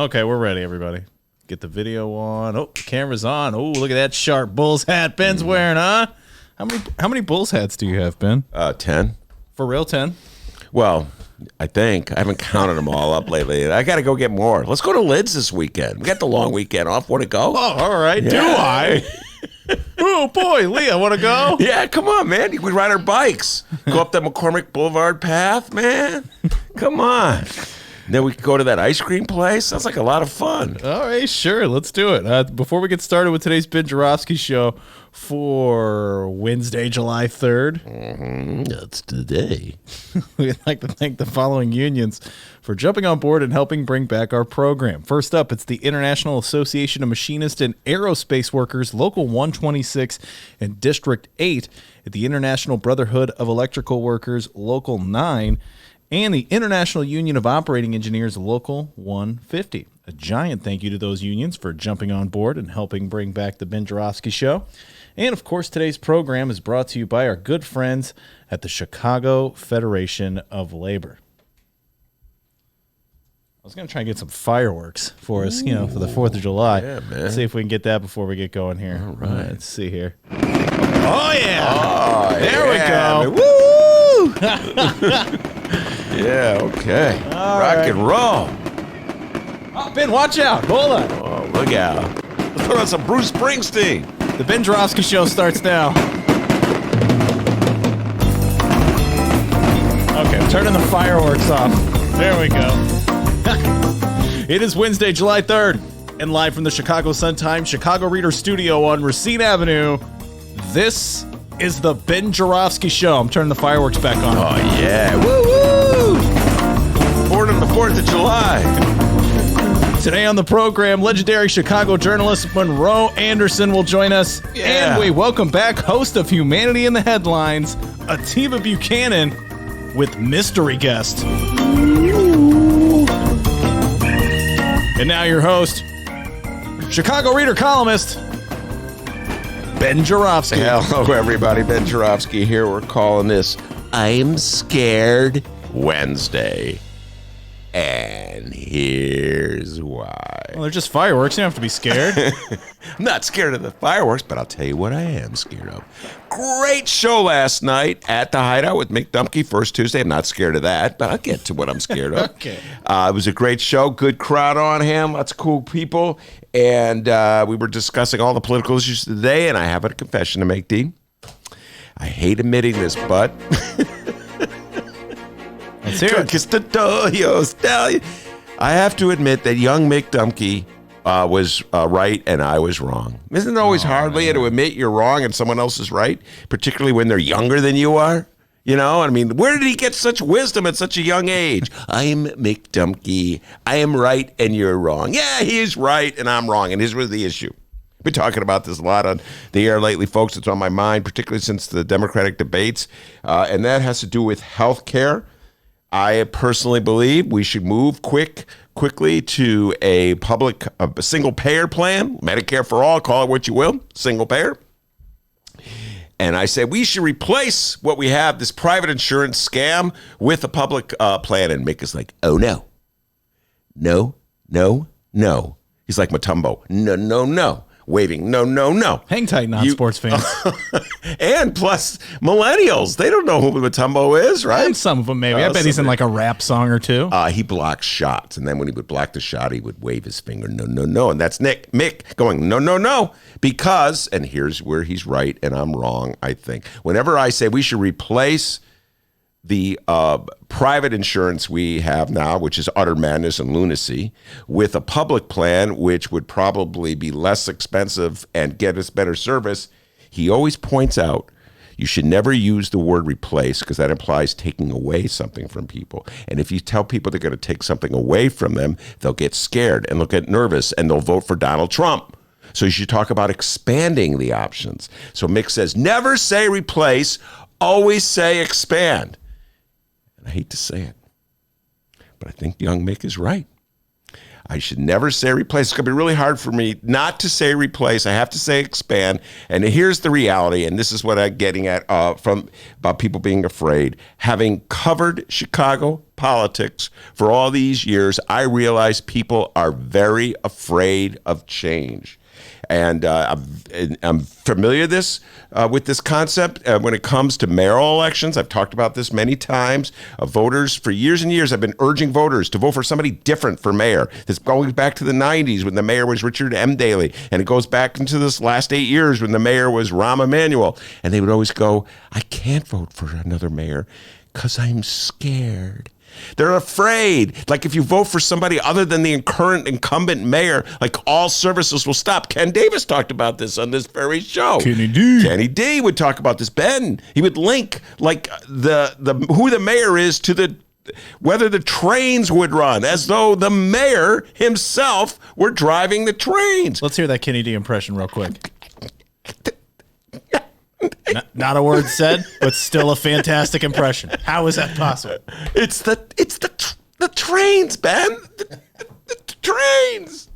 Okay, we're ready, everybody. Get the video on. Oh, the camera's on. Oh, look at that sharp Bulls hat Ben's wearing, huh? How many Bulls hats do you have, Ben? 10. For real, 10? Well, I think. I haven't counted them all up lately. I got to go get more. Let's go to Lids this weekend. We got the long weekend off. Want to go? Oh, all right. Yeah. Do I? Oh, boy, Leah, want to go? Yeah, come on, man. We ride our bikes. Go up that McCormick Boulevard path, man. Come on. Then we could go to that ice cream place. Sounds like a lot of fun. All right, sure. Let's do it. Before we get started with today's Ben Joravsky show for Wednesday, July 3rd. That's today. We'd like to thank the following unions for jumping on board and helping bring back our program. First up, it's the International Association of Machinists and Aerospace Workers, Local 126 and District 8, at the International Brotherhood of Electrical Workers, Local 9, and the International Union of Operating Engineers, Local 150. A giant thank you to those unions for jumping on board and helping bring back the Ben Joravsky Show. And, of course, today's program is brought to you by our good friends at the Chicago Federation of Labor. I was going to try and get some fireworks for us, for the 4th of July. Yeah, man. Let's see if we can get that before we get going here. All right. Let's see here. Oh, yeah. Oh, there yeah, we go. Woo! Yeah, okay. All Rock right. and roll. Oh, Ben, watch out. Hold on. Oh, look out. Let's put on some Bruce Springsteen. The Ben Joravsky Show starts now. Okay, I'm turning the fireworks off. There we go. It is Wednesday, July 3rd, and live from the Chicago Sun-Times Chicago Reader Studio on Racine Avenue, this is the Ben Joravsky Show. I'm turning the fireworks back on. Oh, yeah. Woo-woo! Born on the 4th of July. Today on the program, legendary Chicago journalist Monroe Anderson will join us. Yeah. And we welcome back host of Humanity in the Headlines, Atiba Buchanan, with mystery guest. And now your host, Chicago Reader columnist, Ben Joravsky. Hello, everybody. Ben Joravsky here. We're calling this I'm Scared Wednesday. And here's why. Well, they're just fireworks. You don't have to be scared. I'm not scared of the fireworks, but I'll tell you what I am scared of. Great show last night at the Hideout with Mick Dumke, first Tuesday. I'm not scared of that, but I'll get to what I'm scared of. Okay. It was a great show. Good crowd on him. Lots of cool people. And we were discussing all the political issues today, and I have a confession to make, Dean. I hate admitting this, but... Let's hear it. I have to admit that young Mick Dumke was right and I was wrong. Isn't it always hard, Leah, to admit you're wrong and someone else is right, particularly when they're younger than you are? You know, I mean, where did he get such wisdom at such a young age? I'm Mick Dumke. I am right and you're wrong. Yeah, he is right and I'm wrong, and here's where the issue. Been talking about this a lot on the air lately, folks. It's on my mind, particularly since the Democratic debates, and that has to do with health care. I personally believe we should move quickly to a single-payer plan, Medicare for all, call it what you will, single-payer. And I say we should replace what we have, this private insurance scam, with a public plan. And Mick is like, oh, no. No, no, no. He's like Matumbo. No, no, no. Waving, no, no, no. Hang tight, non-sports fans. And plus, millennials, they don't know who Matumbo is, right? And some of them, maybe. I bet he's in like a rap song or two. He blocks shots, and then when he would block the shot, he would wave his finger, no, no, no. And that's Mick going, no, no, no. Because, and here's where he's right and I'm wrong, I think. Whenever I say we should replace the private insurance we have now, which is utter madness and lunacy, with a public plan, which would probably be less expensive and get us better service, he always points out you should never use the word replace because that implies taking away something from people. And if you tell people they're going to take something away from them, they'll get scared and they'll get nervous and they'll vote for Donald Trump. So you should talk about expanding the options. So Mick says, never say replace, always say expand. And I hate to say it, but I think young Mick is right. I should never say replace. It's going to be really hard for me not to say replace. I have to say expand. And here's the reality, and this is what I'm getting at from about people being afraid. Having covered Chicago politics for all these years, I realize people are very afraid of change. And I'm familiar with this concept when it comes to mayoral elections. I've talked about this many times. Voters, for years and years, I've been urging voters to vote for somebody different for mayor. This going back to the 90s when the mayor was Richard M. Daley. And it goes back into this last 8 years when the mayor was Rahm Emanuel. And they would always go, I can't vote for another mayor because I'm scared. They're afraid. Like if you vote for somebody other than the current incumbent mayor, like all services will stop. Ken Davis talked about this on this very show. Kenny D would talk about this. Ben, he would link like the who the mayor is to whether the trains would run, as though the mayor himself were driving the trains. Let's hear that Kenny D impression real quick. Not a word said, but still a fantastic impression. How is that possible? It's the trains, Ben. The trains.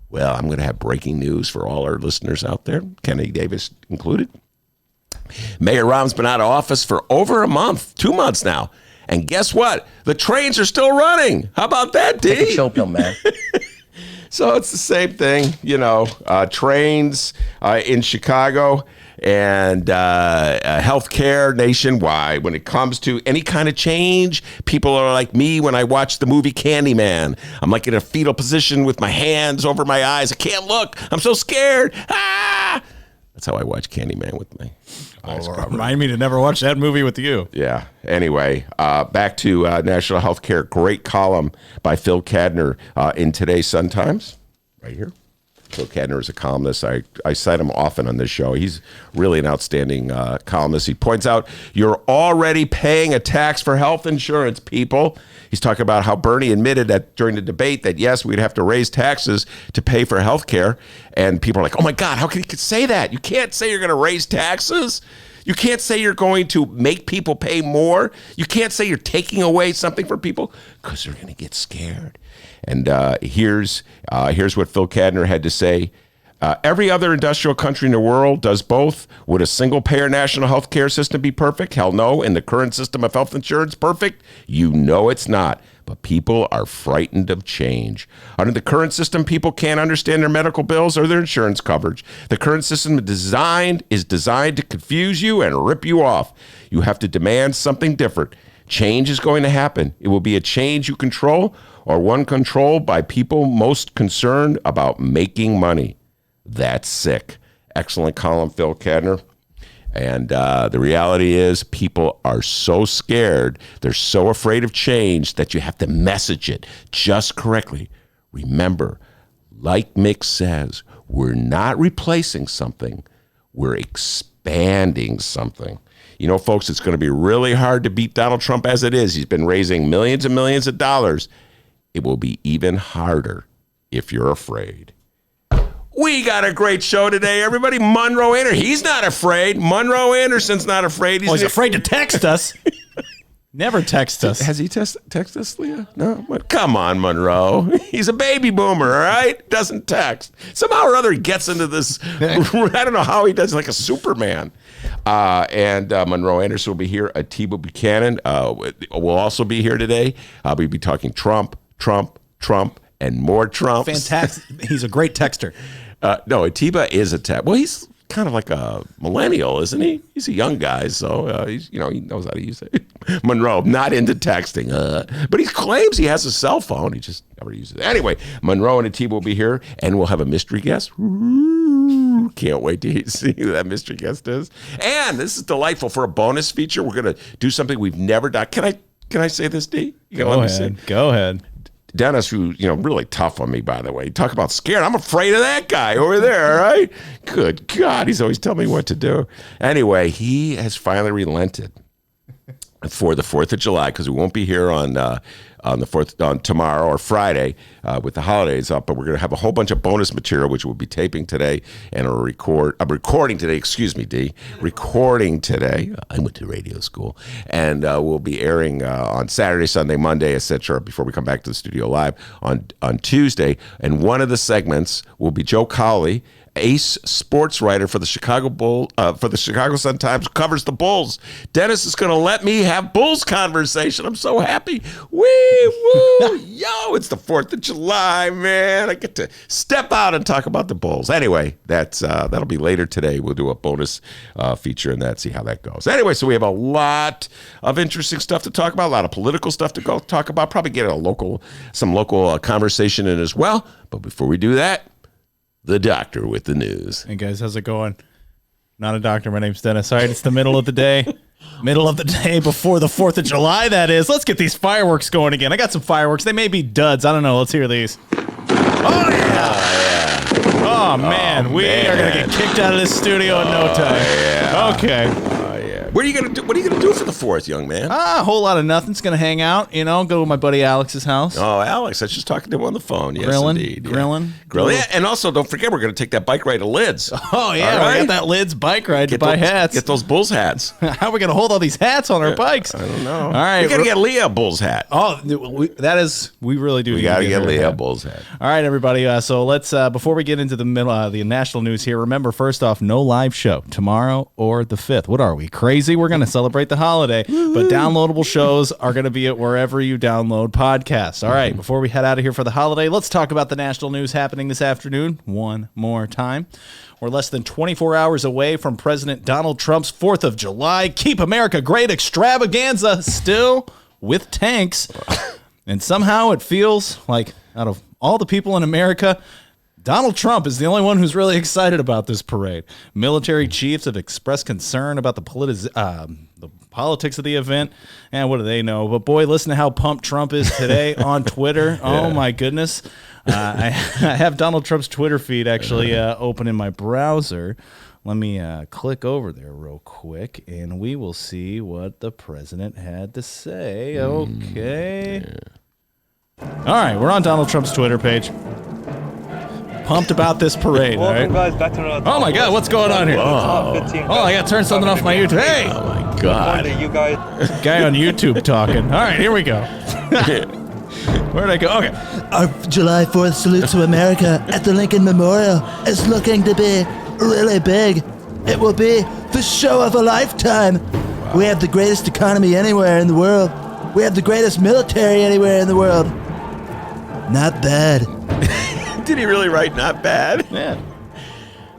Well, I'm going to have breaking news for all our listeners out there, Kenny Davis included. Mayor Rahm's been out of office for over a month, 2 months now. And guess what? The trains are still running. How about that, D? Take a chill pill, man. So it's the same thing, trains in Chicago and healthcare nationwide. When it comes to any kind of change, people are like me when I watch the movie Candyman. I'm like in a fetal position with my hands over my eyes. I can't look. I'm so scared. Ah! That's how I watch Candyman with my eyes covered. Remind me to never watch that movie with you. Yeah. Anyway, back to national healthcare. Great column by Phil Cadner in today's Sun-Times. Right here. Phil Cadner is a columnist. I cite him often on this show. He's really an outstanding columnist. He points out you're already paying a tax for health insurance, people. He's talking about how Bernie admitted that during the debate that, yes, we'd have to raise taxes to pay for health care. And people are like, oh, my God, how can you say that? You can't say you're going to raise taxes. You can't say you're going to make people pay more. You can't say you're taking away something from people because they're going to get scared. And here's what Phil Cadner had to say. Every other industrial country in the world does both. Would a single-payer national health care system be perfect? Hell no. In the current system of health insurance, perfect? You know it's not. But people are frightened of change. Under the current system, people can't understand their medical bills or their insurance coverage. The current system is designed to confuse you and rip you off. You have to demand something different. Change is going to happen. It will be a change you control or one controlled by people most concerned about making money. That's sick. Excellent column, Phil Cadner. And the reality is people are so scared, they're so afraid of change that you have to message it just correctly. Remember, like Mick says, we're not replacing something, we're expanding something. You know, folks, it's going to be really hard to beat Donald Trump as it is. He's been raising millions and millions of dollars. It will be even harder if you're afraid. We got a great show today, everybody. Monroe Anderson, he's not afraid. Monroe Anderson's not afraid. He's afraid to text us. Never text us. Has he text us, Leah? No? Come on, Monroe. He's a baby boomer, all right? Doesn't text. Somehow or other he gets into this. I don't know how he does, like a Superman. And Monroe Anderson will be here. Atiba Buchanan will also be here today. We'll be talking Trump, and more Trump. Fantastic. He's a great texter. No, Atiba is a tech. Well, he's kind of like a millennial, isn't he? He's a young guy, so he knows how to use it. Monroe, not into texting, but he claims he has a cell phone. He just never uses it. Anyway, Monroe and Atiba will be here, and we'll have a mystery guest. Ooh, can't wait to see who that mystery guest is. And this is delightful. For a bonus feature, we're going to do something we've never done. Can I say this, D? Go ahead. Dennis, who's really tough on me, by the way. Talk about scared. I'm afraid of that guy over there, all right? Good God, he's always telling me what to do. Anyway, he has finally relented. for the 4th of July, because we won't be here on the 4th, on tomorrow or Friday with the holidays up, but we're going to have a whole bunch of bonus material, which we'll be taping today and recording today, excuse me, D. Recording today. I went to radio school. And we'll be airing on Saturday, Sunday, Monday, etc. before we come back to the studio live on Tuesday. And one of the segments will be Joe Cowley, ace sports writer for the Chicago Sun-Times, covers the Bulls. Dennis is going to let me have Bulls conversation. I'm so happy. Woo! Yo, it's the 4th of July, man. I get to step out and talk about the Bulls. Anyway, that'll be later today. We'll do a bonus feature in that, see how that goes. Anyway, so we have a lot of interesting stuff to talk about, a lot of political stuff to go talk about, probably get some local conversation in as well. But before we do that, the doctor with the news. Hey guys, how's it going? Not a doctor. My name's Dennis. All right, it's the middle of the day. Middle of the day before the 4th of July, that is. Let's get these fireworks going again. I got some fireworks. They may be duds. I don't know. Let's hear these. Oh, yeah. Oh, man. We are going to get kicked out of this studio in no time. Yeah. Okay. What are you gonna do for the 4th, young man? A whole lot of nothing. It's gonna hang out, go to my buddy Alex's house. Oh, Alex, I was just talking to him on the phone. Yes, indeed. Grilling. Yeah, and also don't forget we're gonna take that bike ride to Lids. Oh yeah, right? We got that Lids bike ride to buy hats. Get those Bulls hats. How are we gonna hold all these hats on our bikes? I don't know. All right, we gotta get Leah a Bulls hat. Oh, we really do. We gotta get Leah a Bulls hat. All right, everybody. So let's before we get into the middle, the national news here. Remember, first off, no live show tomorrow or the 5th. What are we, crazy? We're gonna celebrate the holiday, but downloadable shows are going to be at wherever you download podcasts. All right, before we head out of here for the holiday, let's talk about the national news happening this afternoon one more time. We're less than 24 hours away from President Donald Trump's 4th of July Keep America Great extravaganza, still with tanks. And somehow it feels like out of all the people in America, Donald Trump is the only one who's really excited about this parade. Military chiefs have expressed concern about the politics of the event. And what do they know? But boy, listen to how pumped Trump is today on Twitter. Yeah. Oh, my goodness. I have Donald Trump's Twitter feed actually open in my browser. Let me click over there real quick, and we will see what the president had to say. Okay. All right, we're on Donald Trump's Twitter page. Pumped about this parade. Welcome, right? guys, back to oh my God, what's going on here? Oh, I got to turn something off my YouTube. Hey! Oh my God. You guys. Guy on YouTube talking. All right, here we go. Where'd I go? Okay. Our July 4th salute to America at the Lincoln Memorial is looking to be really big. It will be the show of a lifetime. Wow. We have the greatest economy anywhere in the world. We have the greatest military anywhere in the world. Not bad. Did he really write not bad? Yeah.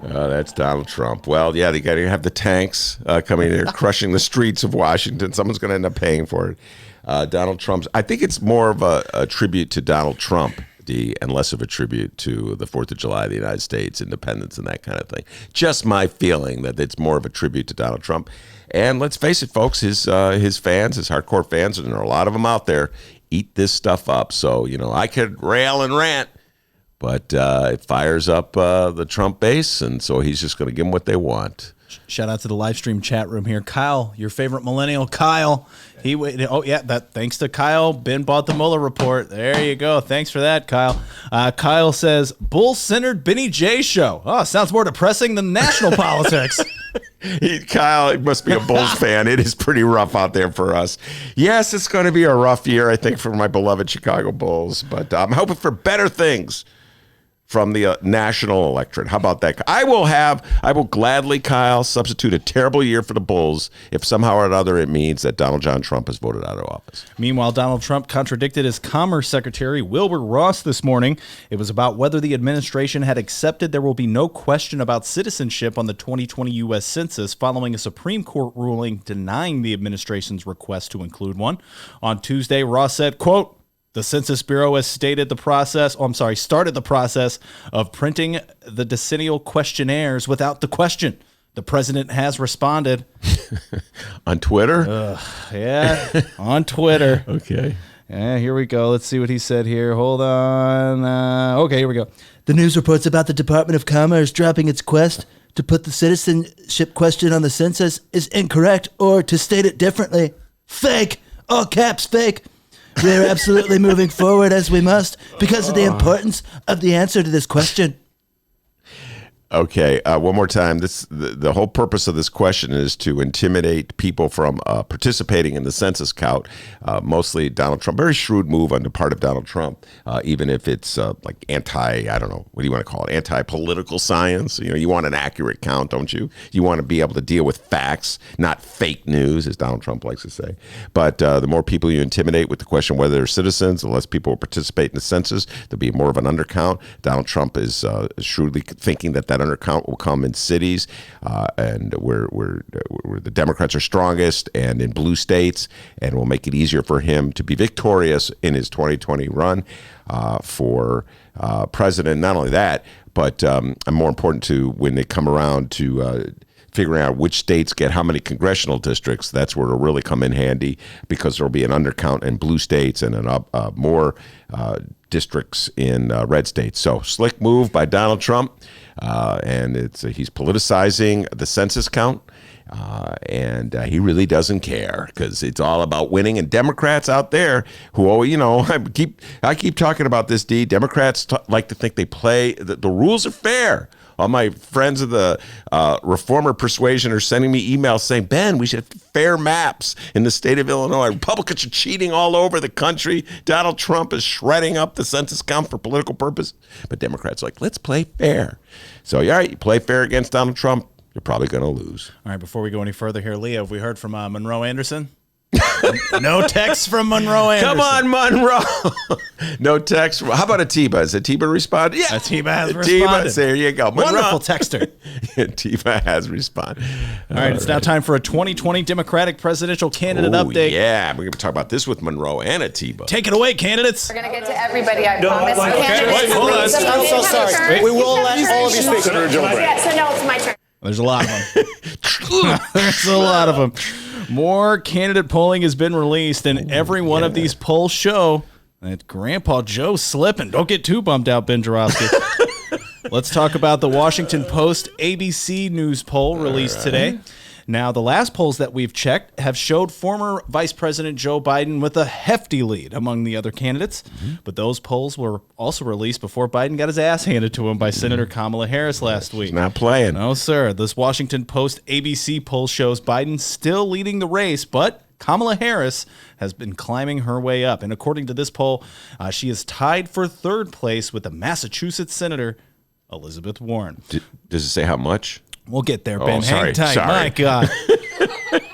Oh, that's Donald Trump. Well, yeah, they got to have the tanks coming there, crushing the streets of Washington. Someone's going to end up paying for it. Donald Trump's. I think it's more of a tribute to Donald Trump, and less of a tribute to the 4th of July, the United States, independence, and that kind of thing. Just my feeling that it's more of a tribute to Donald Trump. And let's face it, folks, his fans, his hardcore fans, and there are a lot of them out there, eat this stuff up. So, I could rail and rant, but it fires up the Trump base, and so he's just going to give them what they want. Shout out to the live stream chat room here. Kyle, your favorite millennial, Kyle. Thanks to Kyle, Ben bought the Mueller report. There you go. Thanks for that, Kyle. Kyle says, bull-centered Benny J show. Oh, sounds more depressing than national politics. Kyle must be a Bulls fan. It is pretty rough out there for us. Yes, it's going to be a rough year, I think, for my beloved Chicago Bulls, but I'm hoping for better things from the national electorate. How about that? I will gladly, Kyle, substitute a terrible year for the Bulls if somehow or another it means that Donald John Trump is voted out of office. Meanwhile, Donald Trump contradicted his Commerce Secretary, Wilbur Ross, this morning. It was about whether the administration had accepted there will be no question about citizenship on the 2020 U.S. Census following a Supreme Court ruling denying the administration's request to include one. On Tuesday, Ross said, quote, the Census Bureau has started the process of printing the decennial questionnaires without the question. The president has responded. On Twitter? Yeah, on Twitter. Okay. Yeah, here we go. Let's see what he said here. Hold on. Okay, here we go. The news reports about the Department of Commerce dropping its quest to put the citizenship question on the census is incorrect, or to state it differently, Fake. All caps fake. We're absolutely moving forward as we must because of the importance of the answer to this question. Okay, one more time. The whole purpose of this question is to intimidate people from participating in the census count. Mostly Donald Trump. Very shrewd move on the part of Donald Trump, even if it's like I don't know, what do you want to call it? Anti-political science. You want an accurate count, don't you? You want to be able to deal with facts, not fake news, as Donald Trump likes to say. But the more people you intimidate with the question whether they're citizens, the less people will participate in the census. There'll be more of an undercount. Donald Trump is shrewdly thinking that undercount will come in cities and where the Democrats are strongest and in blue states, and will make it easier for him to be victorious in his 2020 run for president. Not only that, but more important to when they come around to figuring out which states get how many congressional districts, that's where it'll really come in handy, because there'll be an undercount in blue states and more districts in red states. So slick move by Donald Trump, and he's politicizing the census count, and he really doesn't care because it's all about winning. And Democrats out there who, I keep talking about this, D. Democrats like to think they play, the rules are fair. All my friends of the reformer persuasion are sending me emails saying, Ben, we should have fair maps in the state of Illinois. Republicans are cheating all over the country. Donald Trump is shredding up the census count for political purpose. But Democrats are like, let's play fair. So, all right, you play fair against Donald Trump, you're probably going to lose. All right, before we go any further here, Leah, have we heard from Monroe Anderson? No text from Monroe Anderson. Come on, Monroe. No text. How about Atiba? Has Atiba responded? Yeah. Atiba has responded. There you go. Monroe. Wonderful texter. Atiba has responded. All right, it's now time for a 2020 Democratic presidential candidate update. Yeah, we're going to talk about this with Monroe and Atiba. Take it away, candidates. We're going to get to everybody, I promise. Wait, hold on. I'm so sorry. We will let all of you speak. Yeah, so now it's my turn. There's a lot of them. There's a lot of them. More candidate polling has been released, and every one of these polls show that Grandpa Joe's slipping. Don't get too bummed out, Ben Joravsky. Let's talk about the Washington Post ABC News poll released today. Now, the last polls that we've checked have showed former Vice President Joe Biden with a hefty lead among the other candidates. But those polls were also released before Biden got his ass handed to him by Senator Kamala Harris last week. He's not playing. No, sir. This Washington Post ABC poll shows Biden still leading the race, but Kamala Harris has been climbing her way up. And according to this poll, she is tied for third place with the Massachusetts Senator Elizabeth Warren. Does it say how much? We'll get there, Ben. Sorry, Hang tight. sorry. My God.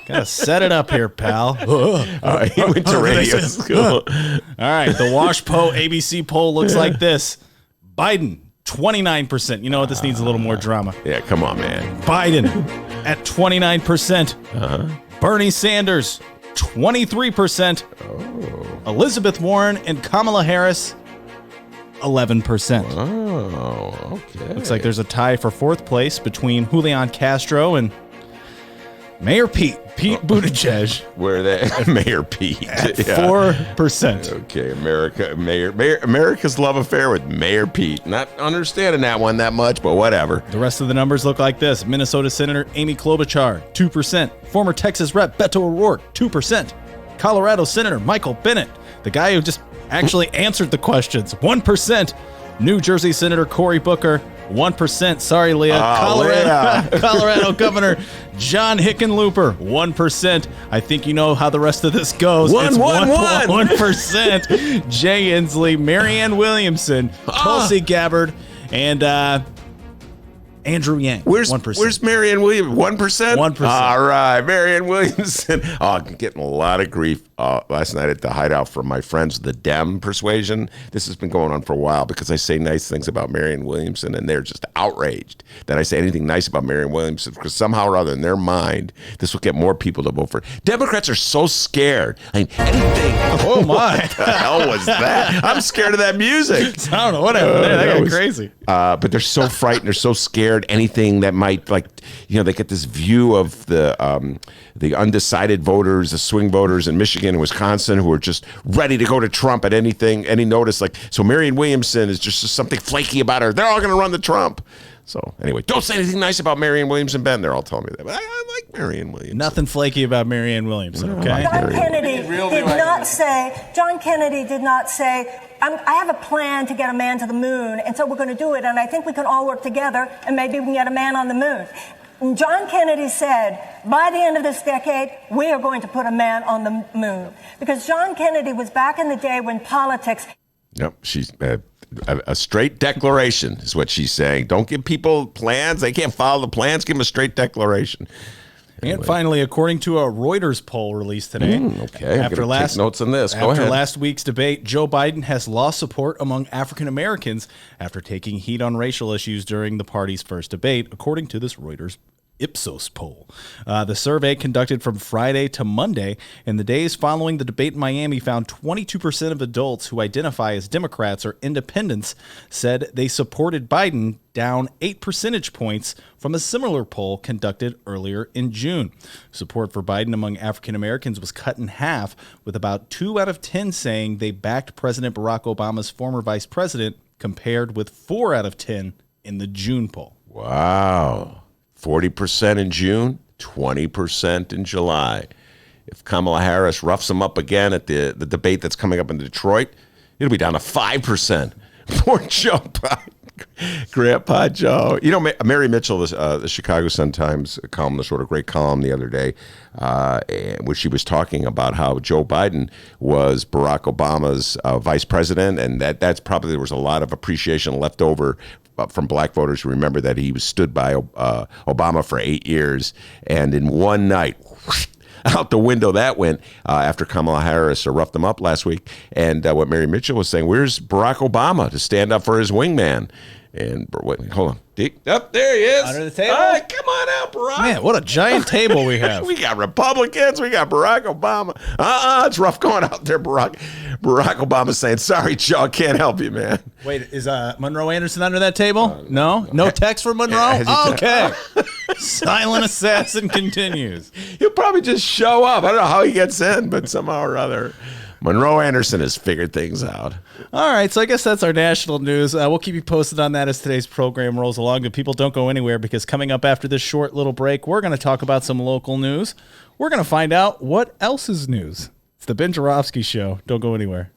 Gotta set it up here, pal. He went to radio school. All right. The WashPo ABC poll looks like this. Biden, 29%. You know what? This needs a little more drama. Yeah, come on, man. Biden at 29%. Bernie Sanders, 23%. Elizabeth Warren and Kamala Harris, 11%. Oh, okay. Looks like there's a tie for fourth place between Julian Castro and Mayor Pete Buttigieg. Where they Mayor Pete At 4%. Okay, America's love affair with Mayor Pete. Not understanding that one that much, but whatever. The rest of the numbers look like this. Minnesota Senator Amy Klobuchar, 2%. Former Texas Rep Beto O'Rourke, 2%. Colorado Senator Michael Bennet, the guy who just actually answered the questions, 1%. New Jersey Senator Cory Booker, 1%. Sorry, Leah. Colorado Governor John Hickenlooper, 1%. I think you know how the rest of this goes. It's 1%. Jay Inslee, Marianne Williamson, Tulsi Gabbard, and Andrew Yang. 1%. Where's Marianne Williams? 1%? 1%. All right, Marianne Williamson. I'm getting a lot of grief last night at the hideout from my friends, the Dem persuasion. This has been going on for a while because I say nice things about Marianne Williamson, and they're just outraged that I say anything nice about Marianne Williamson, because somehow or other in their mind, this will get more people to vote for her. Democrats are so scared. I mean, anything. Oh, my. What the hell was that? I'm scared of that music. I don't know what happened there. That got crazy. But they're so frightened. They're so scared. Anything that might, they get this view of the undecided voters, the swing voters in Michigan and Wisconsin who are just ready to go to Trump at any notice. So Marianne Williamson is just something flaky about her. They're all going to run to Trump. So anyway, don't say anything nice about Marianne Williamson, Ben. They're all telling me that. But I like Marianne Williamson. Nothing flaky about Marianne Williamson, okay? John Kennedy did not say, I have a plan to get a man to the moon, and so we're going to do it, and I think we can all work together, and maybe we can get a man on the moon. And John Kennedy said, by the end of this decade, we are going to put a man on the moon. Because John Kennedy was back in the day when politics... Yep, she's a straight declaration is what she's saying. Don't give people plans. They can't follow the plans. Give them a straight declaration. And finally, according to a Reuters poll released today, okay, after take notes on this. Go ahead. Last week's debate, Joe Biden has lost support among African Americans after taking heat on racial issues during the party's first debate, according to this Reuters Ipsos poll. The survey, conducted from Friday to Monday in the days following the debate in Miami, found 22% of adults who identify as Democrats or independents said they supported Biden, down 8 percentage points from a similar poll conducted earlier in June. Support for Biden among African Americans was cut in half, with about 2 out of 10 saying they backed President Barack Obama's former vice president, compared with 4 out of 10 in the June poll. Wow. 40% in June, 20% in July. If Kamala Harris roughs them up again at the debate that's coming up in Detroit, it'll be down to 5%. Poor Joe Biden. Grandpa Joe. You know, Mary Mitchell, the Chicago Sun-Times columnist, wrote a great column the other day where she was talking about how Joe Biden was Barack Obama's vice president, and that's probably, there was a lot of appreciation left over from black voters who remember that he was stood by Obama for 8 years, and in one night, out the window that went after Kamala Harris roughed them up last week. And what Mary Mitchell was saying, where's Barack Obama to stand up for his wingman? And wait, hold on. Up there he is. Under the table? Come on out, Barack. Man, what a giant table we have. We got Republicans. We got Barack Obama. It's rough going out there, Barack. Barack Obama saying, sorry, Joe, I can't help you, man. Wait, is Monroe Anderson under that table? No? No text from Monroe? Okay. Silent assassin continues. He'll probably just show up. I don't know how he gets in, but somehow or other, Monroe Anderson has figured things out. All right, so I guess that's our national news. We'll keep you posted on that as today's program rolls along. But people, don't go anywhere, because coming up after this short little break, we're going to talk about some local news. We're going to find out what else is news. It's the Ben Joravsky Show. Don't go anywhere.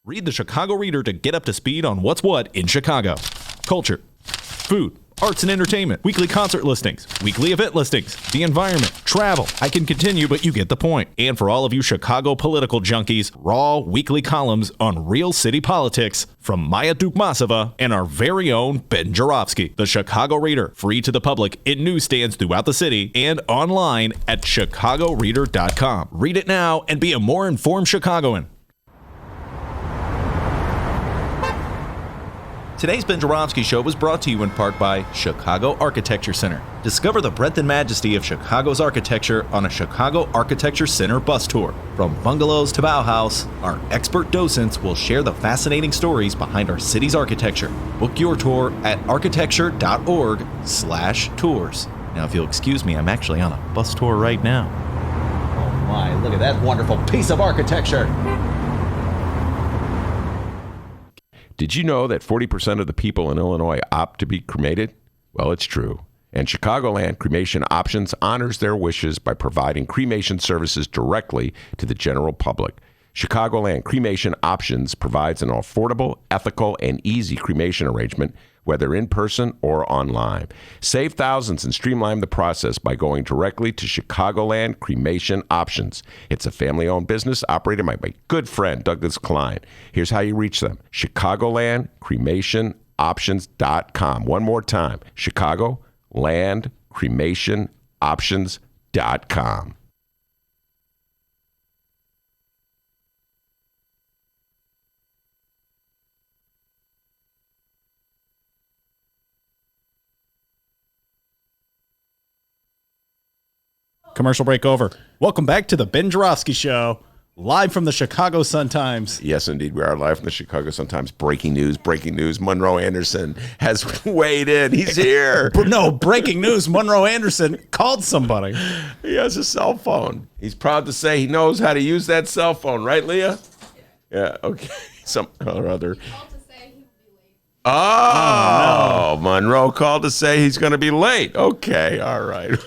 Read the Chicago Reader to get up to speed on what's what in Chicago. Culture, food, arts and entertainment, weekly concert listings, weekly event listings, the environment, travel. I can continue, but you get the point. And for all of you Chicago political junkies, raw weekly columns on real city politics from Maya Dukmasova and our very own Ben Joravsky. The Chicago Reader, free to the public in newsstands throughout the city and online at chicagoreader.com. Read it now and be a more informed Chicagoan. Today's Ben Joravsky Show was brought to you in part by Chicago Architecture Center. Discover the breadth and majesty of Chicago's architecture on a Chicago Architecture Center bus tour. From bungalows to Bauhaus, our expert docents will share the fascinating stories behind our city's architecture. Book your tour at architecture.org/tours. Now, if you'll excuse me, I'm actually on a bus tour right now. Oh my, look at that wonderful piece of architecture. Did you know that 40% of the people in Illinois opt to be cremated? Well, it's true. And Chicagoland Cremation Options honors their wishes by providing cremation services directly to the general public. Chicagoland Cremation Options provides an affordable, ethical, and easy cremation arrangement, whether in person or online. Save thousands and streamline the process by going directly to Chicagoland Cremation Options. It's a family-owned business operated by my good friend, Douglas Klein. Here's how you reach them: ChicagolandCremationOptions.com. One more time, ChicagolandCremationOptions.com. Commercial break over. Welcome back to the Ben Joravsky Show, live from the Chicago Sun-Times. Yes, indeed. We are live from the Chicago Sun-Times. Breaking news. Monroe Anderson has weighed in. He's here. No, breaking news. Monroe Anderson called somebody. He has a cell phone. He's proud to say he knows how to use that cell phone. Right, Leah? Yeah, okay. Some or other. Oh, no. Monroe called to say he's going to be late. Okay, all right.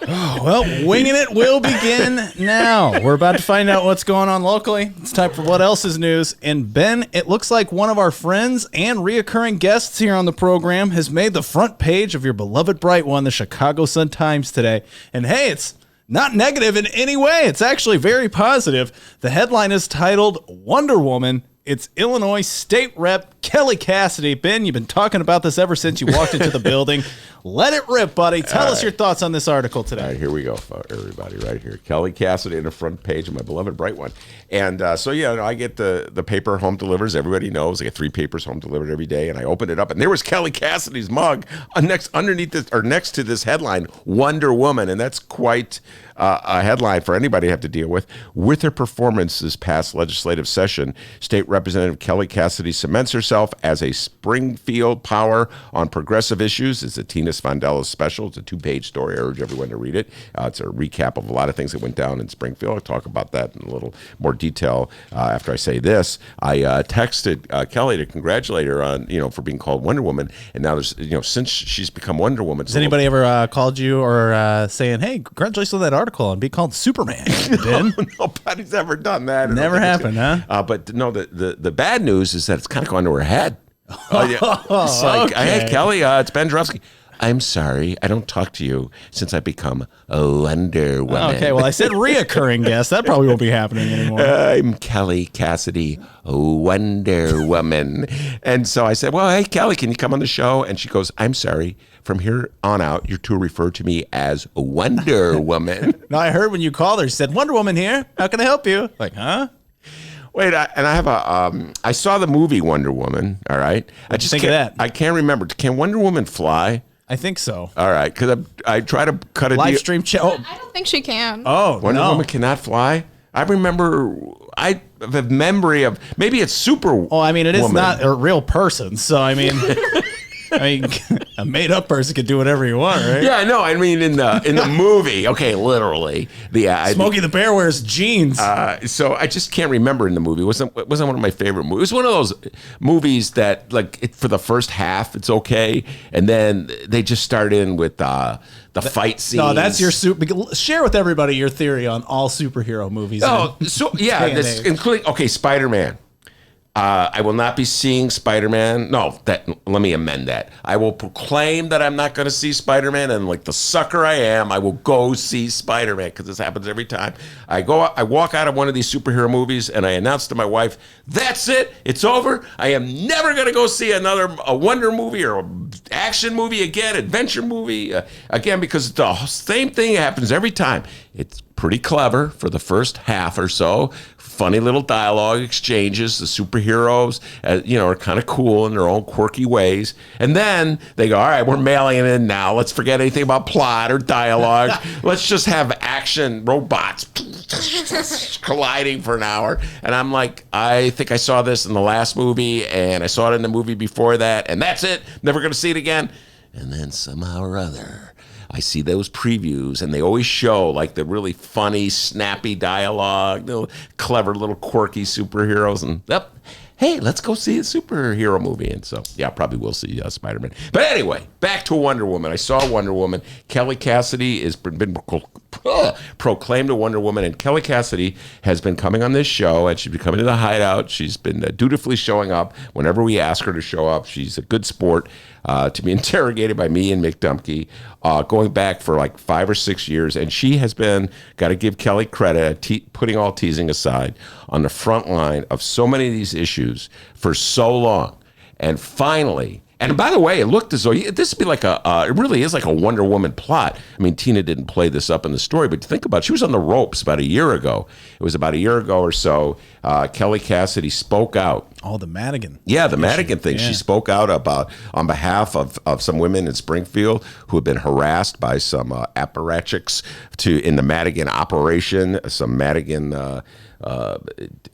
Well, Winging It will begin now. We're about to find out what's going on locally. It's time for What Else is News. And Ben, it looks like one of our friends and reoccurring guests here on the program has made the front page of your beloved bright one, the Chicago Sun-Times today. And hey, it's not negative in any way. It's actually very positive. The headline is titled Wonder Woman. It's Illinois State Rep Kelly Cassidy. Ben, you've been talking about this ever since you walked into the building. Let it rip, buddy. Tell us your thoughts on this article today. All right, here we go, everybody, right here. Kelly Cassidy in the front page of my beloved bright one. And I get the paper home delivers. Everybody knows I get 3 papers home delivered every day. And I opened it up, and there was Kelly Cassidy's mug next to this headline, Wonder Woman. And that's quite a headline for anybody to have to deal with. With her performance this past legislative session, State Representative Kelly Cassidy cements herself as a Springfield power on progressive issues. It's a Tina Svandella's special. It's a 2-page story. I urge everyone to read it. It's a recap of a lot of things that went down in Springfield. I'll talk about that in a little more detail after I say this. I texted Kelly to congratulate her on, for being called Wonder Woman. And now there's, since she's become Wonder Woman. Has anybody ever called you or saying, hey, congratulations on that article and be called Superman, Ben? No, nobody's ever done that. Never happened, huh? But no, the bad news is that it's kind of gone to her head. It's like, okay. Hey, Kelly, it's Ben Joravsky. I'm sorry, I don't talk to you since I become a Wonder Woman. Okay, well, I said reoccurring guest. That probably won't be happening anymore. I'm Kelly Cassidy, a Wonder Woman. And so I said, well, hey, Kelly, can you come on the show? And she goes, I'm sorry. From here on out, you're to refer to me as Wonder Woman. No, I heard when you called her, she said, Wonder Woman here. How can I help you? Like, huh? Wait, I have I saw the movie Wonder Woman, all right? What'd you think of that? I can't remember. Can Wonder Woman fly? I think so. All right, because I try to cut a live stream chat. Oh. I don't think she can. Oh, Wonder Woman cannot fly? I remember, I have a memory of, maybe it's Super Well, I mean, it is Woman. not a real person, so I mean... a made-up person could do whatever you want, right? Yeah, I know. I mean, in the movie, okay, literally, Smokey the Bear wears jeans. So I just can't remember in the movie. It wasn't one of my favorite movies. It was one of those movies that, like, for the first half, it's okay, and then they just start in with the fight scenes. No, that's your share with everybody your theory on all superhero movies. Oh, so yeah, this including Spider-Man. I will not be seeing Spider-Man. No, let me amend that. I will proclaim that I'm not going to see Spider-Man, and like the sucker I am, I will go see Spider-Man, because this happens every time. I walk out of one of these superhero movies, and I announce to my wife, that's it, it's over. I am never going to go see a Wonder movie or an action movie again, adventure movie again, because the same thing happens every time. It's pretty clever for the first half or so. Funny little dialogue exchanges. The superheroes, are kind of cool in their own quirky ways. And then they go, all right, we're mailing it in now. Let's forget anything about plot or dialogue. Let's just have action robots colliding for an hour. And I'm like, I think I saw this in the last movie, and I saw it in the movie before that, and that's it. Never going to see it again. And then somehow or other, I see those previews, and they always show like the really funny, snappy dialogue, clever little quirky superheroes, and hey, let's go see a superhero movie. And so, yeah, probably will see Spider-Man. But anyway, back to Wonder Woman. I saw Wonder Woman. Kelly Cassidy has been proclaimed a Wonder Woman, and Kelly Cassidy has been coming on this show, and she's been coming to the Hideout. She's been dutifully showing up whenever we ask her to show up. She's a good sport. To be interrogated by me and Mick Dumke, going back for like 5 or 6 years. And she has been, got to give Kelly credit, putting all teasing aside, on the front line of so many of these issues for so long. And finally, and by the way, it looked as though this would be like it really is like a Wonder Woman plot. I mean, Tina didn't play this up in the story, but think about it. She was on the ropes about a year ago. It was about a year ago or so. Kelly Cassidy spoke out Oh, the Madigan. Yeah, the Madigan thing. Yeah. She spoke out on behalf of some women in Springfield who had been harassed by some apparatchiks in the Madigan operation, some Madigan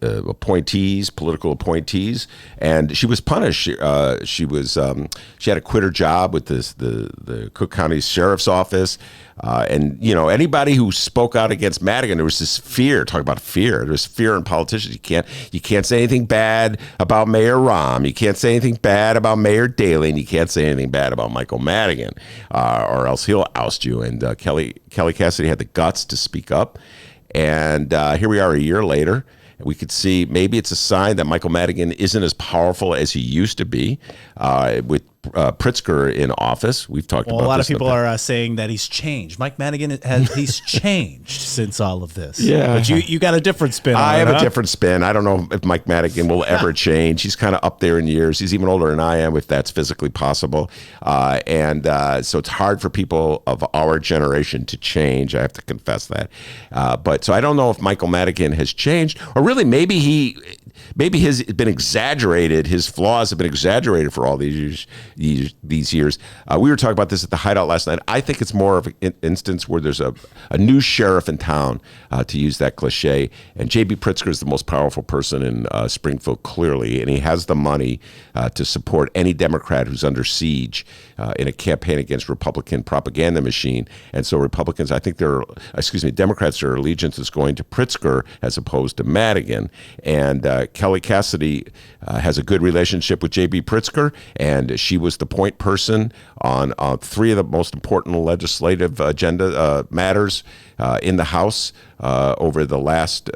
appointees, political appointees, and she was punished. She had to quit her job with the Cook County Sheriff's Office. And, you know, anybody who spoke out against Madigan, there was this fear. Talk about fear. There's fear in politicians. You can't say anything bad about Mayor Rahm. You can't say anything bad about Mayor Daley. And you can't say anything bad about Michael Madigan, or else he'll oust you. And Kelly Cassidy had the guts to speak up. And here we are a year later. We could see maybe it's a sign that Michael Madigan isn't as powerful as he used to be with Pritzker in office. We've talked about this. A lot of people are saying that he's changed. Mike Madigan he's changed since all of this. Yeah. But you got a different spin on it. I have huh? a different spin. I don't know if Mike Madigan will ever change. He's kind of up there in years. He's even older than I am, if that's physically possible. So it's hard for people of our generation to change. I have to confess that. But so I don't know if Michael Madigan has changed, or really maybe has been exaggerated. His flaws have been exaggerated for all these years. We were talking about this at the Hideout last night. I think it's more of an instance where there's a new sheriff in town, to use that cliche. And J.B. Pritzker is the most powerful person in Springfield, clearly, and he has the money to support any Democrat who's under siege in a campaign against Republican propaganda machine. And so Democrats, their allegiance is going to Pritzker as opposed to Madigan. And Kelly Cassidy has a good relationship with J.B. Pritzker, and she was the point person on three of the most important legislative agenda matters in the House over the last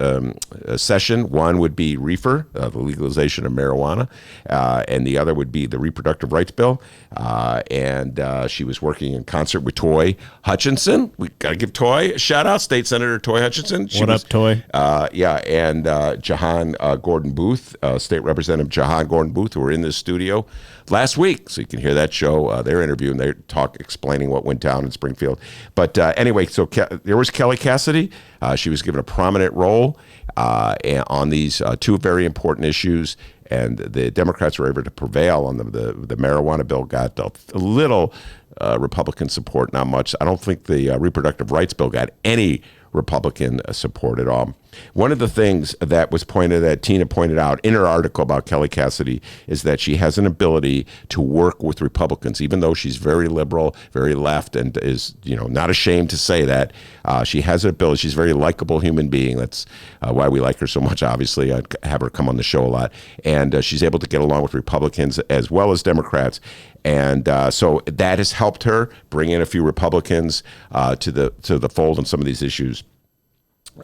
session. One would be reefer, the legalization of marijuana, and the other would be the reproductive rights bill. And she was working in concert with Toy Hutchinson. We got to give Toy a shout out, State Senator Toy Hutchinson. What up, Toy? And Jahan Gordon Booth, State Representative Jahan Gordon Booth, who were in this studio last week. So you can hear that show, their interview, and they talk explaining what went down in Springfield. But anyway, so there was Kelly Cassidy. She was given a prominent role on these two very important issues, and the Democrats were able to prevail on the marijuana bill. Got a little Republican support, not much. I don't think the reproductive rights bill got any Republican support at all. One of the things that was Tina pointed out in her article about Kelly Cassidy, is that she has an ability to work with Republicans, even though she's very liberal, very left, and is not ashamed to say that. She has an ability. She's a very likable human being. That's why we like her so much. Obviously, I'd have her come on the show a lot, and she's able to get along with Republicans as well as Democrats. And so that has helped her bring in a few Republicans to the fold on some of these issues.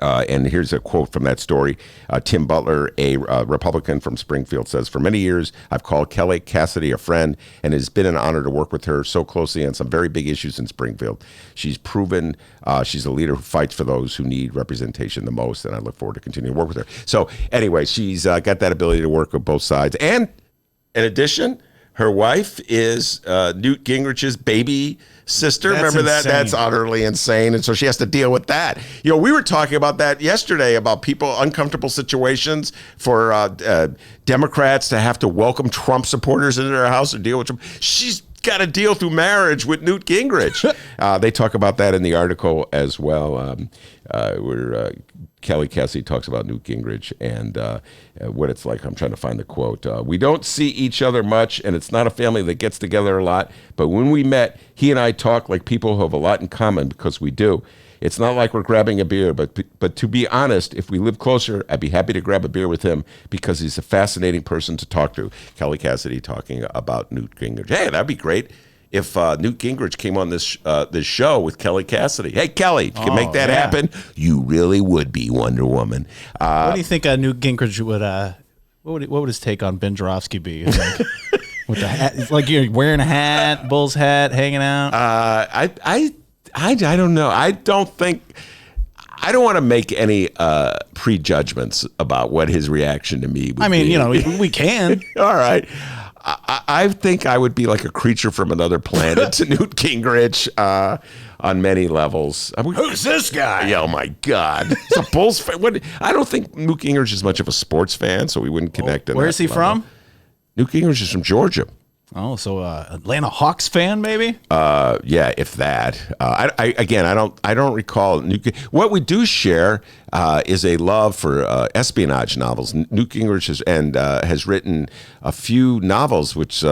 And here's a quote from that story. Tim Butler, a Republican from Springfield, says, "For many years, I've called Kelly Cassidy a friend, and it has been an honor to work with her so closely on some very big issues in Springfield. She's proven she's a leader who fights for those who need representation the most, and I look forward to continuing to work with her." So anyway, she's got that ability to work with both sides. And in addition, her wife is Newt Gingrich's baby sister. That's Remember that? insane. That's utterly insane. And so she has to deal with that. We were talking about that yesterday, about uncomfortable situations for Democrats to have to welcome Trump supporters into their house or deal with Trump. She's got to deal through marriage with Newt Gingrich. They talk about that in the article as well, where Kelly Cassidy talks about Newt Gingrich and what it's like. I'm trying to find the quote. "We don't see each other much, and it's not a family that gets together a lot. But when we met, he and I talk like people who have a lot in common, because we do. It's not like we're grabbing a beer, but to be honest, if we live closer, I'd be happy to grab a beer with him, because he's a fascinating person to talk to." Kelly Cassidy talking about Newt Gingrich. Hey, that'd be great if Newt Gingrich came on this show with Kelly Cassidy. Hey, Kelly, if you can make that happen, you really would be Wonder Woman. What do you think Newt Gingrich would? What would his take on Ben Joravsky be? You think? With the hat, it's like you're wearing a hat, Bull's hat, hanging out. I don't know. I don't want to make any prejudgments about what his reaction to me would be. We can. All right. I think I would be like a creature from another planet to Newt Gingrich. on many levels. Who's this guy? Yeah, oh my God. He's a Bulls fan. I don't think Newt Gingrich is much of a sports fan, so we wouldn't connect. Where's he from? Newt Gingrich is from Georgia. Oh, so Atlanta Hawks fan, maybe? Yeah, if that. I don't recall. What we do share is a love for espionage novels. Newt Gingrich has written a few novels, which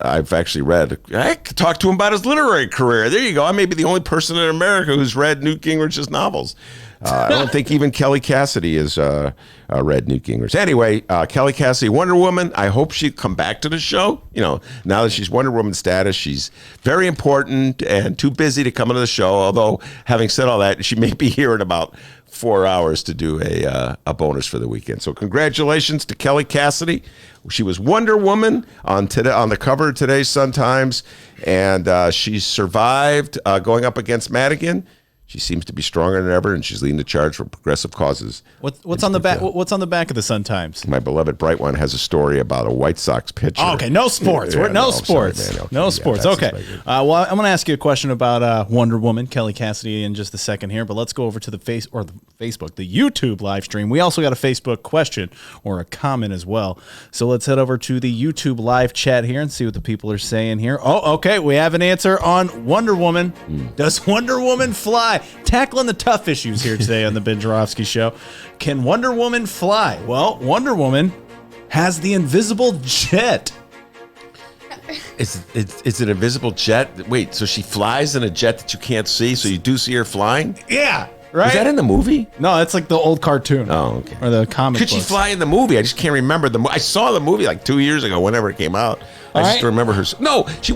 I've actually read. I could talk to him about his literary career. There you go. I may be the only person in America who's read Newt Gingrich's novels. I don't think even Kelly Cassidy has read Newt Gingrich. Anyway, Kelly Cassidy, Wonder Woman. I hope she'd come back to the show. You know, now that she's Wonder Woman status, she's very important and too busy to come into the show. Although, having said all that, she may be here in about 4 hours to do a bonus for the weekend. So congratulations to Kelly Cassidy. She was Wonder Woman on the cover of today's Sun-Times, and she survived going up against Madigan. She seems to be stronger than ever, and she's leading the charge for progressive causes. What's on the back? What's on the back of the Sun-Times? My beloved Bright One has a story about a White Sox pitcher. Oh, okay, no sports. No sports. Sorry, okay. No sports. Okay. Well, I'm going to ask you a question about Wonder Woman, Kelly Cassidy, in just a second here. But let's go over to the YouTube live stream. We also got a Facebook question or a comment as well. So let's head over to the YouTube live chat here and see what the people are saying here. Oh, okay. We have an answer on Wonder Woman. Does Wonder Woman fly? Tackling the tough issues here today on the Ben Joravsky Show. Can Wonder Woman fly? Well, Wonder Woman has the invisible jet. Is it an invisible jet? Wait, so she flies in a jet that you can't see, so you do see her flying? Yeah, right? Is that in the movie? No, it's like the old cartoon. Oh, okay. Or the comic Could books. she fly in the movie? I just can't remember. I saw the movie like 2 years ago, whenever it came out. I just remember her. No, she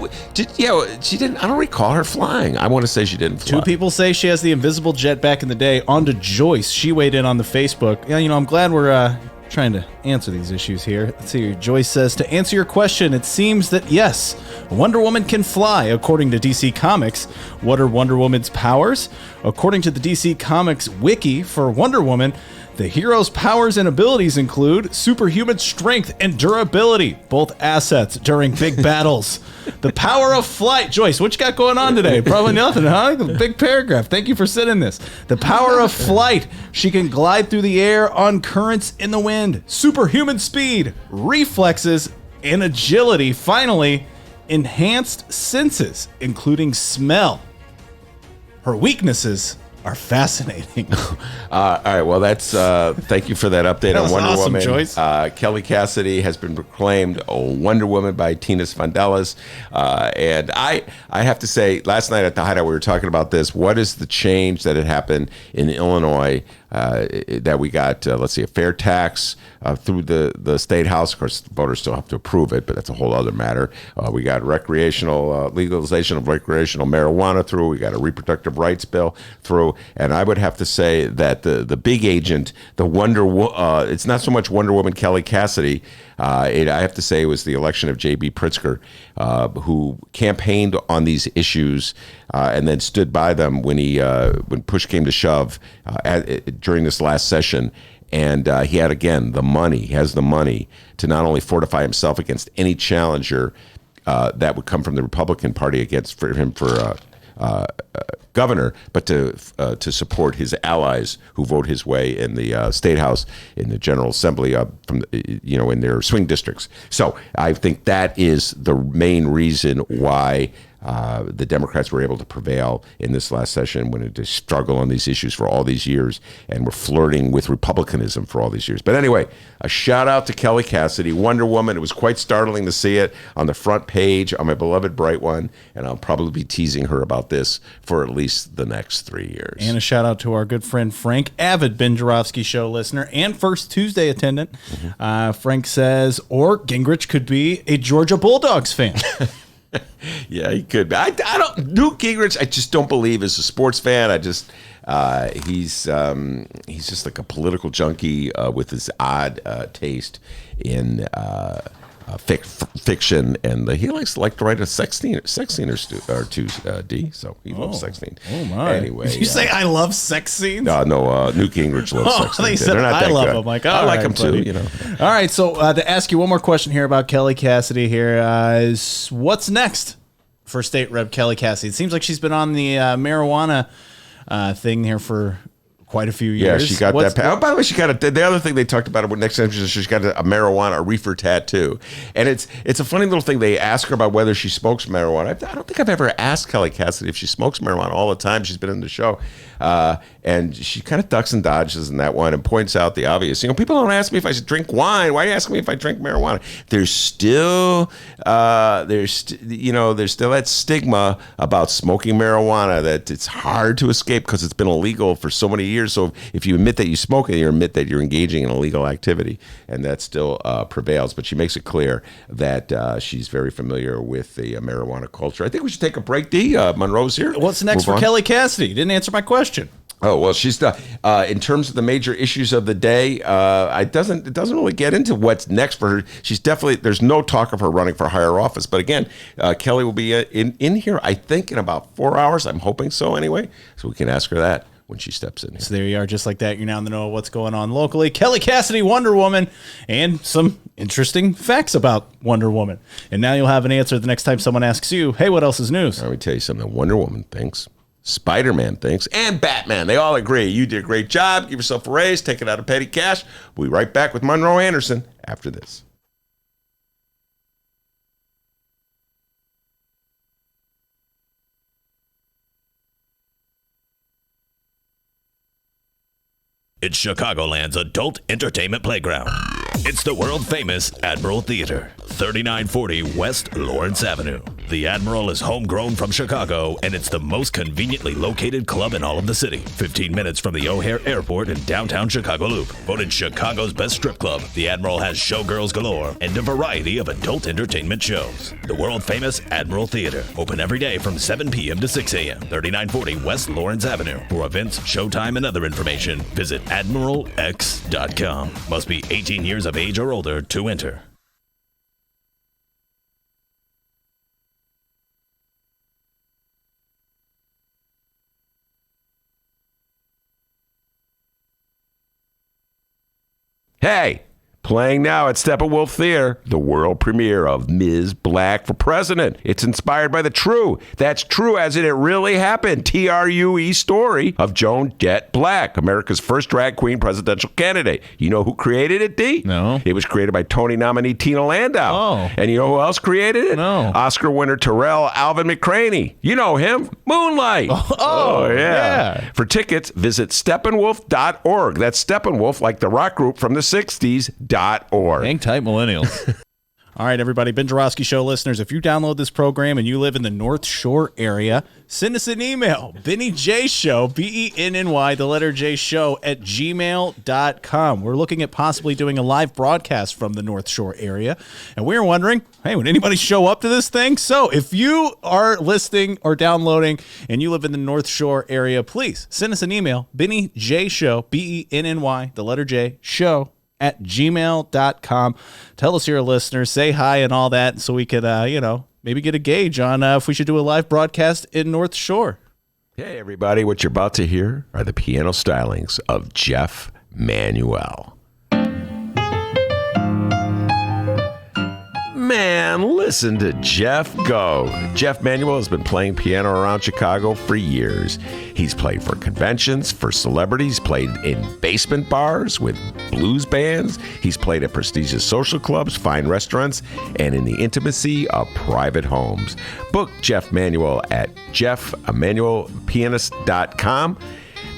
didn't. I don't recall her flying. I want to say she didn't fly. Two people say she has the invisible jet back in the day. On to Joyce. She weighed in on the Facebook. Yeah, I'm glad we're trying to answer these issues here. Let's see. Joyce says, to answer your question, it seems that yes, Wonder Woman can fly, according to DC Comics. What are Wonder Woman's powers? According to the DC Comics wiki for Wonder Woman, the hero's powers and abilities include superhuman strength and durability, both assets during big battles. The power of flight. Joyce, what you got going on today? Probably nothing, huh? Big paragraph. Thank you for sending this. The power of flight. She can glide through the air on currents in the wind. Superhuman speed, reflexes, and agility. Finally, enhanced senses, including smell. Her weaknesses are fascinating. All right, well, that's thank you for that update on Wonder awesome, Woman. Joyce. Kelly Cassidy has been proclaimed Wonder Woman by Tinas Vandellas. And I have to say, last night at the Hideout, we were talking about this. What is the change that had happened in Illinois that we got, let's see, a fair tax through the state house? Of course, voters still have to approve it, but that's a whole other matter. We got legalization of recreational marijuana through. We got a reproductive rights bill through. And I would have to say that the big agent, it's not so much Wonder Woman Kelly Cassidy. I have to say it was the election of J.B. Pritzker, who campaigned on these issues and then stood by them when push came to shove during this last session. And he had, again, he has the money to not only fortify himself against any challenger that would come from the Republican Party for him for governor, but to support his allies who vote his way in the state house, in the General Assembly, in their swing districts. So I think that is the main reason why the Democrats were able to prevail in this last session, when they struggle on these issues for all these years and were flirting with republicanism for all these years. But anyway, a shout out to Kelly Cassidy, Wonder Woman. It was quite startling to see it on the front page on my beloved Bright One, and I'll probably be teasing her about this for at least the next 3 years. And a shout out to our good friend Frank, avid Ben Joravsky Show listener and First Tuesday attendant. Frank says, or Gingrich could be a Georgia Bulldogs fan. Yeah, he could be. Newt Gingrich, I just don't believe is a sports fan. He's just like a political junkie with his odd taste in fiction, and he likes to write a sex scene or two, D. So he loves sex scenes. Oh my! Anyway, did you say I love sex scenes? No, Newt Gingrich loves sex scenes. Said, They're not I that love good. them. Like, I like right, them buddy. too. All right, so to ask you one more question here about Kelly Cassidy here is what's next for State Rep Kelly Cassidy. It seems like she's been on the marijuana thing here for quite a few years. Yeah, she got that. Oh, by the way, she got the other thing they talked about it next time. She's got a marijuana, a reefer tattoo, and it's a funny little thing. They ask her about whether she smokes marijuana. I don't think I've ever asked Kelly Cassidy if she smokes marijuana. All the time she's been in the show, and she kind of ducks and dodges in that one and points out the obvious. People don't ask me if I should drink wine. Why are you asking me if I drink marijuana? There's still that stigma about smoking marijuana that it's hard to escape because it's been illegal for so many years. So if you admit that you smoke it, you admit that you're engaging in illegal activity, and that still prevails. But she makes it clear that she's very familiar with the marijuana culture. I think we should take a break, D. Monroe's here. What's next for Kelly Cassidy? You didn't answer my question. Oh, well, she's in terms of the major issues of the day, it doesn't really get into what's next for her. She's definitely, there's no talk of her running for higher office. But again, Kelly will be in here, I think, in about 4 hours. I'm hoping so anyway. So we can ask her that when she steps in here. So there you are, just like that. You're now in the know of what's going on locally. Kelly Cassidy, Wonder Woman, and some interesting facts about Wonder Woman. And now you'll have an answer the next time someone asks you, hey, what else is news? Let me tell you something. Wonder Woman thinks, Spider-Man thinks, and Batman. They all agree. You did a great job. Give yourself a raise. Take it out of petty cash. We'll be right back with Monroe Anderson after this. It's Chicagoland's adult entertainment playground. It's the world-famous Admiral Theater, 3940 West Lawrence Avenue. The Admiral is homegrown from Chicago, and it's the most conveniently located club in all of the city. 15 minutes from the O'Hare Airport in downtown Chicago Loop. Voted Chicago's best strip club, the Admiral has showgirls galore and a variety of adult entertainment shows. The world-famous Admiral Theater, open every day from 7 p.m. to 6 a.m., 3940 West Lawrence Avenue. For events, showtime, and other information, visit AdmiralX.com. Must be 18 years of age or older to enter. Hey, playing now at Steppenwolf Theater, the world premiere of Ms. Black for President. It's inspired by the true, that's true as in it really happened, TRUE story of Joan Jett Black, America's first drag queen presidential candidate. You know who created it, D? No. It was created by Tony nominee Tina Landau. Oh. And you know who else created it? No. Oscar winner Terrell Alvin McCraney. You know him, Moonlight. Oh, yeah. For tickets, visit steppenwolf.org. That's Steppenwolf, like the rock group from the 60s, .org. Hang tight, millennials. All right, everybody, Ben Joravsky Show listeners, if you download this program and you live in the North Shore area, send us an email, Benny J Show, BENNY, the letter J Show, at gmail.com. We're looking at possibly doing a live broadcast from the North Shore area, and we're wondering, hey, would anybody show up to this thing? So if you are listening or downloading and you live in the North Shore area, please send us an email, Benny J Show, BENNY, the letter J, Show, at gmail.com. Tell us you're a listener, say hi and all that, so we could, maybe get a gauge on if we should do a live broadcast in North Shore. Hey, everybody, what you're about to hear are the piano stylings of Jeff Manuel. Man, listen to Jeff go. Jeff Manuel has been playing piano around Chicago for years. He's played for conventions, for celebrities, played in basement bars with blues bands. He's played at prestigious social clubs, fine restaurants, and in the intimacy of private homes. Book Jeff Manuel at jeffemanuelpianist.com.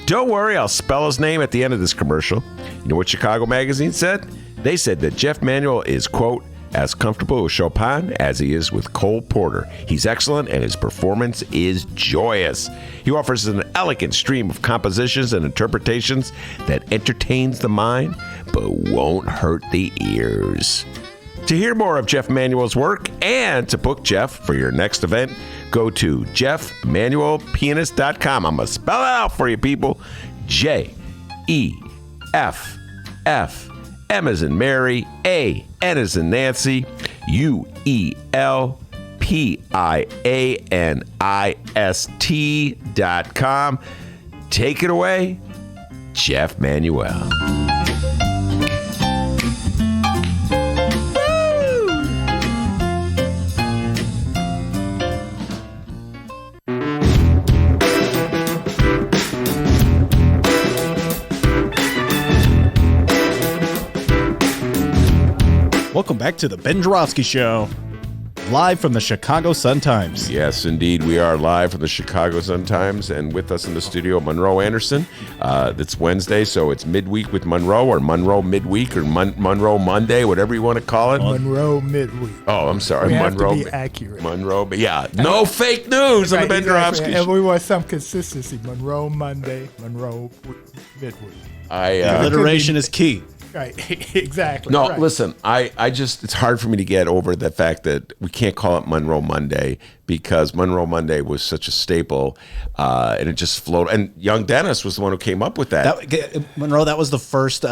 Don't worry, I'll spell his name at the end of this commercial. You know what Chicago Magazine said? They said that Jeff Manuel is, quote, as comfortable with Chopin as he is with Cole Porter. He's excellent and his performance is joyous. He offers an elegant stream of compositions and interpretations that entertains the mind but won't hurt the ears. To hear more of Jeff Manuel's work and to book Jeff for your next event, go to jeffmanuelpianist.com. I'm going to spell it out for you, people. Jeff. M as in Mary, A, N as in Nancy, UELPIANIST.com. Take it away, Jeff Manuel. Welcome back to the Ben Joravsky Show, live from the Chicago Sun-Times. Yes, indeed. We are live from the Chicago Sun-Times, and with us in the studio, Monroe Anderson. It's Wednesday, so it's midweek with Monroe, or Monroe midweek, or Monroe Monday, whatever you want to call it. Monroe midweek. Oh, I'm sorry. We Monroe. have to be accurate. Monroe, but yeah, no fake news on the Ben Joravsky And Show. we want some consistency. Monroe Monday, Monroe midweek. Alliteration is key. Right, exactly. No, right. listen, I just, it's hard for me to get over the fact that we can't call it Monroe Monday because Monroe Monday was such a staple and it just flowed. And young Dennis was the one who came up with that. Monroe, that was the first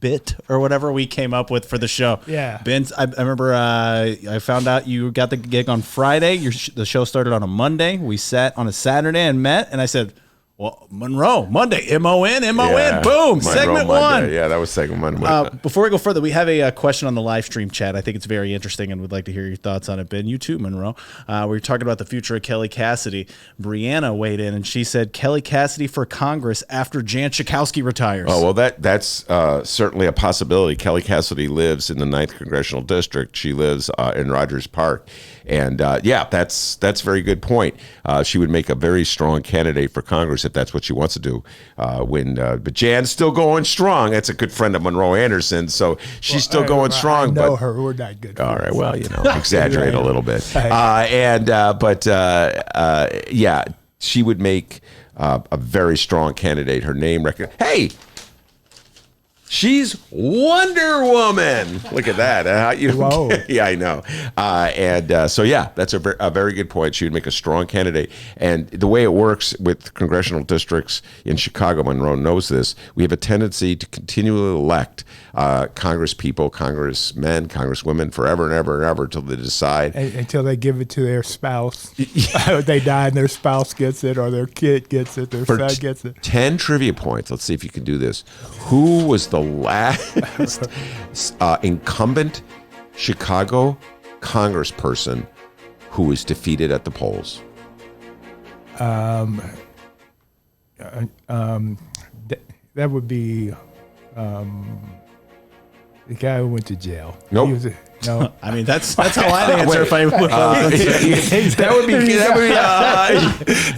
bit or whatever we came up with for the show. Yeah. Ben, I remember I found out you got the gig on Friday. The show started on a Monday. We sat on a Saturday and met, and I said, well, Monroe, Monday, M-O-N, M-O-N, boom, Monroe segment Monday. one. Yeah, that was segment one. Before we go further, we have a question on the live stream chat. I think it's very interesting and would like to hear your thoughts on it. Ben, you too, Monroe. We were talking about the future of Kelly Cassidy. Brianna weighed in and she said, Kelly Cassidy for Congress after Jan Schakowsky retires. Oh, well, that's certainly a possibility. Kelly Cassidy lives in the 9th Congressional District. She lives in Rogers Park. And yeah, that's a very good point. She would make a very strong candidate for Congress if that's what she wants to do. But Jan's still going strong. That's a good friend of Monroe Anderson, so she's still going strong. I know her. We're not good. All right, well, exaggerate a little bit. Yeah, she would make a very strong candidate. Her name Hey, she's Wonder Woman. Look at that. Whoa. Yeah, I know. So, yeah, that's a very good point. She would make a strong candidate. And the way it works with congressional districts in Chicago, Monroe knows this, we have a tendency to continually elect Congress people, congressmen, congresswomen forever and ever and ever until they decide. Until they give it to their spouse. They die and their spouse gets it, or their kid gets it, their son gets it. 10 trivia points. Let's see if you can do this. Who was the last incumbent Chicago congressperson who was defeated at the polls? That would be the guy who went to jail. Nope. No. I mean, that's how I'd answer if I that would be.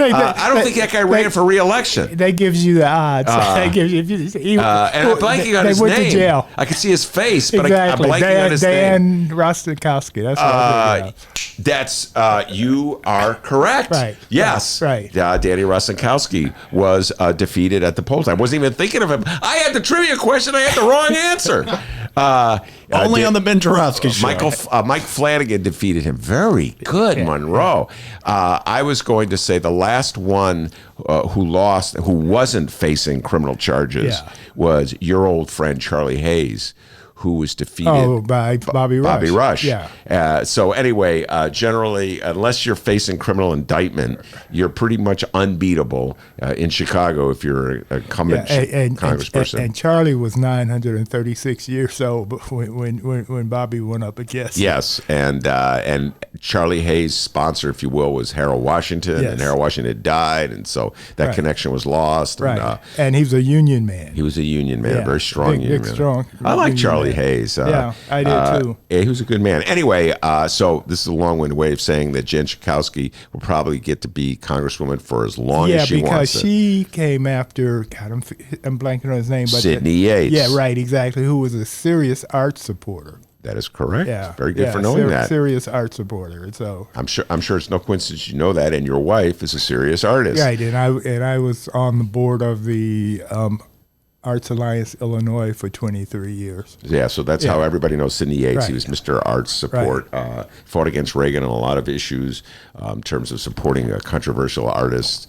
I don't think that guy ran for re-election. That gives you the odds. That gives you, and I'm blanking on his went name. To jail. I can see his face, but exactly. I'm blanking on his name. Dan Rostenkowski. That's what I'm thinking of. That's you are correct. Right. Yes. Right. Danny Rostenkowski was defeated at the polls. I wasn't even thinking of him. I had the trivia question. I had the wrong answer. Only on the Ben Joravsky Show. Mike Flanagan defeated him. Very good, Monroe. I was going to say the last one who wasn't facing criminal charges was your old friend Charlie Hayes, who was defeated by Bobby Rush. Bobby Rush. Yeah. So anyway, generally, unless you're facing criminal indictment, you're pretty much unbeatable in Chicago if you're an incumbent congressperson. And Charlie was 936 years old when Bobby went up against him. Yes, and Charlie Hayes' sponsor, if you will, was Harold Washington, and Harold Washington had died, and so that connection was lost. Right. And he was a union man. He was a union man, a very strong union man. Strong. I like Charlie Hayes. Yeah, I did too. Yeah, he was a good man. Anyway, so this is a long-winded way of saying that Jen Schakowsky will probably get to be Congresswoman for as long as she wants. Yeah, because she came after, God, I'm blanking on his name. But Sidney Yates. Yeah, right, exactly, who was a serious art supporter. That is correct. Yeah, very good for knowing that. Serious art supporter. So I'm sure it's no coincidence you know that, and your wife is a serious artist. Right, and I was on the board of the Arts Alliance Illinois for 23 years. Yeah, so that's how everybody knows Sidney Yates. Right. He was Mr. Arts Support, fought against Reagan on a lot of issues in terms of supporting controversial artists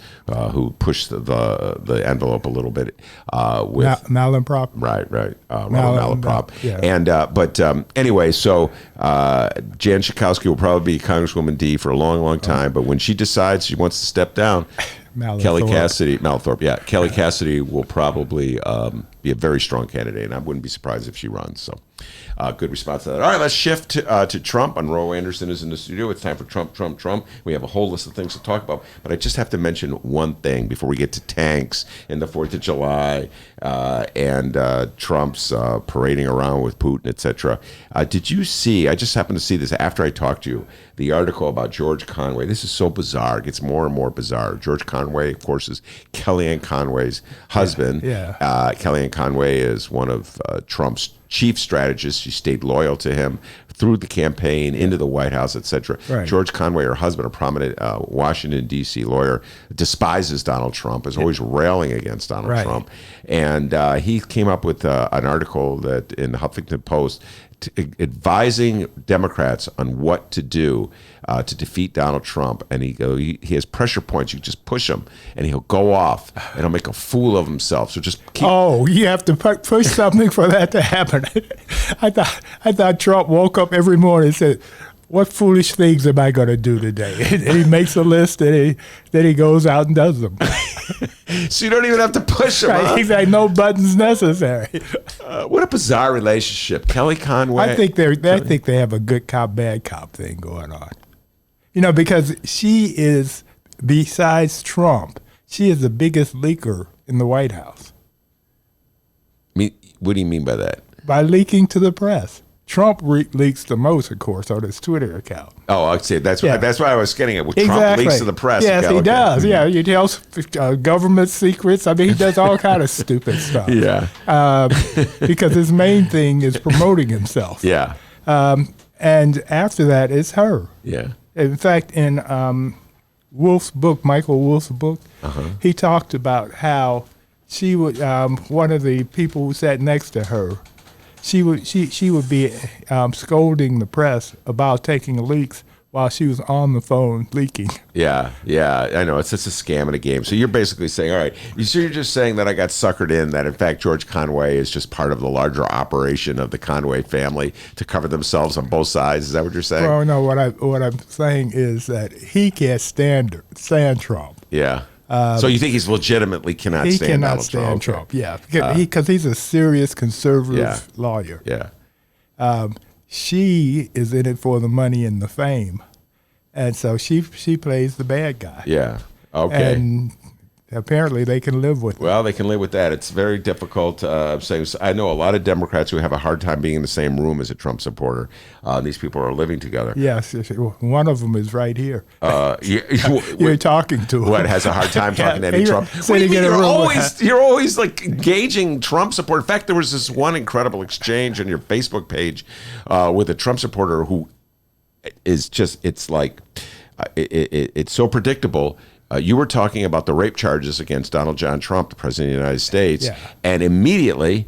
who pushed the envelope a little bit with Malaprop. Right. Malaprop. Yeah. And but anyway, so Jan Schakowsky will probably be Congresswoman D for a long, long time. But when she decides she wants to step down, Kelly Cassidy will probably be a very strong candidate, and I wouldn't be surprised if she runs. So, good response to that. All right, let's shift to Trump. Monroe Anderson is in the studio. It's time for Trump. We have a whole list of things to talk about, but I just have to mention one thing before we get to tanks and the 4th of July and Trump's parading around with Putin, etc. Did you see, I just happened to see this after I talked to you, the article about George Conway. This is so bizarre. It gets more and more bizarre. George Conway, of course, is Kellyanne Conway's husband. Yeah. Kellyanne Conway is one of Trump's chief strategists. She stayed loyal to him through the campaign, into the White House, etc. Right. George Conway, her husband, a prominent Washington, D.C. lawyer, despises Donald Trump, is always railing against Donald Trump. And he came up with an article that in the Huffington Post advising Democrats on what to do to defeat Donald Trump. And he has pressure points. You just push him, and he'll go off, and he'll make a fool of himself. So just keep. Oh, you have to push something for that to happen. I thought Trump woke up every morning and said, "What foolish things am I going to do today?" And he makes a list, and then he goes out and does them. So you don't even have to push him. Right, Huh? he's like, no buttons necessary. What a bizarre relationship, Kelly Conway. I think they have a good cop, bad cop thing going on. Because she is, besides Trump, she is the biggest leaker in the White House. What do you mean by that? By leaking to the press. Trump leaks the most, of course, on his Twitter account. Oh, I'd say that's why I was getting it. Well, Exactly. Trump leaks to the press. Yes, Okay, he okay. does. Yeah, he tells government secrets. I mean, he does all kind of stupid stuff. Yeah. Because his main thing is promoting himself. Yeah. And after that, it's her. Yeah. In fact, in Michael Wolff's book, he talked about how she would, one of the people who sat next to her, she would be scolding the press about taking leaks while she was on the phone leaking. Yeah, I know. It's just a scam and a game. So you're basically saying, all right, you're just saying that I got suckered in, that in fact George Conway is just part of the larger operation of the Conway family to cover themselves on both sides. Is that what you're saying? Well, no, what I'm saying is that he can't stand Trump. Yeah. So you think he's legitimately cannot He stand cannot Donald stand Trump? Trump. Yeah, because he's a serious conservative lawyer. Yeah. She is in it for the money and the fame, and so she plays the bad guy. Yeah. Okay. And apparently they can live with it. Well, they can live with that. It's very difficult. Saying, I know a lot of Democrats who have a hard time being in the same room as a Trump supporter. These people are living together. Yes, one of them is right here. You're talking to him. What, has a hard time talking to any He- Trump? sitting What do you mean? in a room You're always like engaging Trump support. In fact, there was this one incredible exchange on your Facebook page with a Trump supporter who is just, it's like, it's so predictable. You were talking about the rape charges against Donald John Trump, the president of the United States, and immediately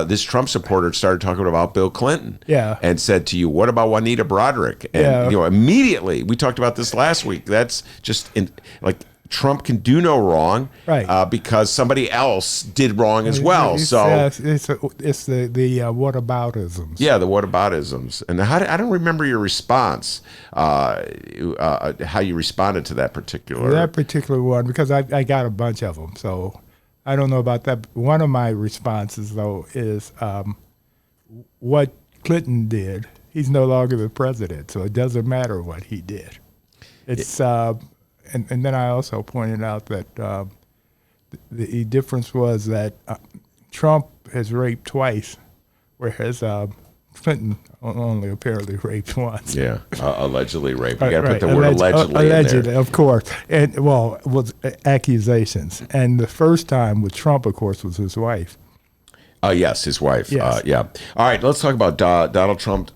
this Trump supporter started talking about Bill Clinton, and said to you, "What about Juanita Broderick?" And immediately, we talked about this last week. That's just like Trump can do no wrong, because somebody else did wrong as well. It's the whataboutisms. Yeah, the whataboutisms. And I don't remember your response, how you responded to that particular one, because I got a bunch of them, so I don't know about that. One of my responses, though, is what Clinton did. He's no longer the president, so it doesn't matter what he did. It's and then I also pointed out that the difference was that Trump has raped twice, whereas Clinton only apparently raped once. Yeah, allegedly raped. You got to put the word allegedly in Allegedly, there. of course. And, well, was accusations. And the first time with Trump, of course, was his wife. Yes, his wife. Yes. Yeah. All right, let's talk about Donald Trump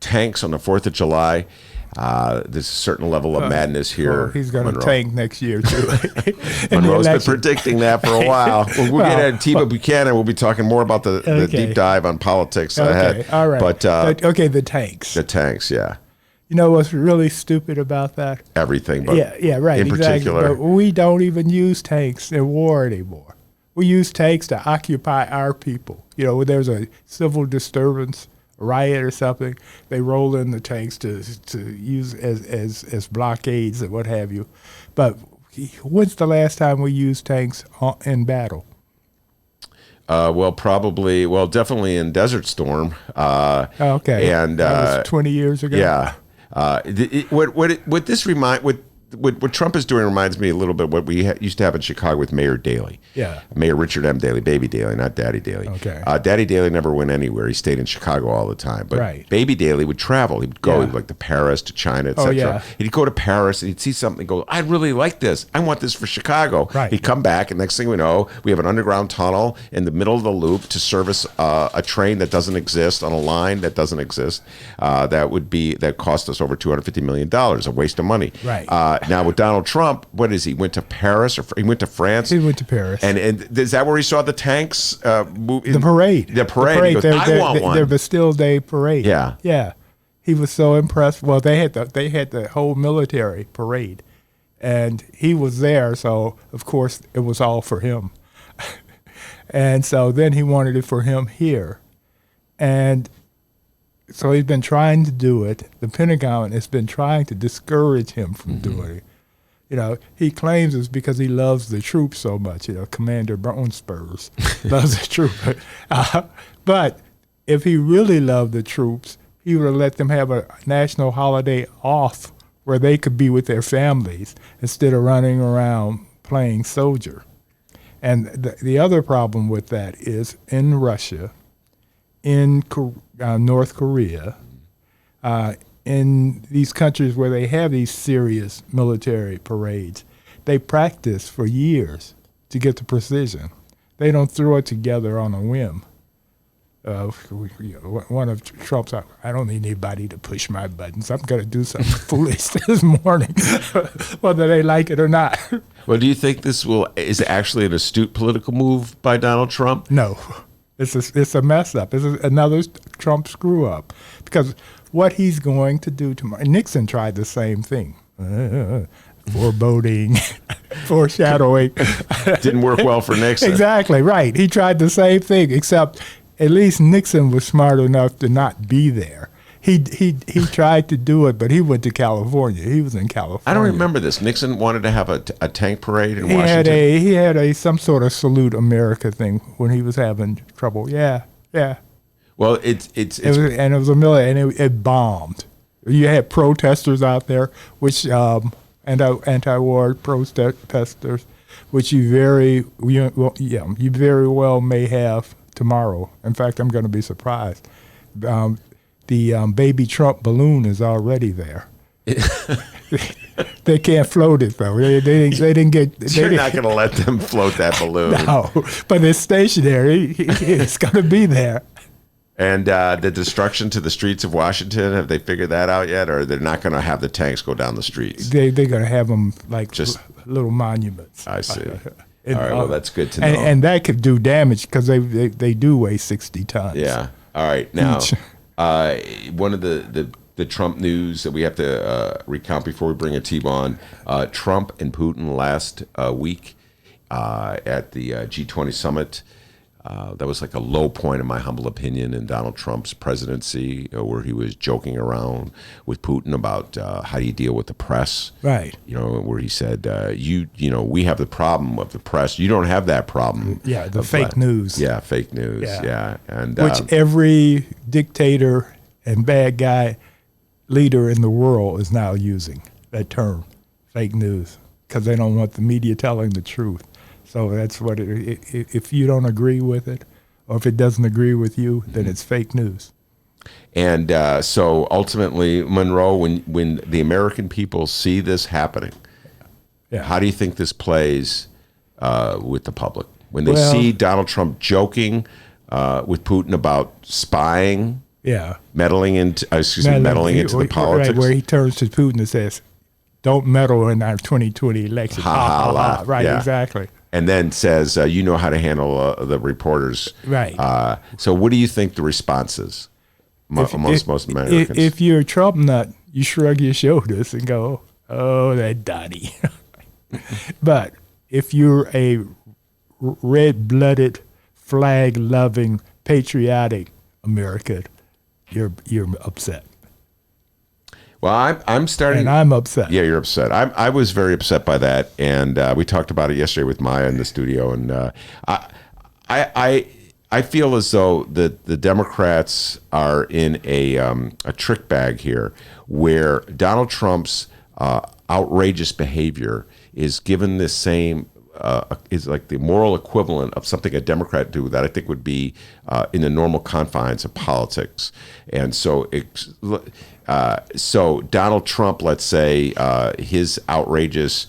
tanks on the 4th of July. There's a certain level of madness here. Well, he's going to tank next year, too. Monroe's been predicting that for a while. We'll get at Tiva Buchanan. We'll be talking more about the deep dive on politics ahead. All right. But, the tanks. The tanks, yeah. You know what's really stupid about that? Everything, but yeah, right, in exactly. particular. But we don't even use tanks in war anymore. We use tanks to occupy our people. When there's a civil disturbance, riot or something, they roll in the tanks to use as blockades and what have you. But when's the last time we used tanks in battle? Definitely in Desert Storm. Okay. And that was 20 years ago. Yeah. What Trump is doing reminds me a little bit what we used to have in Chicago with Mayor Daley. Yeah. Mayor Richard M. Daley, Baby Daley, not Daddy Daley. Okay. Daddy Daley never went anywhere. He stayed in Chicago all the time. But Right. Baby Daley would travel. He would go Yeah. like to Paris, to China, etc. yeah. He'd go to Paris and he'd see something and go, I really like this. I want this for Chicago. Right. He'd come back, and next thing we know, we have an underground tunnel in the middle of the loop to service a train that doesn't exist on a line that doesn't exist. That cost us over $250 million, a waste of money. Right. Now with Donald Trump, what is he? Went to Paris or he went to France? He went to Paris. And is that where he saw the tanks? The parade. The parade. He goes, I want one. Their Bastille Day parade. Yeah. Yeah. He was so impressed. Well, they had the whole military parade, and he was there. So of course it was all for him. And so then he wanted it for him here, and so he's been trying to do it. The Pentagon has been trying to discourage him from doing it. He claims it's because he loves the troops so much. Commander Bonespurs loves the troops. But if he really loved the troops, he would have let them have a national holiday off where they could be with their families instead of running around playing soldier. And the other problem with that is in Russia, in North Korea, in these countries where they have these serious military parades, they practice for years to get the precision. They don't throw it together on a whim. One of Trump's, I don't need anybody to push my buttons. I'm going to do something foolish this morning, whether they like it or not. Well, do you think this is actually an astute political move by Donald Trump? No. It's a mess up. It's another Trump screw up. Because what he's going to do tomorrow, Nixon tried the same thing. Foreboding, foreshadowing. Didn't work well for Nixon. Exactly, right. He tried the same thing, except at least Nixon was smart enough to not be there. He tried to do it, but he went to California. He was in California. I don't remember this. Nixon wanted to have a tank parade in Washington. He had some sort of Salute America thing when he was having trouble. Yeah. Well, it was a military, and it bombed. You had protesters out there, which anti-war protesters, which you very well may have tomorrow. In fact, I'm going to be surprised. The baby Trump balloon is already there. They can't float it though. They didn't get. You're not going to let them float that balloon. No, but it's stationary. It's going to be there. And the destruction to the streets of Washington, have they figured that out yet? Or they're not going to have the tanks go down the streets? They're going to have them like just little monuments. I see. All right, well, that's good to know. And that could do damage because they do weigh 60 tons. Yeah. All right. Now, one of the Trump news that we have to recount before we bring a team on, Trump and Putin last week at the G20 summit. That was like a low point, in my humble opinion, in Donald Trump's presidency, where he was joking around with Putin about how do you deal with the press, right? Where he said, we have the problem of the press. You don't have that problem. Yeah, the fake news. Yeah, fake news. Yeah, and which every dictator and bad guy leader in the world is now using that term, fake news, because they don't want the media telling the truth. So that's what if you don't agree with it, or if it doesn't agree with you, then it's fake news. And so ultimately, Monroe, when the American people see this happening, how do you think this plays with the public? When they see Donald Trump joking with Putin about spying, meddling into the politics, right, where he turns to Putin and says, "Don't meddle in our 2020 election." Right, exactly. And then says, you know how to handle the reporters. Right. So what do you think the response is amongst most Americans? If you're a Trump nut, you shrug your shoulders and go, oh, that Donnie. But if you're a red-blooded, flag-loving, patriotic American, you're upset. Well, I'm starting. And I'm upset. Yeah, you're upset. I was very upset by that, and we talked about it yesterday with Maya in the studio, and I I feel as though the Democrats are in a trick bag here, where Donald Trump's outrageous behavior is given the same is like the moral equivalent of something a Democrat do that I think would be in the normal confines of politics. And so so Donald Trump, let's say, his outrageous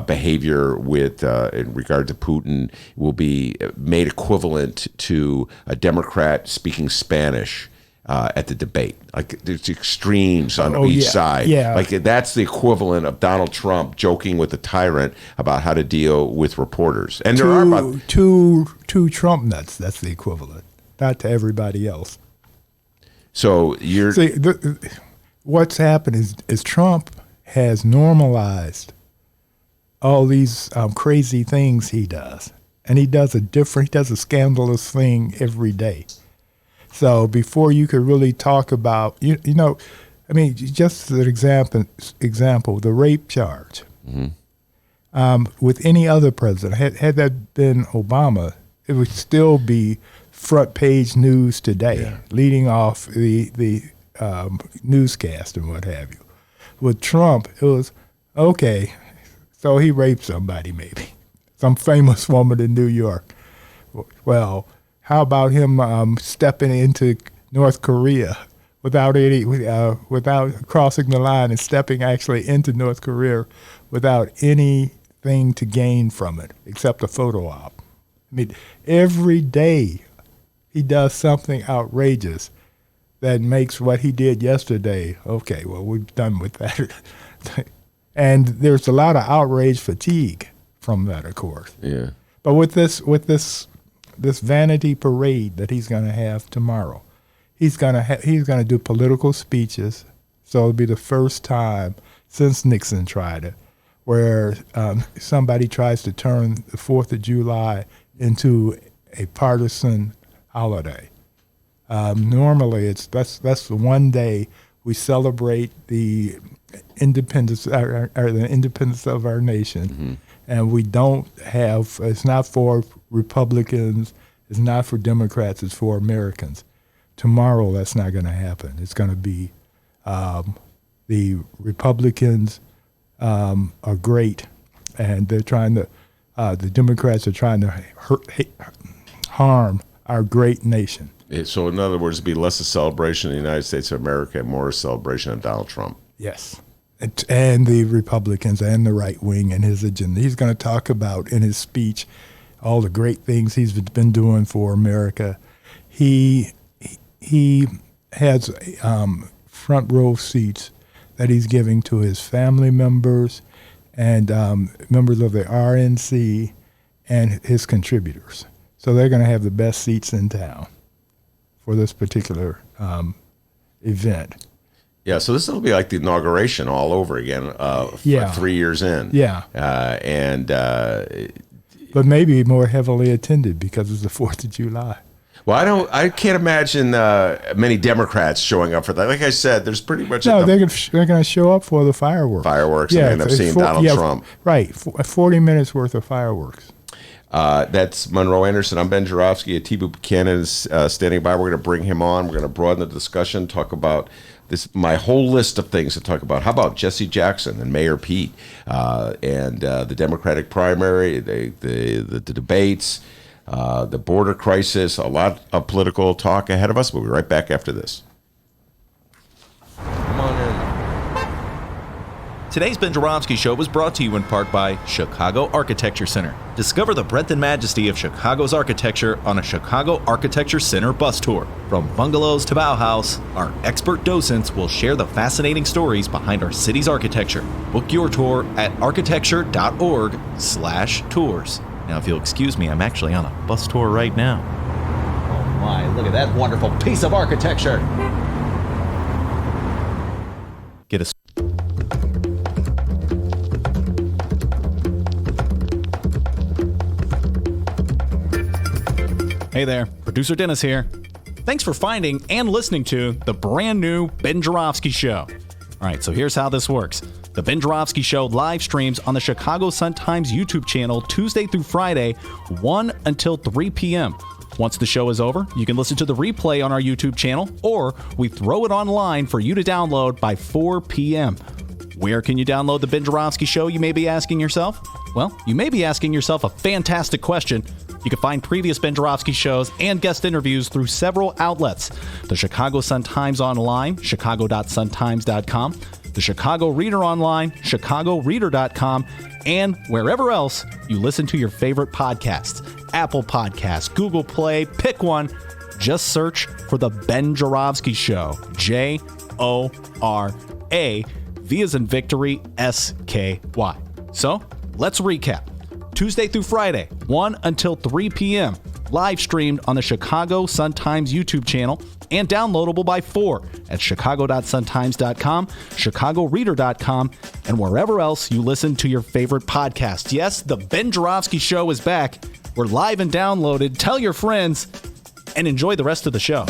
behavior with in regard to Putin will be made equivalent to a Democrat speaking Spanish at the debate. Like there's extremes on each side. Yeah. Like that's the equivalent of Donald Trump joking with a tyrant about how to deal with reporters. And there are about two Trump nuts. That's the equivalent, not to everybody else. So you're what's happened is Trump has normalized all these crazy things he does, and he does a scandalous thing every day. So before you could really talk about, you know, I mean, just as an example, the rape charge. With any other president, had that been Obama, it would still be front page news today, leading off the newscast and what have you. With Trump, it was, okay, so he raped somebody maybe, some famous woman in New York. Well, how about him stepping into North Korea without crossing the line and stepping actually into North Korea without anything to gain from it except a photo op? I mean, every day he does something outrageous that makes what he did yesterday, okay, well, we're done with that. And there's a lot of outrage fatigue from that, of course. yeah. But with this vanity parade that he's going to have tomorrow, he's going to do political speeches. So it'll be the first time since Nixon tried it, where somebody tries to turn the 4th of July into a partisan holiday. Normally, that's the one day we celebrate the independence or the independence of our nation, and we don't have. It's not for Republicans. It's not for Democrats. It's for Americans. Tomorrow, that's not going to happen. It's going to be the Republicans are great, and they're trying to. The Democrats are trying to harm our great nation. So in other words, it'd be less a celebration of the United States of America and more a celebration of Donald Trump. Yes. And the Republicans and the right wing and his agenda. He's going to talk about in his speech all the great things he's been doing for America. He has front row seats that he's giving to his family members and members of the RNC and his contributors. So they're going to have the best seats in town for this particular event. Yeah, so this will be like the inauguration all over again. 3 years in. Yeah. But maybe more heavily attended because it's the 4th of July. Well, I can't imagine many Democrats showing up for that. Like I said, there's pretty much they're going to show up for the fireworks. And end up seeing Donald Trump. Right, 40 minutes worth of fireworks. That's Monroe Anderson. I'm Ben Joravsky. Atibu Buchanan is standing by. We're going to bring him on. We're going to broaden the discussion, talk about this. My whole list of things to talk about. How about Jesse Jackson and Mayor Pete and the Democratic primary, the debates, the border crisis, a lot of political talk ahead of us. We'll be right back after this. Come on in. Today's Ben Joravsky Show was brought to you in part by Chicago Architecture Center. Discover the breadth and majesty of Chicago's architecture on a Chicago Architecture Center bus tour. From bungalows to Bauhaus, our expert docents will share the fascinating stories behind our city's architecture. Book your tour at architecture.org/tours. Now, if you'll excuse me, I'm actually on a bus tour right now. Oh my, look at that wonderful piece of architecture. Get a Hey there, producer Dennis here. Thanks for finding and listening to the brand new Ben Joravsky Show. All right, so here's how this works. The Ben Joravsky Show live streams on the Chicago Sun-Times YouTube channel Tuesday through Friday, 1 until 3 p.m. Once the show is over, you can listen to the replay on our YouTube channel, or we throw it online for you to download by 4 p.m. Where can you download the Ben Joravsky Show, you may be asking yourself? Well, you may be asking yourself a fantastic question. You can find previous Ben Joravsky shows and guest interviews through several outlets. The Chicago Sun-Times Online, chicago.suntimes.com, the Chicago Reader Online, chicagoreader.com, and wherever else you listen to your favorite podcasts. Apple Podcasts, Google Play, pick one. Just search for The Ben Joravsky Show. J-O-R-A, V as in victory, S-K-Y. So, let's recap. Tuesday through Friday, 1 until 3 p.m. Live streamed on the Chicago Sun-Times YouTube channel and downloadable by 4 at chicago.suntimes.com, chicagoreader.com, and wherever else you listen to your favorite podcasts. Yes, the Ben Joravsky Show is back. We're live and downloaded. Tell your friends and enjoy the rest of the show.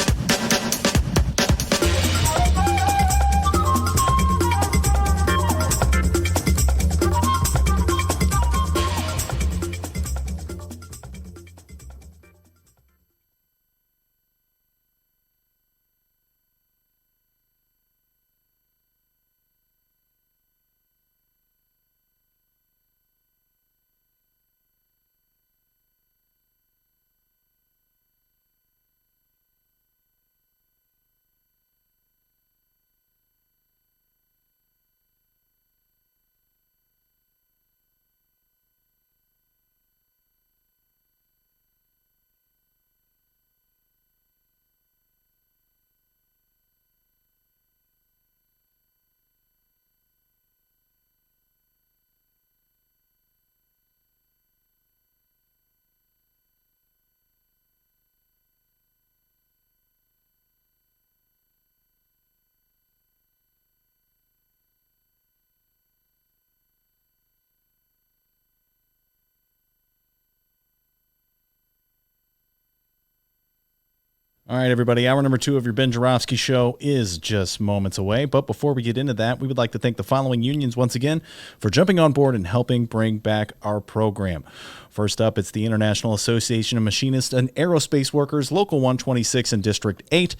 All right, everybody, hour number 2 of your Ben Joravsky Show is just moments away. But before we get into that, we would like to thank the following unions once again for jumping on board and helping bring back our program. First up, it's the International Association of Machinists and Aerospace Workers, Local 126 in District 8,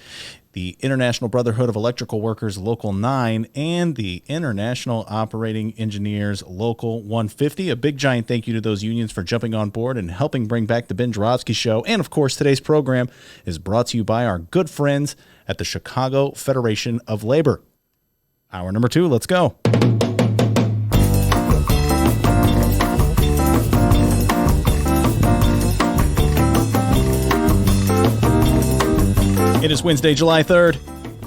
the International Brotherhood of Electrical Workers, Local 9, and the International Operating Engineers, Local 150. A big giant thank you to those unions for jumping on board and helping bring back the Ben Joravsky Show. And, of course, today's program is brought to you by our good friends at the Chicago Federation of Labor. Hour number 2, let's go. It is Wednesday, July 3rd,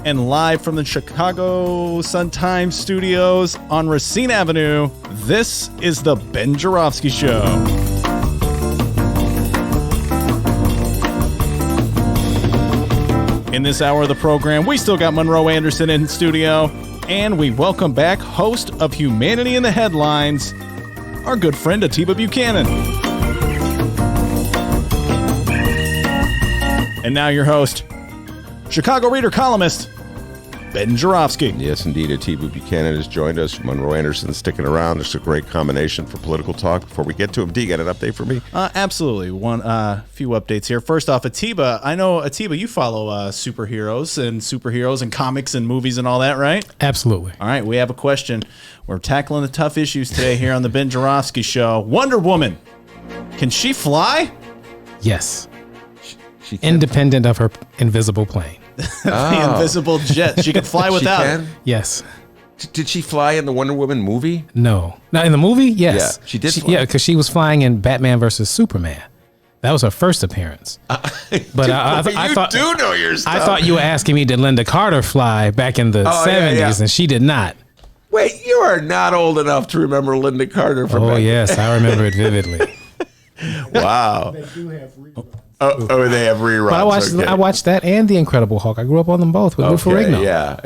and live from the Chicago Sun-Times studios on Racine Avenue, this is the Ben Joravsky Show. In this hour of the program, we still got Monroe Anderson in studio, and we welcome back host of Humanity in the Headlines, our good friend Atiba Buchanan. And now your host, Chicago Reader columnist, Ben Joravsky. Yes, indeed. Atiba Buchanan has joined us. Monroe Anderson sticking around. It's a great combination for political talk. Before we get to him, D, you got an update for me? Absolutely. Few updates here. First off, Atiba. I know, Atiba, you follow superheroes and comics and movies and all that, right? Absolutely. All right, we have a question. We're tackling the tough issues today here on the Ben Joravsky Show. Wonder Woman, can she fly? Yes. She can. Independent of her invisible plane. The invisible jet. She can fly without it. Yes. Did she fly in the Wonder Woman movie? No. Now, in the movie, yes. Yeah, she did fly. Yeah, because she was flying in Batman versus Superman. That was her first appearance. But I thought do know your stuff. I thought you were asking me, did Linda Carter fly back in the 70s, and she did not. Wait, you are not old enough to remember Linda Carter from back yes, I remember it vividly. Wow. They do have reruns. Oh, they have reruns. But I watched that and The Incredible Hulk. I grew up on them both with Lou Ferrigno. Yeah.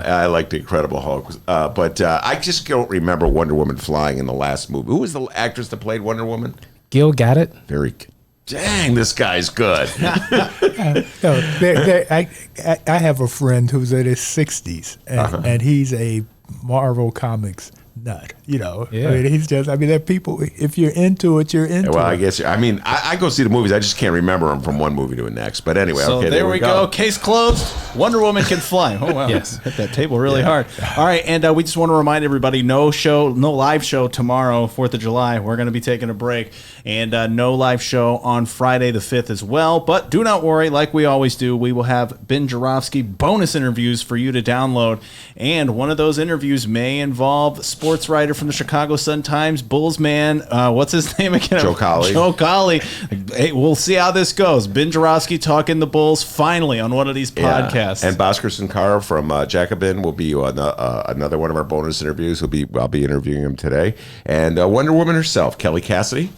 I like The Incredible Hulk. But I just don't remember Wonder Woman flying in the last movie. Who was the actress that played Wonder Woman? Gil Gadot. Very good. Dang, this guy's good. I have a friend who's in his 60s, and he's a Marvel Comics nut. You know, Yeah. I mean, he's just. I mean, there are people. If you're into it, you're into Well, it. I guess. I mean, I go see the movies. I just can't remember them from one movie to the next. But anyway, So okay, there we go. Case closed. Wonder Woman can fly. Oh wow! Yes. Hit that table really hard. All right, and we just want to remind everybody: no live show tomorrow, 4th of July. We're going to be taking a break, and no live show on Friday the 5th as well. But do not worry, like we always do, we will have Ben Joravsky bonus interviews for you to download, and one of those interviews may involve sports writer from the Chicago Sun-Times, Bulls man. What's his name again? Joe Colley. Joe Colley. Hey, we'll see how this goes. Ben Joravsky talking the Bulls finally on one of these podcasts. And Bhaskar Sankara from Jacobin will be on another one of our bonus interviews. I'll be interviewing him today. And Wonder Woman herself, Kelly Cassidy.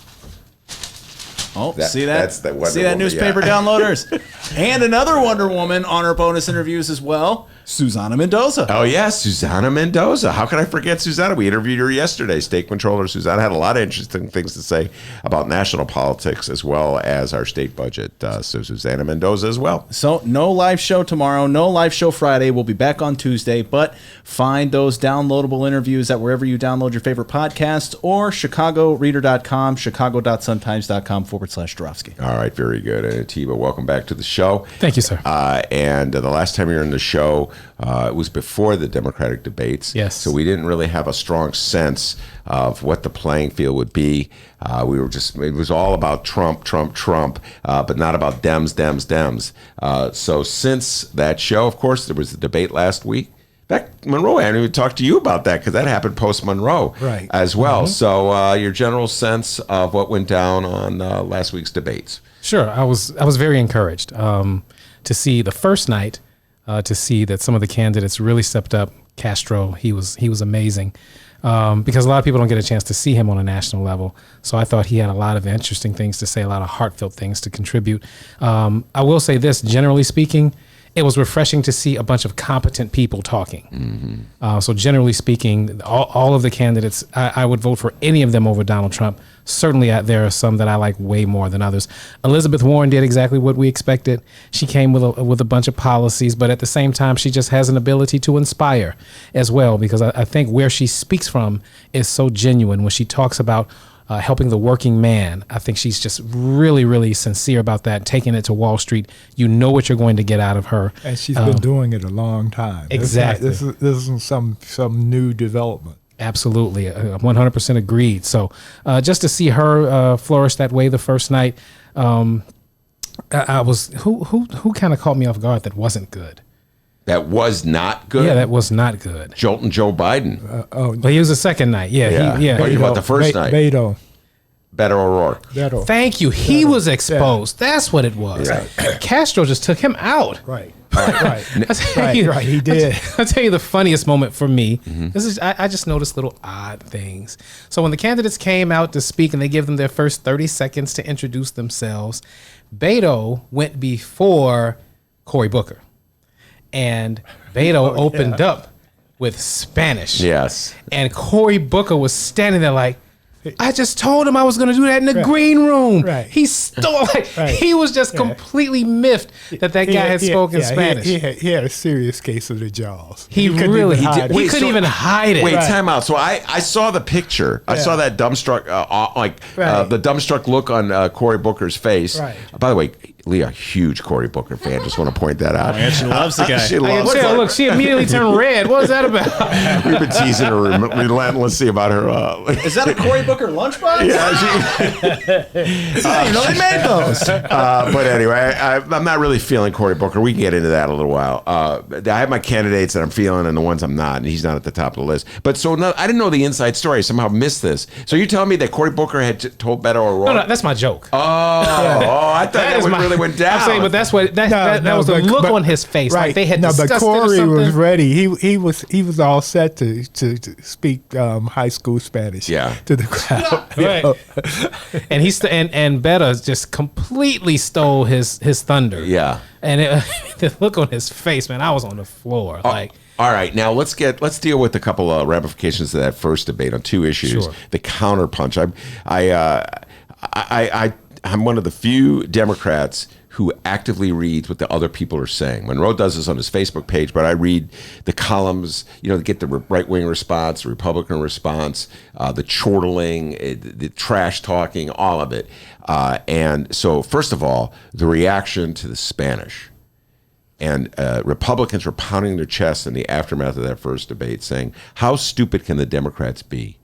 Oh, see that? That's the Wonder see that Woman, newspaper yeah. downloaders? And another Wonder Woman on our bonus interviews as well, Susana Mendoza. Oh, yeah, Susana Mendoza. How can I forget Susana? We interviewed her yesterday. State Controller Susana had a lot of interesting things to say about national politics as well as our state budget. So Susana Mendoza as well. So no live show tomorrow, no live show Friday. We'll be back on Tuesday, but find those downloadable interviews at wherever you download your favorite podcasts or chicagoreader.com, chicago.suntimes.com/Joravsky. All right, very good. And Atiba, welcome back to the show. Thank you, sir. And the last time you were in the show, it was before the Democratic debates. Yes. So we didn't really have a strong sense of what the playing field would be. It was all about Trump, but not about Dems. So since that show, of course, there was the debate last week. In fact, Monroe, I didn't even talk to you about that because that happened post-Monroe as well. Mm-hmm. So your general sense of what went down on last week's debates. Sure, I was very encouraged to see the first night, to see that some of the candidates really stepped up. Castro, he was amazing, because a lot of people don't get a chance to see him on a national level. So I thought he had a lot of interesting things to say, a lot of heartfelt things to contribute. I will say this, generally speaking, it was refreshing to see a bunch of competent people talking. Mm-hmm. So generally speaking, all of the candidates, I would vote for any of them over Donald Trump. Certainly there are some that I like way more than others. Elizabeth Warren did exactly what we expected. She came with a bunch of policies, but at the same time, she just has an ability to inspire as well, because I think where she speaks from is so genuine. When she talks about helping the working man, I think she's just really, really sincere about that, taking it to Wall Street. You know what you're going to get out of her. And she's been doing it a long time. Exactly. This isn't some new development. Absolutely, 100% agreed. So just to see her flourish that way the first night, I was who kind of caught me off guard that wasn't good. That was not good? Yeah, that was not good. Jolton Joe Biden. But he was the second night. Yeah. What about the first night? Beto. Beto O'Rourke. Thank you. He was exposed. That's what it was. Right. Castro just took him out. Right. He did. I'll tell you the funniest moment for me. Mm-hmm. I just noticed little odd things. So when the candidates came out to speak and they give them their first 30 seconds to introduce themselves, Beto went before Cory Booker. And Beto opened up with Spanish. Yes. And Cory Booker was standing there like, I just told him I was going to do that in the green room. Right. He stole He was just completely miffed that guy had spoken Spanish. He had a serious case of the jaws. He couldn't even hide it. Wait, time out. So I saw the picture. I saw that dumbstruck, the dumbstruck look on Cory Booker's face. Right. By the way, Leah, huge Cory Booker fan. Just want to point that out. Yeah, she loves the guy. She loves him. Look, she immediately turned red. What was that about? We've been teasing her relentlessly about her. Is that a Cory Booker lunchbox? Yeah, they made those. but anyway, I'm not really feeling Cory Booker. We can get into that in a little while. I have my candidates that I'm feeling and the ones I'm not, and he's not at the top of the list. But so I didn't know the inside story. I somehow missed this. So you're telling me that Cory Booker had told Beto O'Rourke? No, that's my joke. I thought that really went down. I'm saying, but that's what that was the look on his face. Right. Like they had discussed but it or Cory something. was ready. He was all set to speak high school Spanish to the crowd. Right. And and Beto just completely stole his thunder. Yeah. And the look on his face, man, I was on the floor. Like, all right, now let's deal with a couple of ramifications of that first debate on two issues. Sure. The counterpunch. I'm one of the few Democrats who actively reads what the other people are saying. Monroe does this on his Facebook page, but I read the columns, to get the right-wing response, the Republican response, the chortling, the trash talking, all of it. And so, first of all, the reaction to the Spanish. And Republicans were pounding their chests in the aftermath of that first debate saying, how stupid can the Democrats be?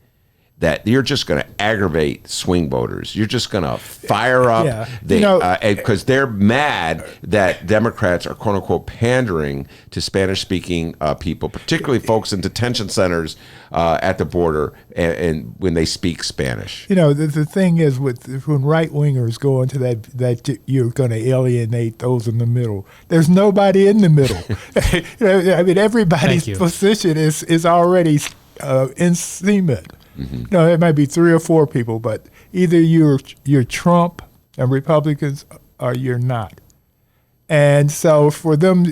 That you're just going to aggravate swing voters. You're just going to fire up, because they're mad that Democrats are "quote unquote" pandering to Spanish-speaking people, particularly folks in detention centers at the border, and when they speak Spanish. The thing is, when right wingers go into that you're going to alienate those in the middle. There's nobody in the middle. Everybody's position is already in cement. Mm-hmm. There might be 3 or 4 people, but either you're Trump and Republicans or you're not. And so for them,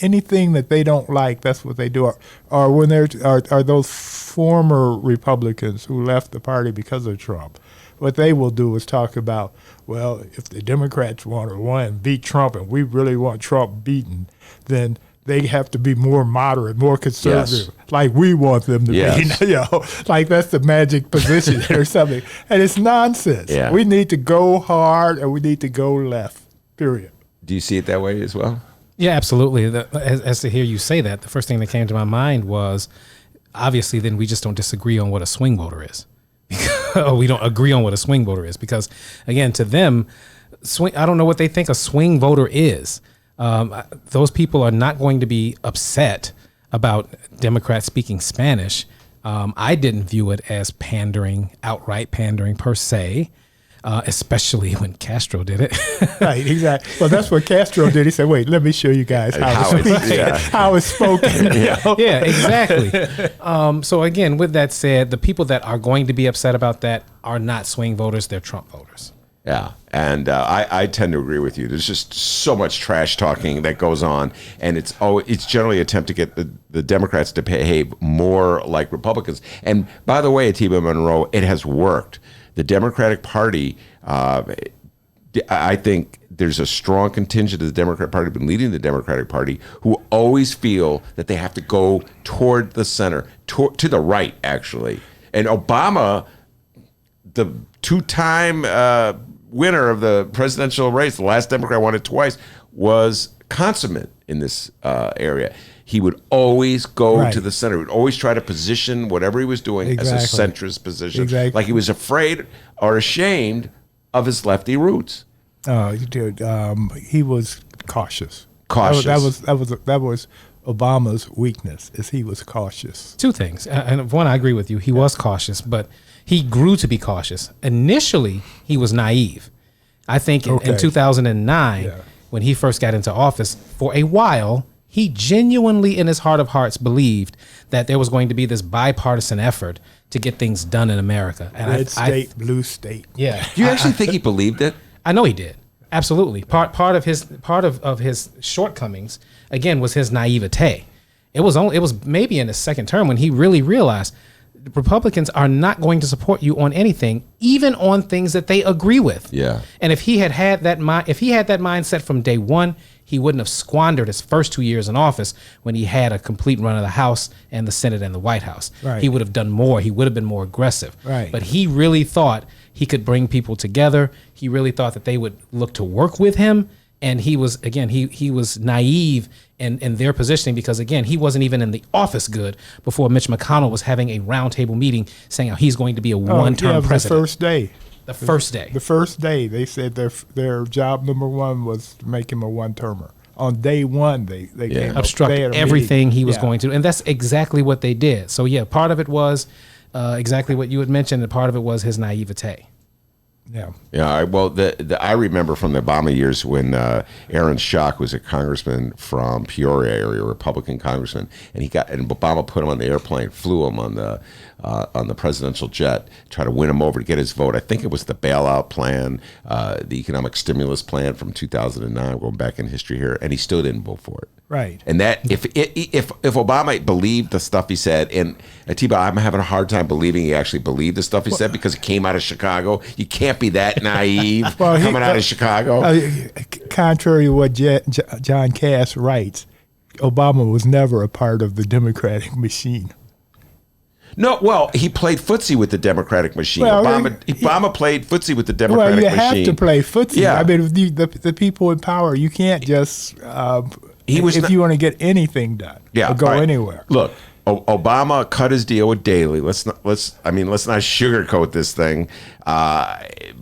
anything that they don't like, that's what they do. Or when are those former Republicans who left the party because of Trump, what they will do is talk about, well, if the Democrats want to beat Trump and we really want Trump beaten, then they have to be more moderate, more conservative, like we want them to be. Like that's the magic position or something. And it's nonsense. Yeah. We need to go hard and we need to go left, period. Do you see it that way as well? Yeah, absolutely. As to hear you say that, the first thing that came to my mind was, obviously, then we just don't disagree on what a swing voter is. We don't agree on what a swing voter is because, again, to them, I don't know what they think a swing voter is. Those people are not going to be upset about Democrats speaking Spanish. I didn't view it as outright pandering per se, especially when Castro did it. Right, exactly. Well, that's what Castro did. He said, wait, let me show you guys how it's spoken. Yeah, exactly. So again, with that said, the people that are going to be upset about that are not swing voters, they're Trump voters. Yeah, and I tend to agree with you. There's just so much trash talking that goes on, and it's generally an attempt to get the Democrats to behave more like Republicans. And by the way, Atiba Monroe, it has worked. The Democratic Party, I think there's a strong contingent of the Democratic Party, been leading the Democratic Party, who always feel that they have to go toward the center, to the right, actually. And Obama, the two-time winner of the presidential race, the last Democrat won it twice, was consummate in this area. He would always go to the center. He would always try to position whatever he was doing as a centrist position. Like he was afraid or ashamed of his lefty roots. Dude, he was cautious. Cautious. That was Obama's weakness, is he was cautious. Two things. And one, I agree with you. He was cautious, but he grew to be cautious. Initially, he was naive. I think in 2009, when he first got into office, for a while, he genuinely, in his heart of hearts, believed that there was going to be this bipartisan effort to get things done in America. And Red state, blue state. Yeah. Do you actually think he believed it? I know he did. Absolutely. Part of his shortcomings, again, was his naivete. It was maybe in his second term when he really realized Republicans are not going to support you on anything, even on things that they agree with. Yeah. And if he had that mindset from day one, he wouldn't have squandered his first 2 years in office when he had a complete run of the House and the Senate and the White House. Right. He would have done more. He would have been more aggressive. Right. But he really thought he could bring people together. He really thought that they would look to work with him. And he was, again, he was naive in their positioning because, again, he wasn't even in the office good before Mitch McConnell was having a roundtable meeting saying how he's going to be a one-term president. The first day. The first day, they said their job number one was to make him a one-termer. On day one, they came obstruct everything he was going to, and that's exactly what they did. So part of it was exactly what you had mentioned, and part of it was his naivete. Yeah. I remember from the Obama years when Aaron Schock was a congressman from Peoria area, a Republican congressman, and Obama put him on the airplane, flew him on the presidential jet, try to win him over to get his vote. I think it was the bailout plan, the economic stimulus plan from 2009, going back in history here, and he still didn't vote for it. Right. And that if Obama believed the stuff he said, and Atiba, I'm having a hard time believing he actually believed the stuff he said because it came out of Chicago. You can't be that naive coming out of Chicago. Contrary to what John Cass writes, Obama was never a part of the Democratic machine. No, well, he played footsie with the Democratic machine. Well, Obama played footsie with the Democratic machine. Well, you have to play footsie. Yeah. I mean, the people in power, you can't just if you want to get anything done, or go anywhere. Look, Obama cut his deal with Daley. Let's not sugarcoat this thing.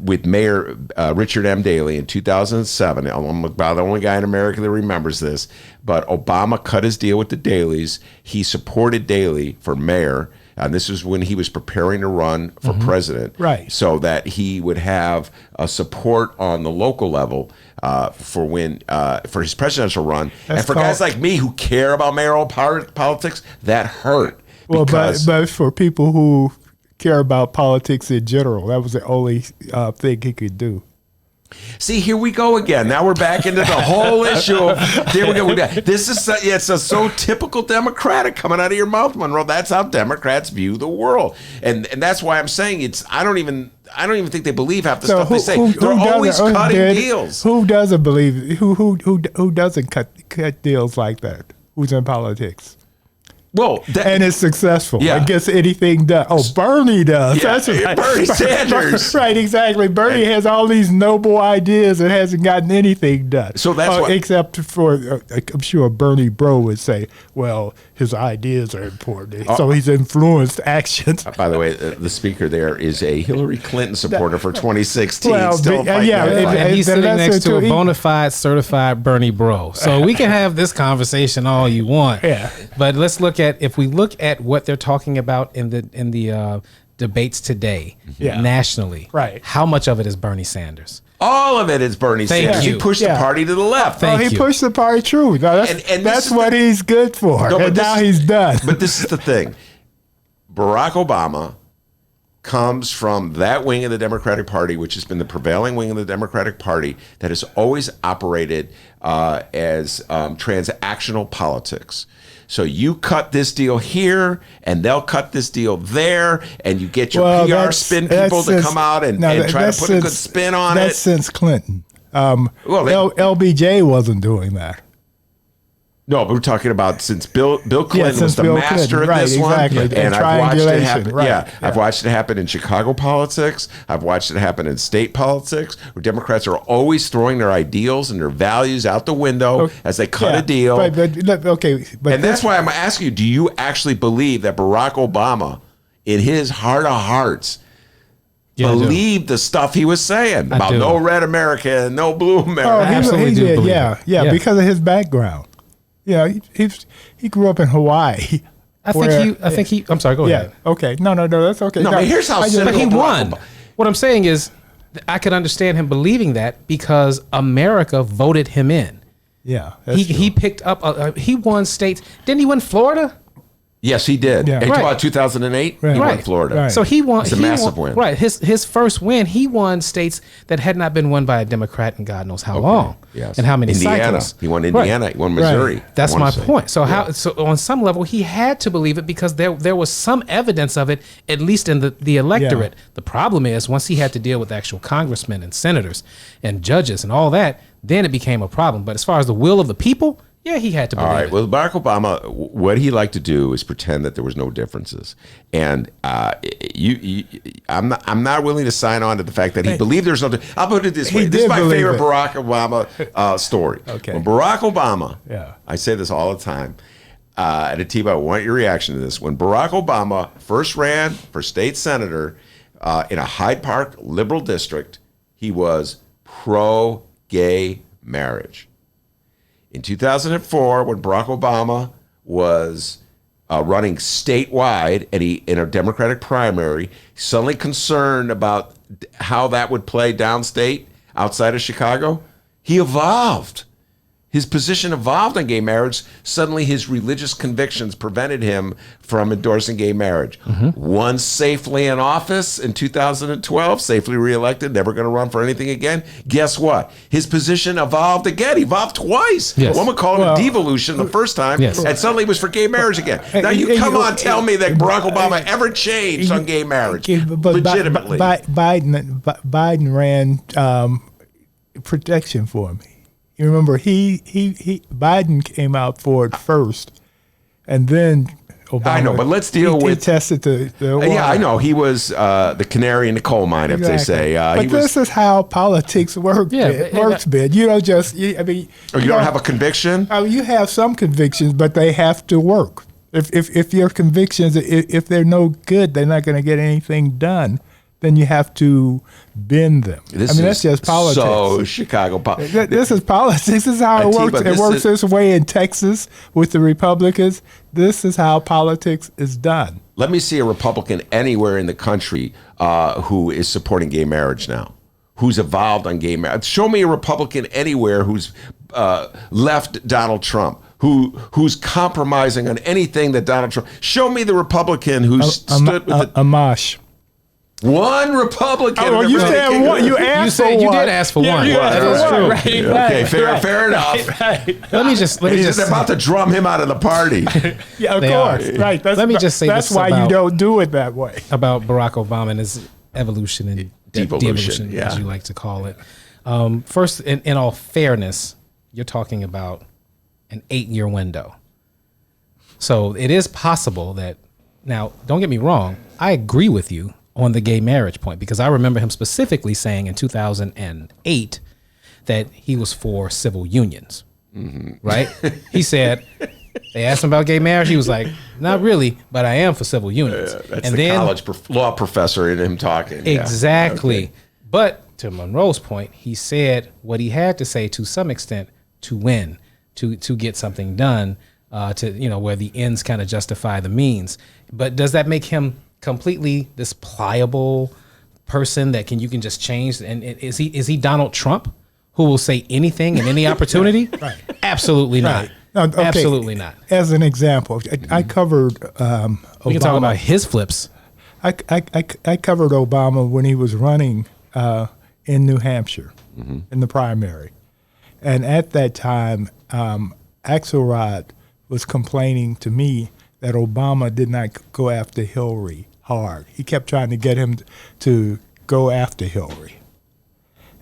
With Mayor Richard M. Daley in 2007. I'm about the only guy in America that remembers this. But Obama cut his deal with the Daleys. He supported Daley for mayor. And this was when he was preparing to run for president, right? So that he would have support on the local level for his presidential run. And for guys like me who care about mayoral politics, that hurt. Well, but for people who care about politics in general, that was the only thing he could do. See, here we go again. Now we're back into the whole issue of, there we go. This is it's so typical Democratic coming out of your mouth, Monroe. That's how Democrats view the world, and that's why I'm saying I don't even think they believe half the stuff they say. They're always cutting deals. Who doesn't believe? Who doesn't cut deals like that? Who's in politics? Well, and it's successful. Yeah. It gets anything done. Oh, Bernie does. Yeah, That's right. Bernie Sanders. Right, exactly. Bernie has all these noble ideas and hasn't gotten anything done. So that's what, except for, I'm sure Bernie Bro would say, well, his ideas are important. So he's influenced actions. By the way, the speaker there is a Hillary Clinton supporter for 2016. Well, and he's sitting next to a bona fide, certified Bernie Bro. So we can have this conversation all you want. Yeah. But let's look at, if we look at what they're talking about in the debates today, nationally, right? How much of it is Bernie Sanders? All of it is Bernie Sanders. He pushed the party to the left. He pushed the party true. No, that's what he's good for. No, and now he's done. But this is the thing. Barack Obama comes from that wing of the Democratic Party, which has been the prevailing wing of the Democratic Party that has always operated as transactional politics. So you cut this deal here, and they'll cut this deal there, and you get your PR spin people to come out and try to put a good spin on it. That's since Clinton. LBJ wasn't doing that. No, but we're talking about since Bill Clinton was the master of this one, and I've watched it happen. I've watched it happen in Chicago politics. I've watched it happen in state politics, where Democrats are always throwing their ideals and their values out the window as they cut a deal. But that's why I'm asking you: do you actually believe that Barack Obama, in his heart of hearts, believed the stuff he was saying about no red America and no blue America? He did. Yeah, because of his background. Yeah, he grew up in Hawaii. I'm sorry, go ahead. Yeah, okay. No, that's okay. No, but here's how cynical But he won. What I'm saying is, I could understand him believing that because America voted him in. Yeah. He picked up, he won states. Didn't he win Florida? Yes, he did. Yeah. About 2008, he won Florida. Right. So he won. It's a massive win. Right. His first win, he won states that had not been won by a Democrat in God knows how long. Yes. And how many Indiana. cycles. He won Indiana. He won Missouri. That's my point. So so on some level, he had to believe it because there was some evidence of it, at least in the electorate. Yeah. The problem is, once he had to deal with actual congressmen and senators and judges and all that, then it became a problem. But as far as the will of the people, yeah, he had to believe it. All right. Well, Barack Obama, what he liked to do is pretend that there was no differences, and I'm not willing to sign on to the fact that he believed there's no. I'll put it this way: this is my favorite Barack Obama story. Okay. When Barack Obama, I say this all the time, and Atiba, I want your reaction to this. When Barack Obama first ran for state senator in a Hyde Park liberal district, he was pro-gay marriage. In 2004, when Barack Obama was running statewide and he in a Democratic primary, suddenly concerned about how that would play downstate outside of Chicago, he evolved his position evolved on gay marriage. Suddenly, his religious convictions prevented him from endorsing gay marriage. Once safely in office in 2012, safely reelected, never going to run for anything again. Guess what? His position evolved again. He evolved twice. Yes. One would call it a devolution the first time, and suddenly it was for gay marriage again. Now, you come on, tell me that Barack Obama ever changed on gay marriage, But legitimately. Biden ran protection for me. You remember Biden came out for it first, and then Obama. I know, but let's deal he with tested the yeah, I know. He was the canary in the coal mine, if they say. But this is how politics works. Ben. You don't just. You don't have a conviction. You have some convictions, but they have to work. If your convictions, if they're no good, they're not going to get anything done. Then you have to bend them. That's just politics. So Chicago politics. This is politics. This is how it works. It works this way in Texas with the Republicans. This is how politics is done. Let me see a Republican anywhere in the country who is supporting gay marriage now, who's evolved on gay marriage. Show me a Republican anywhere who's left Donald Trump, who's compromising on anything that Donald Trump. Show me the Republican who stood with Amash. One Republican. Oh, you said one. You asked for one. You did ask for one. That is true. Right, okay, fair enough. Let me just. They're about to drum him out of the party. Yeah, of course. Right. Let me just say that's this why you don't do it that way. About Barack Obama and his evolution and devolution, as you like to call it. First, in all fairness, you're talking about an 8-year window. So it is possible that. Now, don't get me wrong. I agree with you on the gay marriage point, because I remember him specifically saying in 2008 that he was for civil unions, right? He said, they asked him about gay marriage. He was like, not really, but I am for civil unions. That's and the college law professor in him talking. Exactly. Yeah. Okay. But to Monroe's point, he said what he had to say to some extent to win, to get something done, to where the ends kind of justify the means. But does that make him completely this pliable person that you can just change? And is he Donald Trump, who will say anything in any opportunity? Right. Absolutely right. not. No, okay. Absolutely not. As an example, I covered Obama. We can talk about his flips. I covered Obama when he was running in New Hampshire in the primary. And at that time, Axelrod was complaining to me that Obama did not go after Hillary hard. He kept trying to get him to go after Hillary.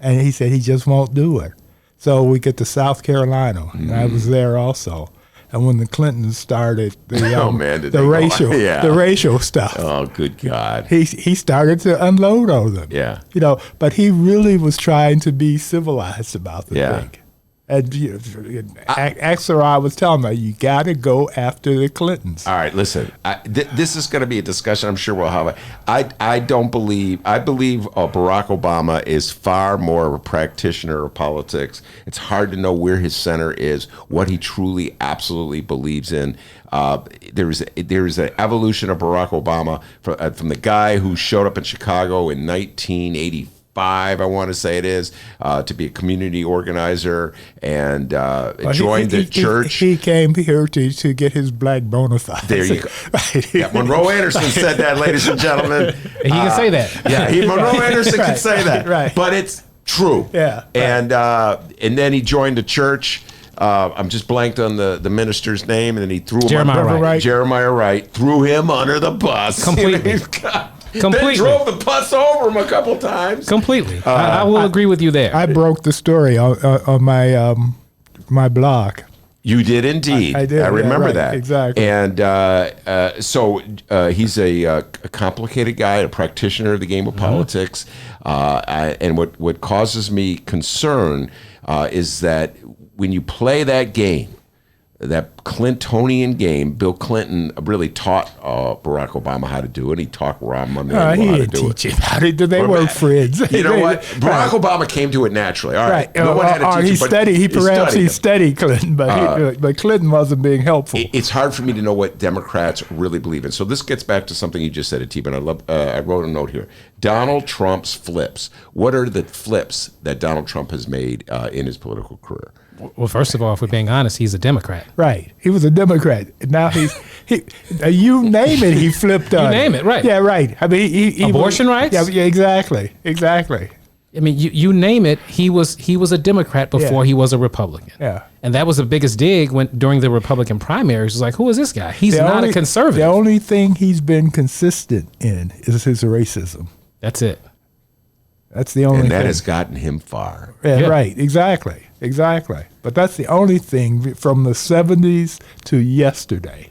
And he said he just won't do it. So we get to South Carolina, and I was there also. And when the Clintons started the racial stuff. Oh, good God. He started to unload on them. Yeah. But he really was trying to be civilized about the thing. And Axelrod was telling me, you got to go after the Clintons. All right, listen. This is going to be a discussion. I'm sure we'll have it. I believe Barack Obama is far more of a practitioner of politics. It's hard to know where his center is, what he truly, absolutely believes in. There is an evolution of Barack Obama from the guy who showed up in Chicago in 1985. I want to say it is, to be a community organizer and joined the church. He came here to get his black bona fides. There you go. Yeah, Monroe Anderson said that, ladies and gentlemen. He can say that. Yeah, Monroe Anderson can say that. Right. But it's true. Yeah. Right. And then he joined the church. I'm just blanked on the minister's name, and then he threw him Jeremiah Wright threw him under the bus. Completely. Then drove the bus over him a couple times. Completely. I will agree with you there. I broke the story on my my blog. You did indeed. I did. I remember that. Exactly. And so he's a complicated guy, a practitioner of the game of politics. And what causes me concern is that when you play that game, that Clintonian game, Bill Clinton really taught Barack Obama how to do it. He taught Rahm Emanuel how to do it. He didn't teach him how to do it. They weren't friends. You know what? Barack Obama came to it naturally. All right. No one had to teach him. He studied Clinton, but Clinton wasn't being helpful. It's hard for me to know what Democrats really believe in. So this gets back to something you just said, Atiba, and I wrote a note here. Donald Trump's flips. What are the flips that Donald Trump has made in his political career? Well, first of all, if we're being honest, he's a Democrat. Right. He was a Democrat. And now he you name it, he flipped on. You name it, right. Yeah, right. I mean, he abortion rights? Yeah, exactly. I mean, you name it. He was a Democrat before he was a Republican. Yeah. And that was the biggest dig during the Republican primaries. It was like, who is this guy? He's not a conservative. The only thing he's been consistent in is his racism. That's it. That's the only thing. And that has gotten him far. Yeah, right. Exactly. But that's the only thing from the 70s to yesterday.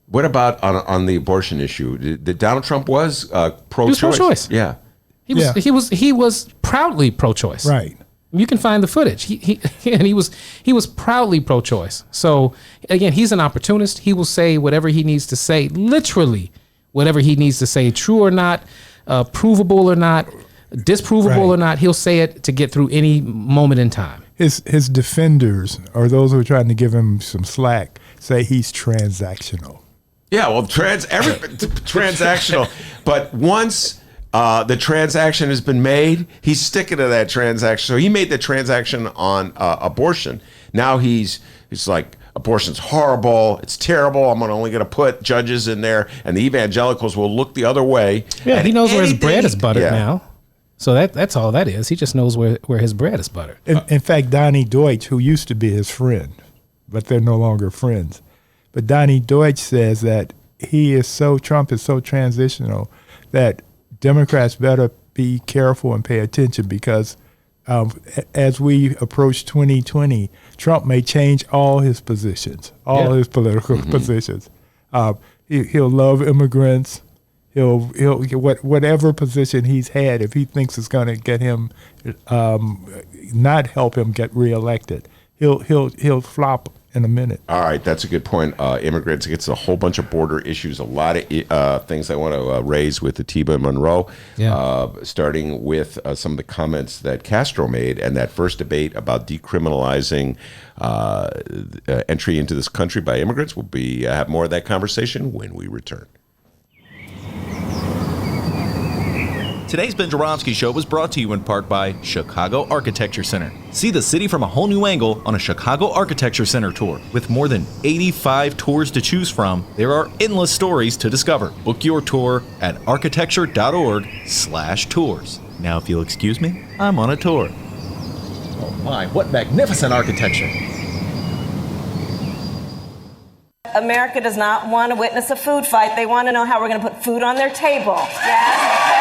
What about on the abortion issue? Did Donald Trump was pro-choice? He was pro-choice. Yeah. He was proudly pro-choice. Right. You can find the footage. He was proudly pro-choice. So again, he's an opportunist. He will say whatever he needs to say, literally whatever he needs to say, true or not, provable or not, disprovable or not. He'll say it to get through any moment in time. His defenders, or those who are trying to give him some slack, say he's transactional. Yeah, well, transactional. But once the transaction has been made, he's sticking to that transaction. So he made the transaction on abortion. Now he's like, abortion's horrible. It's terrible. I'm only going to put judges in there, and the evangelicals will look the other way. Yeah, he knows where his bread is buttered now. So that's all that is. He just knows where his bread is buttered. In fact, Donnie Deutsch, who used to be his friend, but they're no longer friends. But Donnie Deutsch says that Trump is so transitional that Democrats better be careful and pay attention because as we approach 2020, Trump may change all his positions, his political positions. He'll love immigrants. He'll whatever position he's had, if he thinks it's going to get him, not help him get reelected, he'll flop in a minute. All right, that's a good point. Immigrants, it gets a whole bunch of border issues, a lot of things I want to raise with Atiba and Monroe, starting with some of the comments that Castro made and that first debate about decriminalizing entry into this country by immigrants. We'll have more of that conversation when we return. Today's Ben Joravsky Show was brought to you in part by Chicago Architecture Center. See the city from a whole new angle on a Chicago Architecture Center tour. With more than 85 tours to choose from, there are endless stories to discover. Book your tour at architecture.org/tours. Now, if you'll excuse me, I'm on a tour. Oh my, what magnificent architecture. America does not want to witness a food fight. They want to know how we're going to put food on their table. Yes.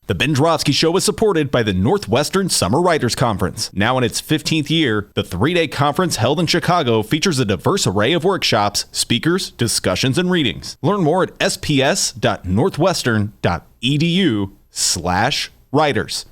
The Ben Joravsky Show is supported by the Northwestern Summer Writers Conference. Now in its 15th year, the 3-day conference held in Chicago features a diverse array of workshops, speakers, discussions, and readings. Learn more at sps.northwestern.edu/writers.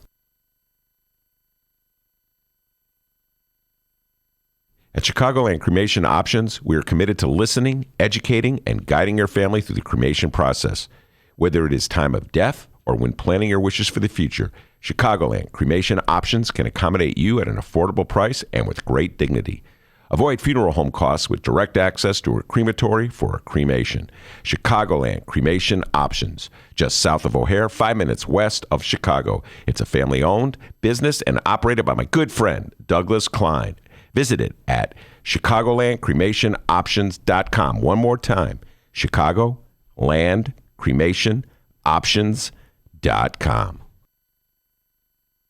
At Chicagoland Cremation Options, we are committed to listening, educating, and guiding your family through the cremation process. Whether it is time of death or when planning your wishes for the future, Chicagoland Cremation Options can accommodate you at an affordable price and with great dignity. Avoid funeral home costs with direct access to a crematory for a cremation. Chicagoland Cremation Options, just south of O'Hare, 5 minutes west of Chicago. It's a family-owned business and operated by my good friend, Douglas Klein. Visit it at ChicagolandCremationOptions.com. One more time, ChicagolandCremationOptions.com.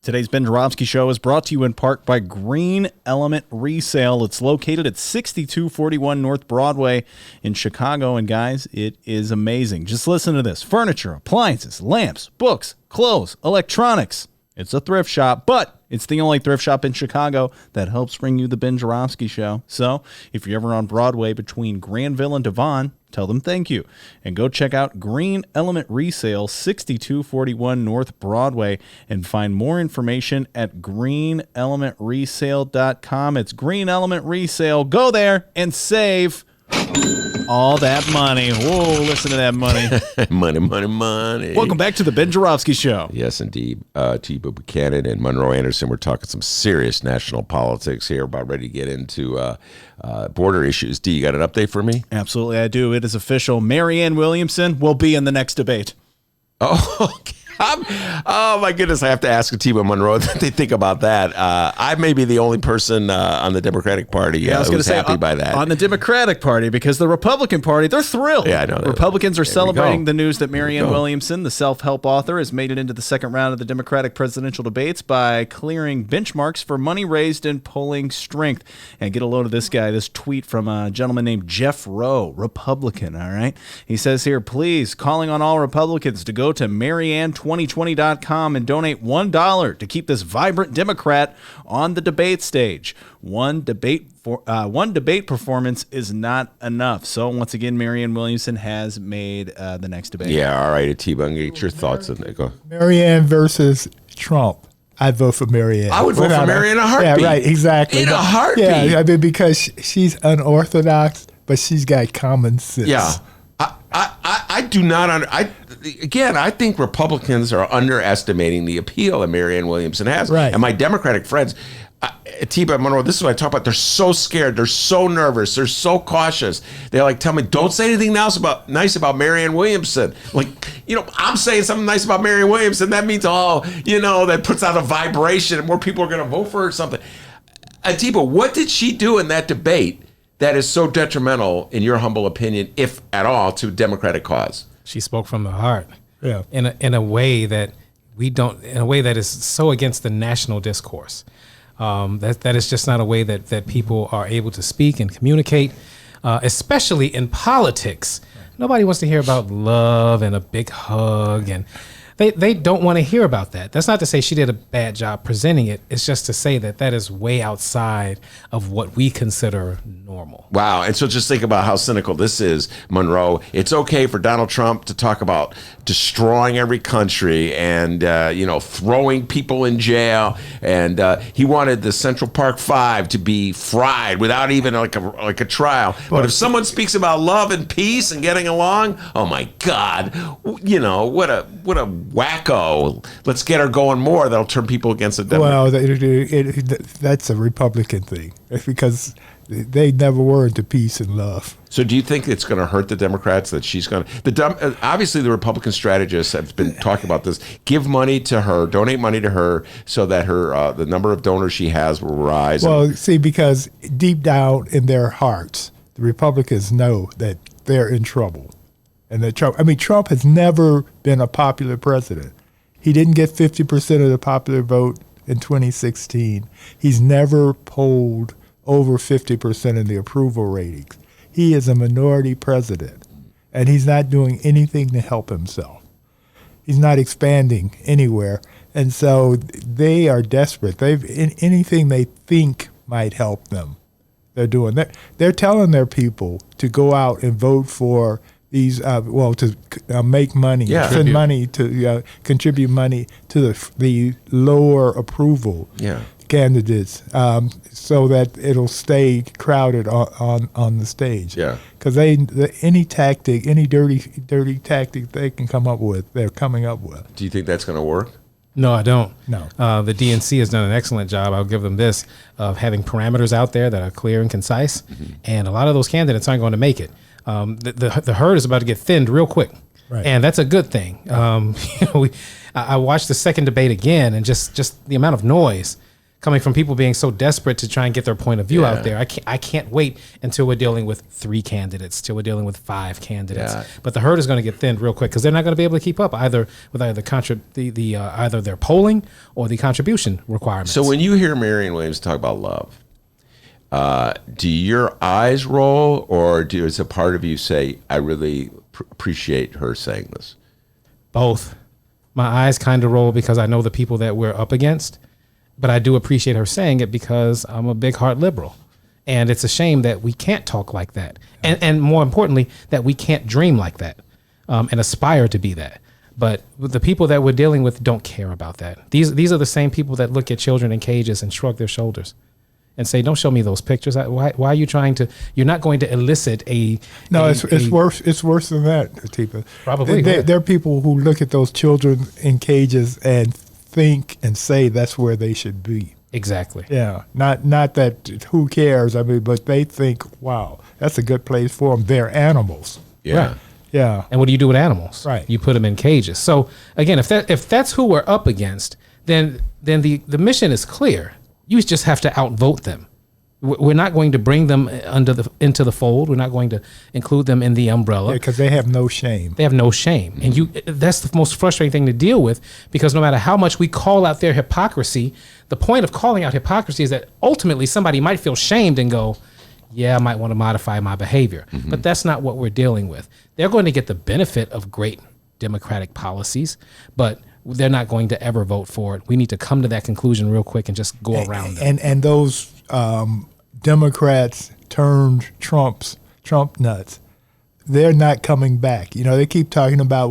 Today's Ben Joravsky Show is brought to you in part by Green Element Resale. It's located at 6241 North Broadway in Chicago. And guys, it is amazing. Just listen to this. Furniture, appliances, lamps, books, clothes, electronics. It's a thrift shop, but it's the only thrift shop in Chicago that helps bring you the Ben Joravsky Show. So if you're ever on Broadway between Granville and Devon, tell them thank you. And go check out Green Element Resale, 6241 North Broadway, and find more information at greenelementresale.com. It's Green Element Resale. Go there and save all that money. Whoa, listen to that money. Money, money, money. Welcome back to the Ben Joravsky Show. Yes, indeed. T-Bo Buchanan and Monroe Anderson. We're talking some serious national politics here, about ready to get into border issues. D, you got an update for me? Absolutely, I do. It is official. Marianne Williamson will be in the next debate. Oh, okay. Oh my goodness! I have to ask T-Bo Monroe what they think about that. I may be the only person on the Democratic Party who's happy by that. On the Democratic Party, because the Republican Party, they're thrilled. Yeah, I know. Republicans are celebrating the news that Marianne Williamson, the self-help author, has made it into the second round of the Democratic presidential debates by clearing benchmarks for money raised and polling strength. And get a load of this guy, this tweet from a gentleman named Jeff Rowe, Republican, all right? He says here, please, calling on all Republicans to go to Marianne2020.com and donate $1 to keep this vibrant Democrat on the debate stage. One debate performance is not enough. So once again, Marianne Williamson has made the next debate. Yeah, all right, T-Bo, get your thoughts on that. Go. Marianne versus Trump. I vote for Marianne. I would vote for Marianne in a heartbeat. Yeah, right, exactly. In a heartbeat. Yeah, I mean, because she's unorthodox, but she's got common sense. Yeah. I do not. I think Republicans are underestimating the appeal that Marianne Williamson has. Right. And my Democratic friends, T-Bo Monroe, this is what I talk about. They're so scared. They're so nervous. They're so cautious. They like tell me, don't say anything nice about Marianne Williamson. Like, I'm saying something nice about Marianne Williamson. That means, that puts out a vibration and more people are going to vote for her or something. T-Bo, what did she do in that debate that is so detrimental, in your humble opinion, if at all, to Democratic cause? She spoke from the heart. Yeah. In a way that is so against the national discourse. That is just not a way that people are able to speak and communicate, especially in politics. Nobody wants to hear about love and a big hug, and they don't want to hear about that. That's not to say she did a bad job presenting it. It's just to say that is way outside of what we consider normal. Wow. And so just think about how cynical this is, Monroe. It's okay for Donald Trump to talk about destroying every country and, throwing people in jail. And he wanted the Central Park 5 to be fried without even like a trial. But if someone speaks about love and peace and getting along, oh my God, what a wacko. Let's get her going more. That'll turn people against the Democrats. Well, that's a Republican thing. It's because they never were into peace and love. So do you think it's going to hurt the Democrats that she's going to... Obviously, the Republican strategists have been talking about this. Give money to her, donate money to her so that her the number of donors she has will rise. Well, because deep down in their hearts, the Republicans know that they're in trouble. And Trump has never been a popular president. He didn't get 50% of the popular vote in 2016. He's never polled over 50% in the approval ratings. He is a minority president, and he's not doing anything to help himself. He's not expanding anywhere, and so they are desperate. Anything they think might help them, they're doing. They're telling their people to go out and vote for these, to make money, send money to contribute money to the lower approval candidates, so that it'll stay crowded on the stage. Yeah, because any tactic, any dirty tactic they can come up with, they're coming up with. Do you think that's going to work? No, I don't. No. The DNC has done an excellent job. I'll give them this, of having parameters out there that are clear and concise, and a lot of those candidates aren't going to make it. The herd is about to get thinned real quick, right. And that's a good thing. I watched the second debate again, and just the amount of noise coming from people being so desperate to try and get their point of view out there. I can't wait until we're dealing with 3 candidates, till we're dealing with 5 candidates. Yeah. But the herd is going to get thinned real quick because they're not going to be able to keep up either their polling or the contribution requirements. So when you hear Marianne Williams talk about love, do your eyes roll, or does a part of you say, I really appreciate her saying this? Both. My eyes kind of roll because I know the people that we're up against, but I do appreciate her saying it because I'm a big heart liberal. And it's a shame that we can't talk like that. And more importantly, that we can't dream like that and aspire to be that. But the people that we're dealing with don't care about that. These are the same people that look at children in cages and shrug their shoulders and say, don't show me those pictures. Why are you trying to, you're not going to elicit a... No, it's worse. It's worse than that, Atiba. Probably. There are people who look at those children in cages and think and say that's where they should be. Exactly. Yeah. Not that who cares, I mean, but they think, wow, that's a good place for them. They're animals. Yeah. Right. Yeah. And what do you do with animals? Right. You put them in cages. So again, if that's who we're up against, then the mission is clear. You just have to outvote them. We're not going to bring them into the fold. We're not going to include them in the umbrella. Because they have no shame. They have no shame. And that's the most frustrating thing to deal with, because no matter how much we call out their hypocrisy, the point of calling out hypocrisy is that ultimately somebody might feel shamed and go, yeah, I might want to modify my behavior. Mm-hmm. But that's not what we're dealing with. They're going to get the benefit of great democratic policies, but they're not going to ever vote for it. We need to come to that conclusion real quick and just go around them. And those Democrats turned Trump nuts, they're not coming back. You know, they keep talking about,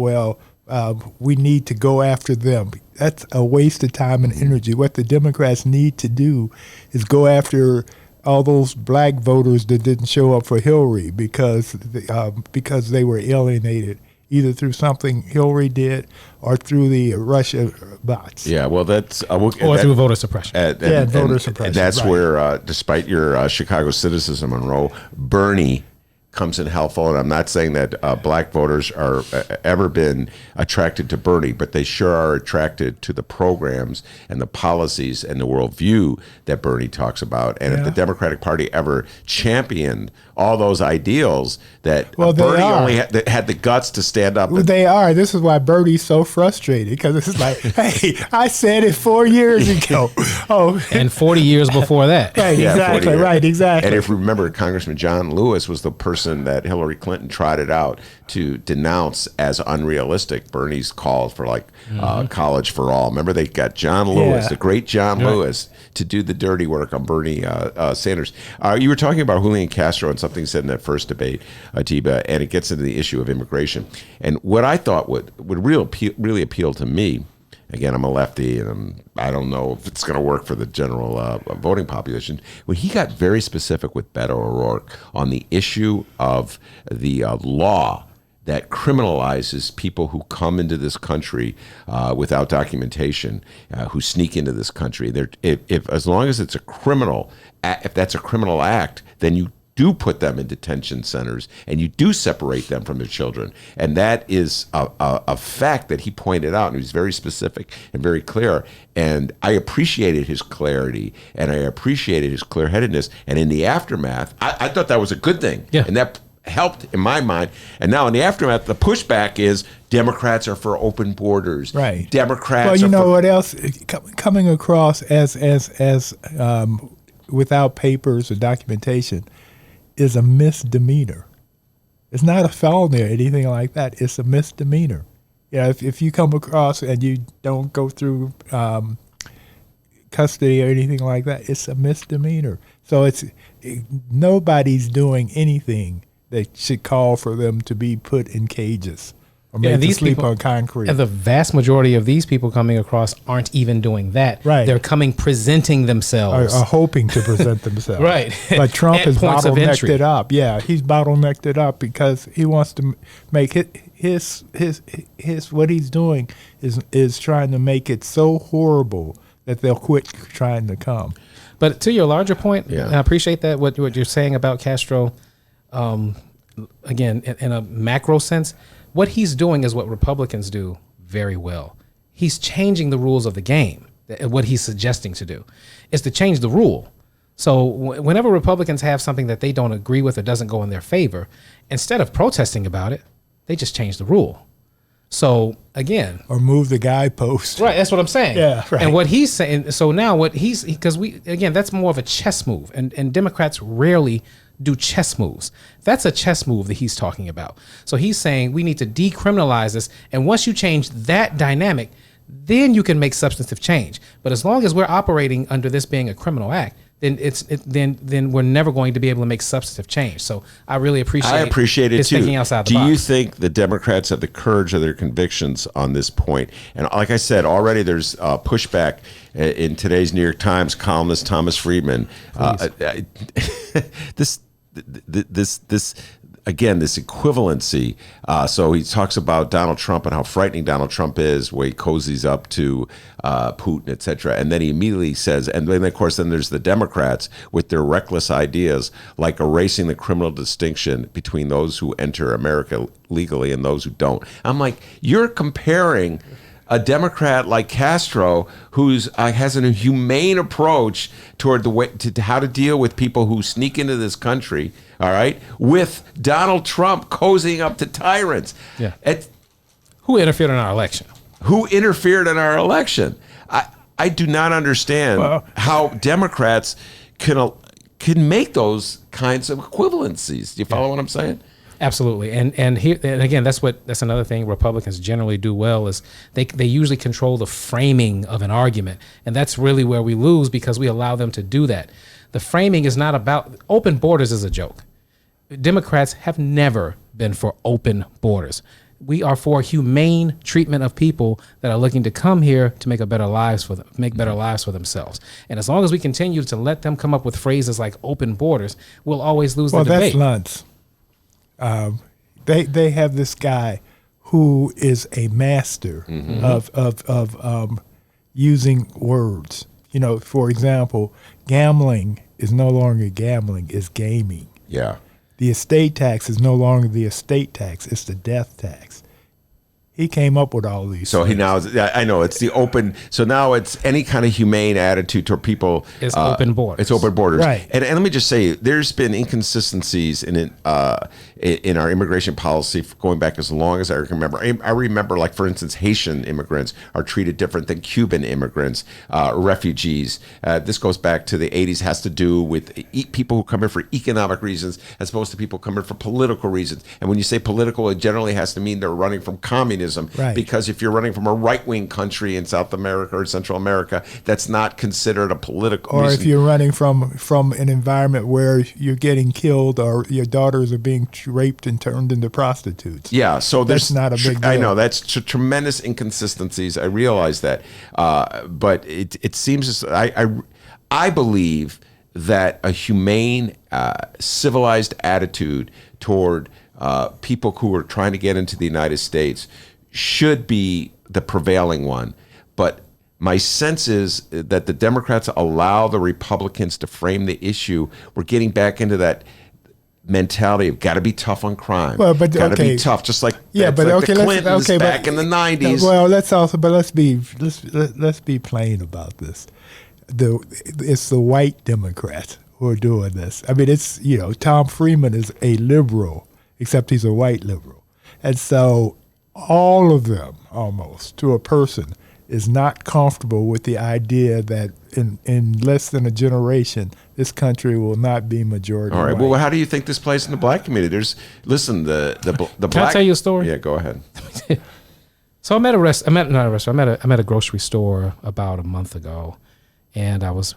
we need to go after them. That's a waste of time and energy. What the Democrats need to do is go after all those black voters that didn't show up for Hillary because they were alienated, either through something Hillary did or through the Russia bots. Yeah, well, that's... through voter suppression. Voter suppression. And that's where, despite your Chicago cynicism, Monroe, Bernie comes in helpful. And I'm not saying that black voters are ever been attracted to Bernie, but they sure are attracted to the programs and the policies and the worldview that Bernie talks about. And if the Democratic Party ever championed all those ideals that Bernie only had the guts to stand up. They are. This is why Bernie's so frustrated, because it's like, hey, I said it 4 years ago. And 40 years before that. Right, exactly. Right, exactly. And if you remember, Congressman John Lewis was the person that Hillary Clinton trotted out to denounce as unrealistic Bernie's call for college for all. Remember, they got John Lewis, the great John Lewis, to do the dirty work on Bernie Sanders. You were talking about Julian Castro and something said in that first debate, Atiba, and it gets into the issue of immigration. And what I thought would really appeal to me, again, I'm a lefty, and I don't know if it's going to work for the general voting population. When he got very specific with Beto O'Rourke on the issue of the law that criminalizes people who come into this country without documentation, who sneak into this country. If as long as it's if that's a criminal act, then you do put them in detention centers and you do separate them from their children. And that is a fact that he pointed out, and he was very specific and very clear. And I appreciated his clarity and I appreciated his clear-headedness. And in the aftermath, I thought that was a good thing. Yeah. And that helped in my mind. And now in the aftermath, the pushback is Democrats are for open borders. Right. Democrats well, are you know for... what else? Coming across as without papers or documentation is a misdemeanor. It's not a felony or anything like that. It's a misdemeanor. Yeah, if you come across and you don't go through custody or anything like that, it's a misdemeanor. So nobody's doing anything that should call for them to be put in cages or made to sleep on concrete. And the vast majority of these people coming across aren't even doing that. Right. They're presenting themselves. Are hoping to present themselves. Right. But Trump has points of bottlenecked entry. it up. Yeah, he's bottlenecked it up because he wants to make his what he's doing is trying to make it so horrible that they'll quit trying to come. But to your larger point, and I appreciate that, what you're saying about Castro, again, in a macro sense, what he's doing is what Republicans do very well. He's changing the rules of the game. What he's suggesting to do is to change the rule. So whenever Republicans have something that they don't agree with or doesn't go in their favor, instead of protesting about it, they just change the rule. So again, or move the guidepost. Right, that's what I'm saying. Yeah, right. And what he's saying, so now what because that's more of a chess move, and Democrats rarely do chess moves. That's a chess move that he's talking about. So he's saying we need to decriminalize this. And once you change that dynamic, then you can make substantive change. But as long as we're operating under this being a criminal act, then then we're never going to be able to make substantive change. So I really appreciate it his too. thinking outside the box. Do you think the Democrats have the courage of their convictions on this point? And like I said, already there's pushback in today's New York Times columnist Thomas Friedman. This again, this equivalency. So he talks about Donald Trump and how frightening Donald Trump is, where he cozies up to Putin, et cetera. And then he immediately says, and then of course, then there's the Democrats with their reckless ideas, like erasing the criminal distinction between those who enter America legally and those who don't. I'm like, you're comparing a Democrat like Castro, who's has an humane approach toward the way to how to deal with people who sneak into this country, all right, with Donald Trump cozying up to tyrants. Yeah. Who interfered in our election? Who interfered in our election? I do not understand how Democrats can make those kinds of equivalencies. Do you follow what I'm saying? Absolutely, and again, that's another thing Republicans generally do well is they usually control the framing of an argument, and that's really where we lose because we allow them to do that. The framing is not about open borders is a joke. Democrats have never been for open borders. We are for humane treatment of people that are looking to come here to make better lives for themselves. And as long as we continue to let them come up with phrases like open borders, we'll always lose the debate. Well, that's Luntz. They have this guy who is a master of using words. You know, for example, gambling is no longer gambling; it's gaming. Yeah. The estate tax is no longer the estate tax; it's the death tax. He came up with all these. So things. I know it's the open. So now it's any kind of humane attitude toward people. It's open borders. It's open borders. Right. And let me just say, there's been inconsistencies in our immigration policy going back as long as I can remember. I remember, like, for instance, Haitian immigrants are treated different than Cuban immigrants, refugees. This goes back to the 80s, has to do with people who come here for economic reasons as opposed to people coming for political reasons. And when you say political, it generally has to mean they're running from communism. Right. Because if you're running from a right-wing country in South America or Central America, that's not considered a political or reason. If you're running from an environment where you're getting killed or your daughters are being raped and turned into prostitutes. Yeah, so that's not a big deal. I know, that's tremendous inconsistencies. I realize that. But it seems as I believe that a humane, civilized attitude toward people who are trying to get into the United States should be the prevailing one. But my sense is that the Democrats allow the Republicans to frame the issue. We're getting back into that mentality of got to be tough on crime. Well, but got to be tough, just like the Clintons back in the 90s. Well, let's be plain about this. It's the white Democrats who are doing this. I mean, it's Tom Friedman is a liberal, except he's a white liberal, and so all of them, almost to a person, is not comfortable with the idea that in less than a generation, this country will not be majority All right. white. Well, how do you think this plays in the black community? The black. Can I tell you a story? Yeah, go ahead. So I'm at a grocery store about a month ago, and I was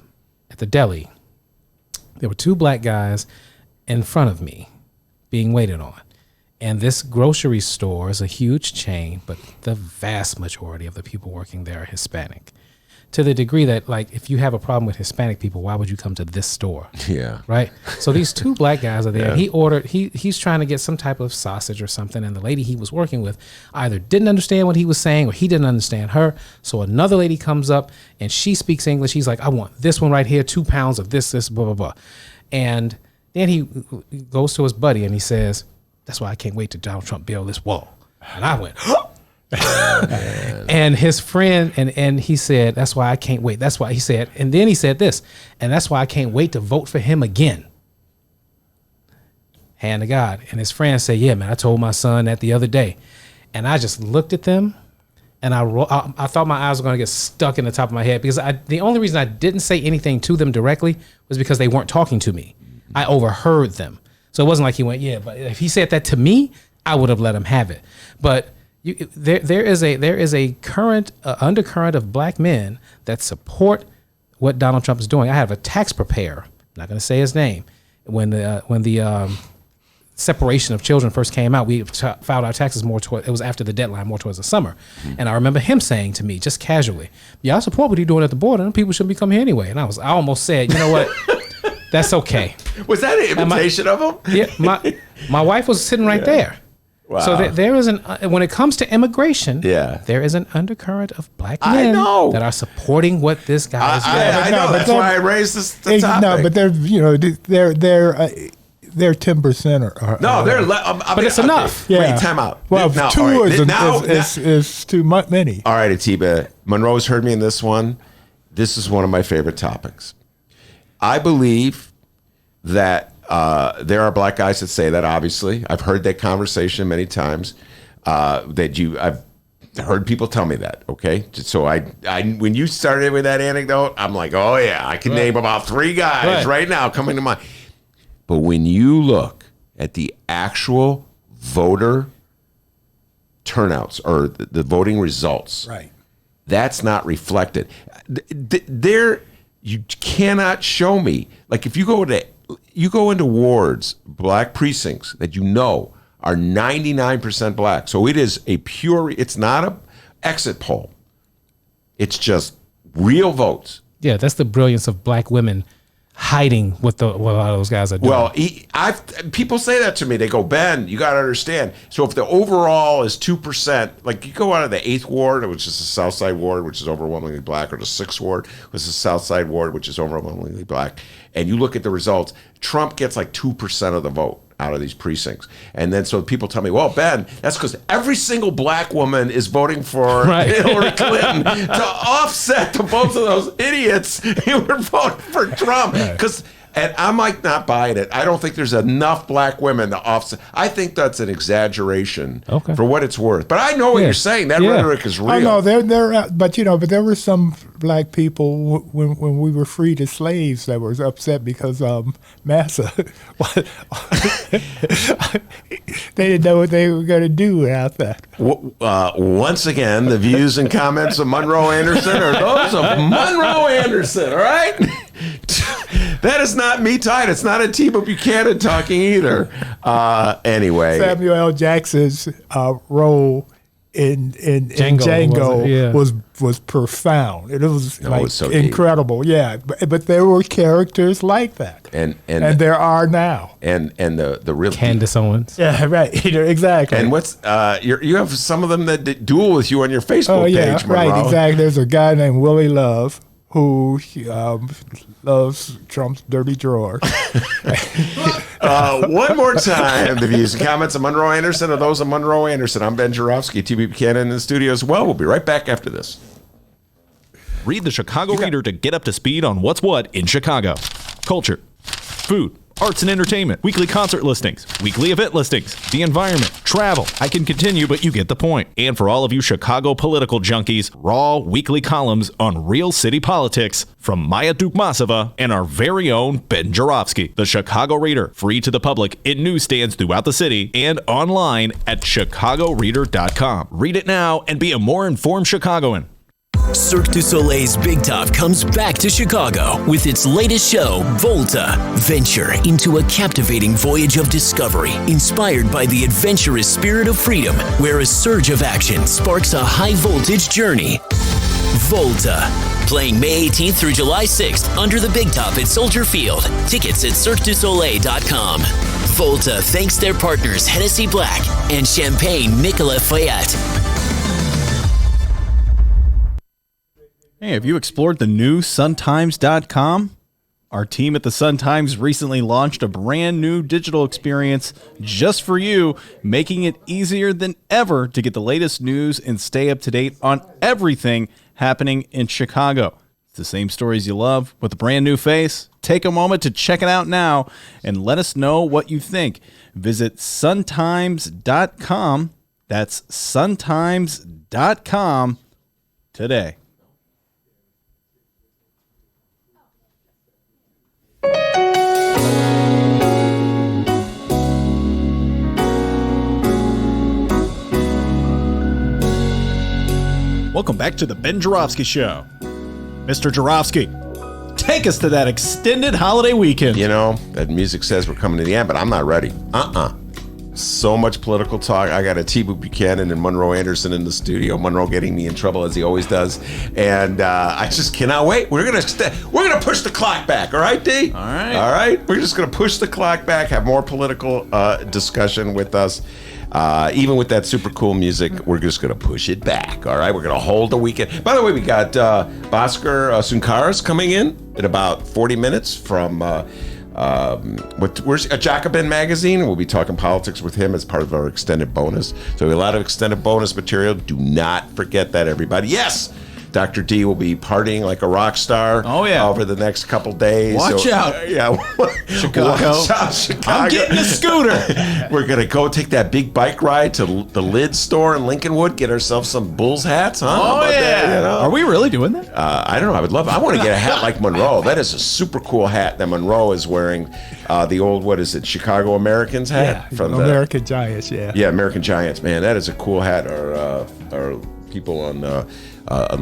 at the deli. There were two black guys in front of me being waited on. And this grocery store is a huge chain, but the vast majority of the people working there are Hispanic. To the degree that, like, if you have a problem with Hispanic people, why would you come to this store? Yeah. Right? So these two black guys are there. Yeah. He's trying to get some type of sausage or something, and the lady he was working with either didn't understand what he was saying or he didn't understand her. So another lady comes up, and she speaks English. He's like, I want this one right here, 2 pounds of this, blah, blah, blah. And then he goes to his buddy, and he says, that's why I can't wait till Donald Trump build this wall. And I went, and his friend, and he said, that's why I can't wait. That's why he said, and then he said this, and that's why I can't wait to vote for him again. Hand to God. And his friend said, yeah, man, I told my son that the other day. And I just looked at them, and I thought my eyes were going to get stuck in the top of my head because the only reason I didn't say anything to them directly was because they weren't talking to me. I overheard them. So it wasn't like he went, yeah, but if he said that to me, I would have let him have it. But there is a current undercurrent of black men that support what Donald Trump is doing. I have a tax preparer, I'm not going to say his name. When the separation of children first came out, we filed our taxes it was after the deadline, more towards the summer. And I remember him saying to me, just casually, yeah, I support what he's doing at the border, and people shouldn't be coming here anyway. And I almost said, you know what? That's okay. Was that an imitation of him? Yeah, my wife was sitting right there. Wow. So there is when it comes to immigration, there is an undercurrent of black men that are supporting what this guy is doing. I know. That's why I raised the topic. No, but they're 10% no, they're but it's enough. Yeah. Wait, time out. Well, now, 2 is too many. All right, Atiba. Monroe's heard me in this one. This is one of my favorite topics. I believe that there are black guys that say that. Obviously, I've heard that conversation many times. I've heard people tell me that. Okay, so I when you started with that anecdote, I'm like, oh yeah, I can name about 3 guys right now coming to mind. But when you look at the actual voter turnouts or the voting results, that's not reflected. There, you cannot show me, like, if you go into wards, black precincts that you know are 99% black. So it is it's not a exit poll. It's just real votes. Yeah, that's the brilliance of black women hiding what a lot of those guys are doing. Well, people say that to me. They go, Ben, you got to understand. So if the overall is 2%, like you go out of the 8th ward, which is the South Side ward, which is overwhelmingly black, or the 6th ward, which is the South Side ward, which is overwhelmingly black, and you look at the results, Trump gets like 2% of the vote out of these precincts. And then so people tell me, well, Ben, that's because every single black woman is voting for Hillary Clinton to offset the votes of those idiots who were voting for Trump. And I'm like not buying it. I don't think there's enough black women to offset. I think that's an exaggeration for what it's worth. But I know what you're saying. That rhetoric is real. Oh no, but there were some black people when we were freed as slaves that was upset because Massa, they didn't know what they were going to do without that. Once again, the views and comments of Monroe Anderson are those of Monroe Anderson. All right. That is not me tied. It's not Atiba Buchanan talking either. Anyway, Samuel L. Jackson's role in Django was profound. It was so incredible. Deep. Yeah, but there were characters like that, and there are now. And the real Candace Owens. Yeah, right. Exactly. And what's you have some of them that duel with you on your Facebook page. Monroe. Right. Exactly. There's a guy named Willie Love who loves Trump's dirty drawer. One more time, the views and comments of Monroe Anderson are those of Monroe Anderson. I'm Ben Joravsky, TV Buchanan in the studio as well. We'll be right back after this. Read the Chicago Reader to get up to speed on what's what in Chicago. Culture, food, arts and entertainment, weekly concert listings, weekly event listings, the environment, travel. I can continue, but you get the point. And for all of you Chicago political junkies, raw weekly columns on real city politics from Maya Dukmasova and our very own Ben Joravsky. The Chicago Reader, free to the public in newsstands throughout the city and online at chicagoreader.com. Read it now and be a more informed Chicagoan. Cirque du Soleil's Big Top comes back to Chicago with its latest show, Volta. Venture into a captivating voyage of discovery inspired by the adventurous spirit of freedom, where a surge of action sparks a high-voltage journey. Volta. Playing May 18th through July 6th under the Big Top at Soldier Field. Tickets at CirqueDuSoleil.com. Volta thanks their partners Hennessy Black and Champagne Nicolas Fayette. Hey, have you explored the new suntimes.com? Our team at the Sun-Times recently launched a brand new digital experience just for you, making it easier than ever to get the latest news and stay up to date on everything happening in Chicago. It's the same stories you love with a brand new face. Take a moment to check it out now and let us know what you think. Visit suntimes.com. That's suntimes.com today. Welcome back to the Ben Joravsky Show. Mr. Joravsky, take us to that extended holiday weekend. You know, that music says we're coming to the end, but I'm not ready. So much political talk. I got a T. Buchanan and Monroe Anderson in the studio. Monroe getting me in trouble as he always does, and I just cannot wait. We're gonna push the clock back. All right, D. All right. All right. We're just gonna push the clock back. Have more political discussion with us. Even with that super cool music, we're just going to push it back. All right, we're going to hold the weekend. By the way, we got Bhaskar Sunkaras coming in about 40 minutes from where's Jacobin magazine. We'll be talking politics with him as part of our extended bonus. So a lot of extended bonus material. Do not forget that, everybody. Yes. Dr. D will be partying like a rock star over the next couple days. Watch out. Yeah. Chicago. Watch out, Chicago. I'm getting a scooter. We're going to go take that big bike ride to the Lid store in Lincolnwood, get ourselves some Bulls hats. Huh? Oh, yeah. That, you know? Are we really doing that? I don't know. I want to get a hat like Monroe. That is a super cool hat that Monroe is wearing. The old, what is it, Chicago Americans hat? From the American Giants, Yeah, American Giants. Man, that is a cool hat. Our people on the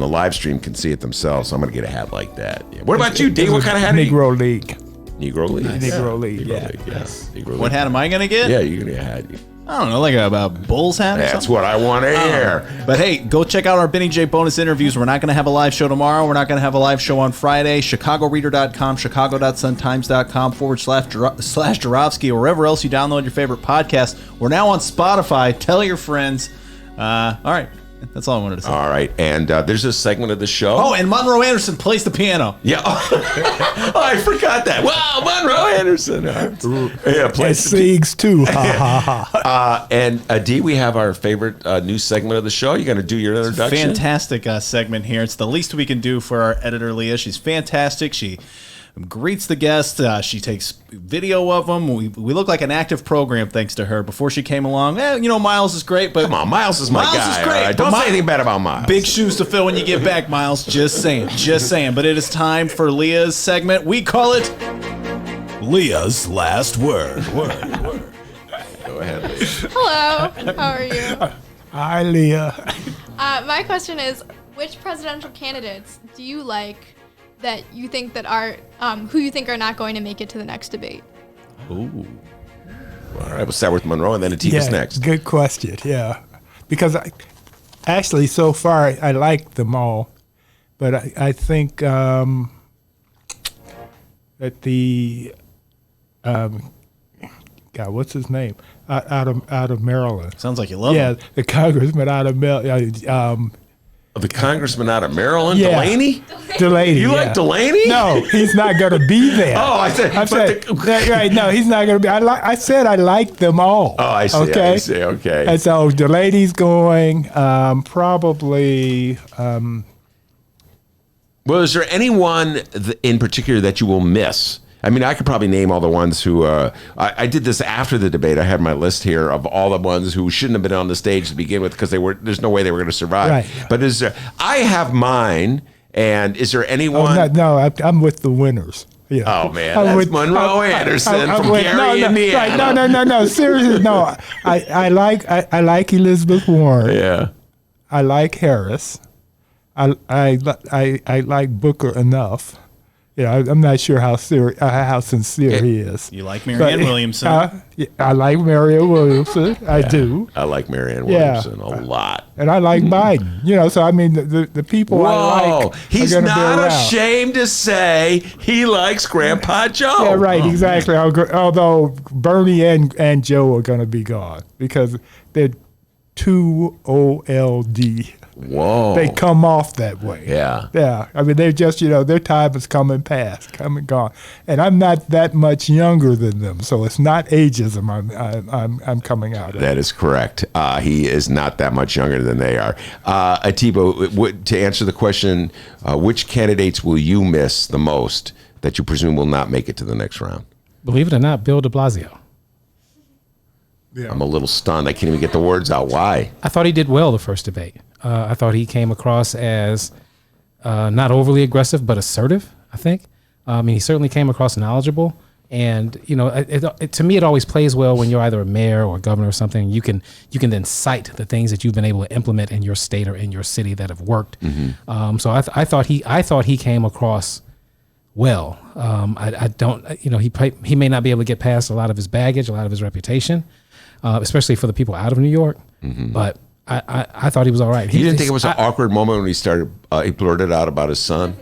live stream can see it themselves, so I'm going to get a hat like that. Yeah. What about you, D? What kind of hat? Negro League. Negro League. Negro League. Negro League. Yes. Negro League. What hat am I going to get? Yeah, you're going to get a hat. I don't know, like a Bulls hat or something? That's what I want to hear. But hey, go check out our Benny J bonus interviews. We're not going to have a live show tomorrow. We're not going to have a live show on Friday. ChicagoReader.com, Chicago.suntimes.com/Joravsky, or wherever else you download your favorite podcast. We're now on Spotify. Tell your friends. All right. That's all I wanted to say. All right. And there's a segment of the show. Oh, and Monroe Anderson plays the piano. Yeah. Oh, I forgot that. Wow, Monroe Anderson. Yeah, plays sings too. And D, we have our favorite new segment of the show. You're going to do your introduction? Fantastic segment here. It's the least we can do for our editor, Leah. She's fantastic. She greets the guests. She takes video of them. We look like an active program thanks to her. Before she came along, Miles is great, but come on, Miles is my guy. Miles is great. Right? Don't say anything bad about Miles. Big shoes to fill when you get back, Miles. Just saying. But it is time for Leah's segment. We call it Leah's Last Word. Go ahead, Leah. Hello. How are you? Hi, Leah. My question is, which presidential candidates do you like that you think that are who you think are not going to make it to the next debate? Ooh. All right, we'll start with Monroe and then Atiba's next. Good question. Yeah, because actually so far I like them all, but I think that the what's his name out of Maryland? Sounds like you love him. The congressman out of Maryland. The congressman out of Maryland, Delaney? Delaney. You like Delaney? No, he's not going to be there. Oh, I said right. No, he's not going to be. I said I like them all. Oh, I see. Okay? I see. Okay. And so Delaney's going. Probably. Well, is there anyone in particular that you will miss? I mean, I could probably name all the ones who, I did this after the debate. I had my list here of all the ones who shouldn't have been on the stage to begin with because there's no way they were going to survive. Right. But I have mine, and is there anyone? No, I'm with the winners. Yeah. Oh, man, that's Monroe Anderson from Gary, Indiana. No, seriously, no. I like Elizabeth Warren. Yeah. I like Harris. I like Booker enough. Yeah, I'm not sure how sincere he is. You like Marianne Williamson? I like Marianne Williamson. I do. I like Marianne Williamson a lot. And I like Biden. So I mean, the people I like. He's not ashamed to say he likes Grandpa Joe. Yeah, right, exactly. Although Bernie and Joe are going to be gone because they're too old. Whoa. They come off that way. Yeah. Yeah. I mean, they're just, their time is come and gone. And I'm not that much younger than them, so it's not ageism I'm coming out of. That is correct. He is not that much younger than they are. Atiba, to answer the question, which candidates will you miss the most that you presume will not make it to the next round? Believe it or not, Bill de Blasio. Yeah. I'm a little stunned. I can't even get the words out. Why? I thought he did well the first debate. I thought he came across as not overly aggressive, but assertive, I think. He certainly came across knowledgeable. And to me, it always plays well when you're either a mayor or a governor or something. You can then cite the things that you've been able to implement in your state or in your city that have worked. So I thought he came across well. I don't, he may not be able to get past a lot of his baggage, a lot of his reputation, especially for the people out of New York. But I thought he was all right. You didn't think it was an awkward moment when he blurted out about his son?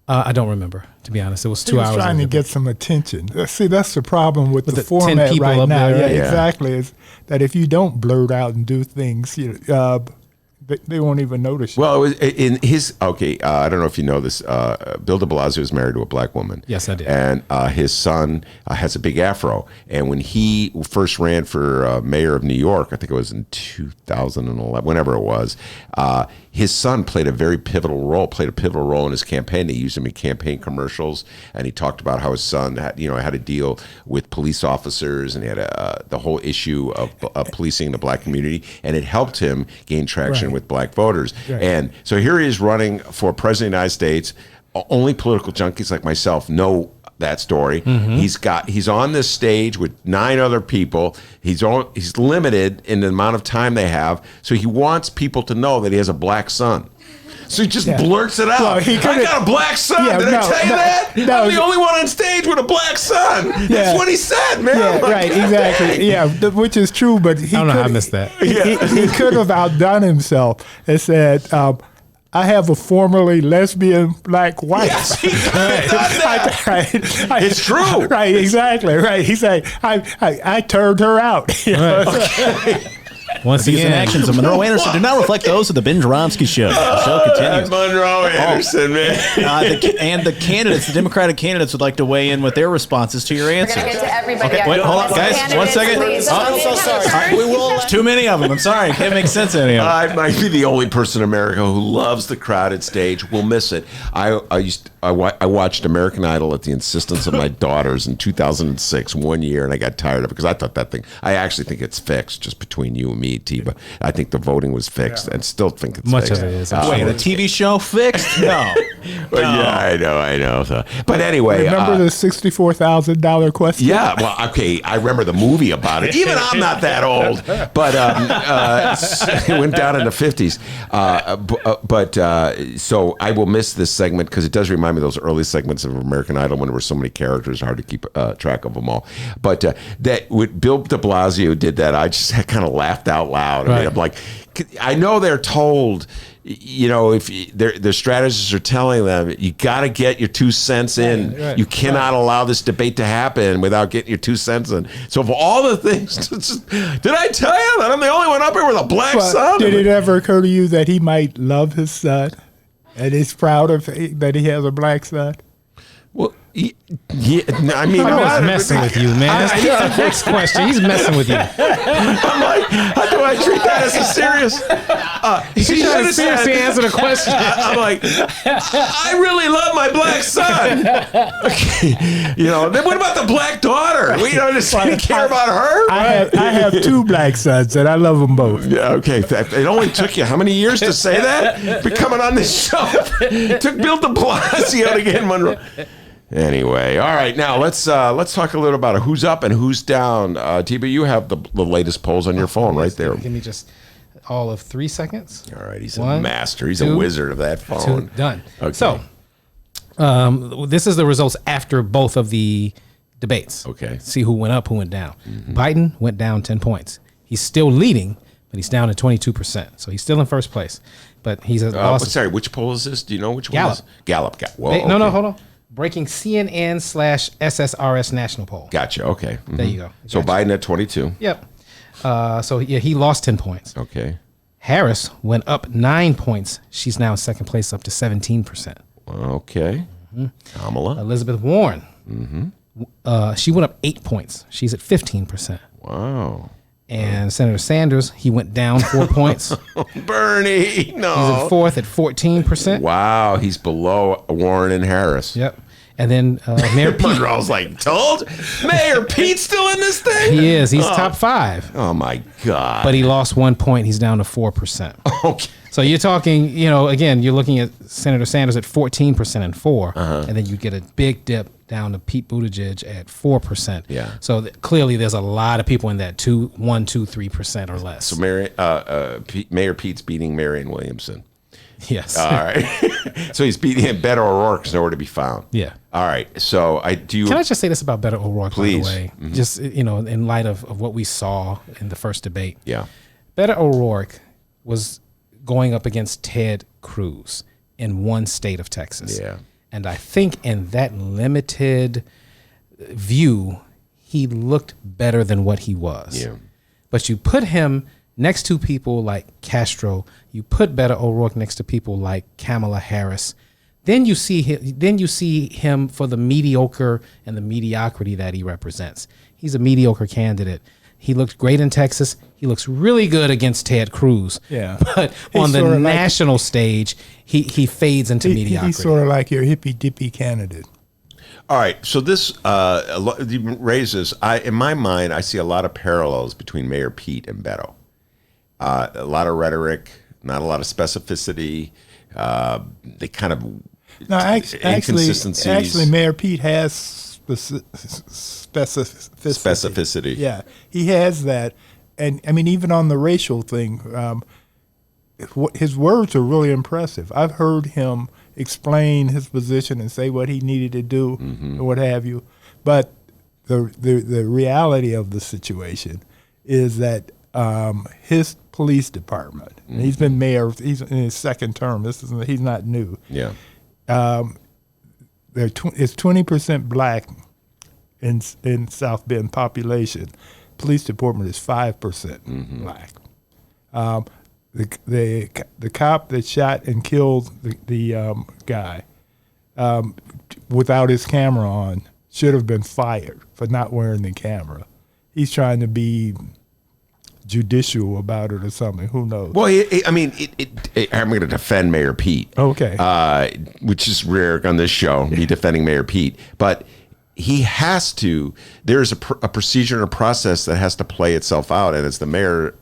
I don't remember, to be honest. It was 2 hours. He was trying to get some attention. See, that's the problem with the format 10 people right up now. there, right? Yeah, exactly. Is that if you don't blurt out and do things, they won't even notice you. Well, it was in his, I don't know if you know this, Bill de Blasio is married to a black woman. Yes, I did. And his son has a big afro. And when he first ran for mayor of New York, I think it was in 2011, whenever it was, his son played a pivotal role in his campaign. They used him in campaign commercials, and he talked about how his son had to deal with police officers, and he had the whole issue of policing the black community, and it helped him gain traction with black voters. Right. And so here he is running for president of the United States. Only political junkies like myself know that story. He's on this stage with 9 other people. He's limited in the amount of time they have, so he wants people to know that he has a black son. So he just blurts it out. Well, I got a black son. Did I tell you that? No, I'm the only one on stage with a black son. That's what he said, man. Yeah, right, exactly. Yeah, which is true, but he I don't know how I missed that. He could have outdone himself and said, I have a formerly lesbian black wife. Yes, he could have done that. It's true. Right, exactly. Right. He said, I turned her out. Okay. Once again, actions of Monroe Anderson do not reflect those of the Ben Joravsky Show. The show continues. Monroe Anderson, man. The candidates, the Democratic candidates, would like to weigh in with their responses to your answers. We're going to get to everybody. Okay, wait, hold on, guys. 1 second. I'm so sorry. There's too many of them. I'm sorry. I can't make sense of any of them. I might be the only person in America who loves the crowded stage. We'll miss it. I watched American Idol at the insistence of my daughters in 2006, 1 year, and I got tired of it because I thought that thing. I actually think it's fixed, just between you and me, T. But I think the voting was fixed, and still think it's much fixed. of it is. Wait, a TV show fixed? No. Well, yeah, I know. So, but anyway, remember the $64,000 question? Yeah, well, okay, I remember the movie about it. Even I'm not that old, but it went down in the 50s. So I will miss this segment because it does remind me of those early segments of American Idol when there were so many characters, hard to keep track of them all. But that when Bill de Blasio did that, I just kind of laughed out loud. I mean, I'm like, I know they're told, if their strategists are telling them, you got to get your 2 cents in. Right. You cannot allow this debate to happen without getting your 2 cents in. So of all the things, did I tell you that I'm the only one up here with a black son? Did it ever occur to you that he might love his son and he's proud of that he has a black son? Well, yeah, I mean, I'm messing with you, man. Next question. He's messing with you. I'm like, how do I treat that as a serious? He's trying to seriously answer the question. I'm like, I really love my black son. Okay. Then what about the black daughter? We don't just care about her. I have 2 black sons, and I love them both. Yeah, okay. It only took you how many years to say that? Be coming on this show. It took Bill de Blasio to get Monroe. Anyway, all right. Now let's talk a little about who's up and who's down. T-But you have the latest polls on your phone right there. Give me just all of 3 seconds. All right, he's a master. He's a wizard of that phone. 2, done. Okay. So, this is the results after both of the debates. Okay. See who went up, who went down. Biden went down 10 points. He's still leading, but he's down to 22%. So he's still in first place. But he's sorry, which poll is this? Do you know which one? Gallup. Whoa, No, hold on. Breaking CNN/SSRS national poll. Gotcha. Okay. There you go. So Biden at 22. Yep. He lost 10 points. Okay. Harris went up 9 points. She's now in second place, up to 17%. Okay. Kamala. Elizabeth Warren. She went up 8 points. She's at 15%. Wow. And Senator Sanders, he went down 4 points. Bernie, no. He's in fourth at 14%. Wow, he's below Warren and Harris. Yep. And then Mayor Pete. Monroe's like, told? Mayor Pete's still in this thing? He is. He's top 5. Oh, my God. But he lost 1 point. He's down to 4%. Okay. So you're talking, again, you're looking at Senator Sanders at 14% and 4%, and then you get a big dip down to Pete Buttigieg at 4%. Yeah. So clearly there's a lot of people in that 3% or less. So Mayor Pete's beating Marianne Williamson. Yes. All right. So he's beating him. Beto O'Rourke's nowhere to be found. Yeah. All right. So Can I just say this about Beto O'Rourke, please? By the way? Mm-hmm. Just, in light of what we saw in the first debate. Yeah. Beto O'Rourke was going up against Ted Cruz in one state of Texas. Yeah. And I think in that limited view, he looked better than what he was. Yeah. But you put him next to people like Castro, you put Beto O'Rourke next to people like Kamala Harris, then you see him for the mediocre and the mediocrity that he represents. He's a mediocre candidate. He looked great in Texas. He looks really good against Ted Cruz. Yeah. But on the national stage, he fades into mediocrity. He's sort of like your hippy-dippy candidate. All right. So this raises, in my mind, I see a lot of parallels between Mayor Pete and Beto. A lot of rhetoric, not a lot of specificity. They kind of inconsistencies. Actually, Mayor Pete has specificity. Yeah, he has that. And I mean, even on the racial thing, his words are really impressive. I've heard him explain his position and say what he needed to do and what have you. But the reality of the situation is that his police department, and he's been mayor, he's in his second term. He's not new. Yeah. It's 20% black in South Bend population. Police department is 5% black. The cop that shot and killed the guy without his camera on should have been fired for not wearing the camera. He's trying to be judicial about it or something. Who knows? Well, I'm going to defend Mayor Pete. Okay. Which is rare on this show, me defending Mayor Pete. But he has to, there's a procedure and a process that has to play itself out. And as the mayor,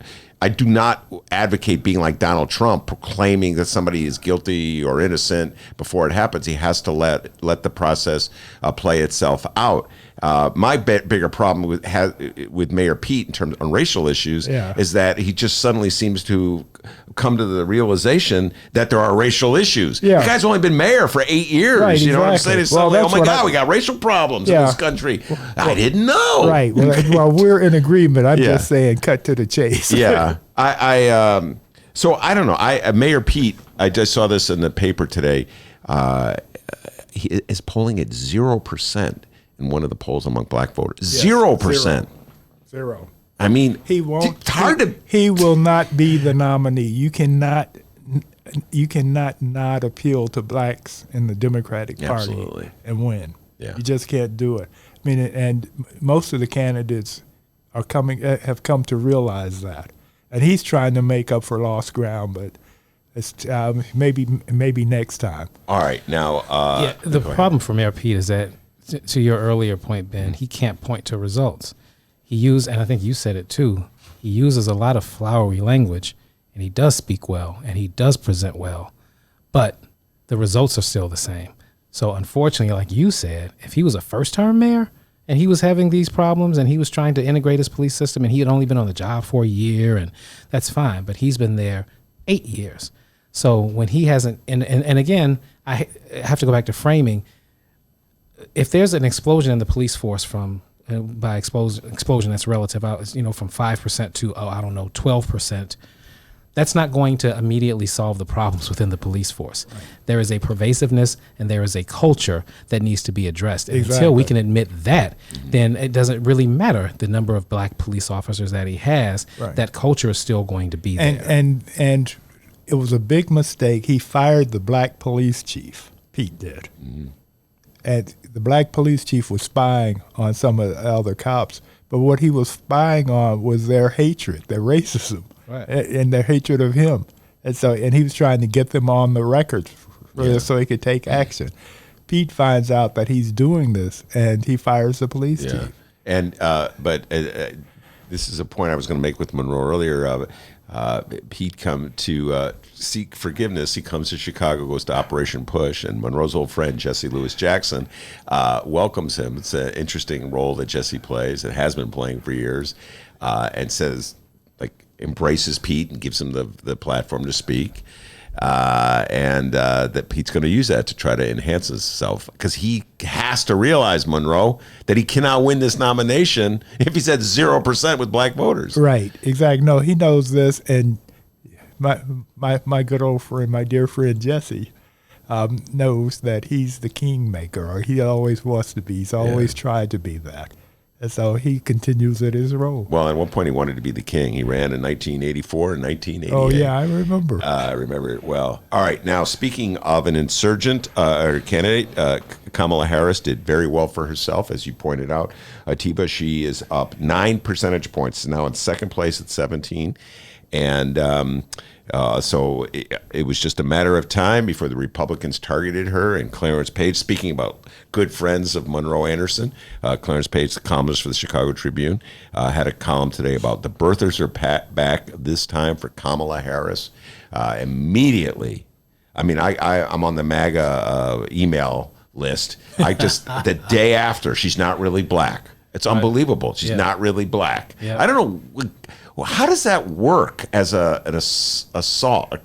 I do not advocate being like Donald Trump, proclaiming that somebody is guilty or innocent before it happens. He has to let the process play itself out. My bigger problem with Mayor Pete in terms on racial issues is that he just suddenly seems to come to the realization that there are racial issues. Yeah. The guy's only been mayor for 8 years. Right, you know what I'm saying? exactly. It's suddenly, Well, oh my God, we got racial problems in this country. I didn't know. Right. Well, we're in agreement. I'm just saying, cut to the chase. Yeah. So I don't know. Mayor Pete, I just saw this in the paper today. He is polling at 0% in one of the polls among black voters. 0%. Zero. I mean, he won't. It's hard to. He will not be the nominee. You cannot not appeal to blacks in the Democratic Party and win. Yeah. You just can't do it. I mean, and most of the candidates have come to realize that, and he's trying to make up for lost ground, but it's maybe next time. All right, now. The problem for Mayor Pete is that, to your earlier point, Ben, he can't point to results. And I think you said it too, he uses a lot of flowery language, and he does speak well, and he does present well, but the results are still the same. So unfortunately, like you said, if he was a first-term mayor and he was having these problems and he was trying to integrate his police system and he had only been on the job for a year, and that's fine, but he's been there 8 years. So when he hasn't, and again, I have to go back to framing. If there's an explosion in the police force by explosion that's relative, from 5% to 12%, that's not going to immediately solve the problems within the police force. Right. There is a pervasiveness and there is a culture that needs to be addressed. And until we can admit that, then it doesn't really matter the number of black police officers that he has. Right. That culture is still going to be there. And it was a big mistake. He fired the black police chief. Pete did. Mm-hmm. And the black police chief was spying on some of the other cops, but what he was spying on was their hatred, their racism, and their hatred of him. And he was trying to get them on the record so he could take action. Pete finds out that he's doing this, and he fires the police chief. And but this is a point I was going to make with Monroe earlier. He'd come to seek forgiveness. He comes to Chicago, goes to Operation Push, and Monroe's old friend, Jesse Louis Jackson, welcomes him. It's an interesting role that Jesse plays and has been playing for years, and says, like, embraces Pete and gives him the platform to speak. And that Pete's going to use that to try to enhance himself, because he has to realize, Monroe, that he cannot win this nomination if he's at 0% with black voters. Right, exactly. No, he knows this, and my good old friend, my dear friend Jesse, knows that he's the kingmaker, or he always wants to be. He's always tried to be that. And so he continues at his role. Well, at one point he wanted to be the king. He ran in 1984 and 1988. Oh, yeah, I remember. I remember it well. All right, now speaking of an insurgent or candidate, Kamala Harris did very well for herself, as you pointed out. Atiba, she is up 9 percentage points, now in second place at 17. And so it was just a matter of time before the Republicans targeted her. And Clarence Page, speaking about good friends of Monroe Anderson, Clarence Page, the columnist for the Chicago Tribune, had a column today about the birthers are back, this time for Kamala Harris. Immediately, I mean, I'm on the MAGA email list. The day after, she's not really black. It's unbelievable. She's not really black. I don't know. How does that work as an assault, a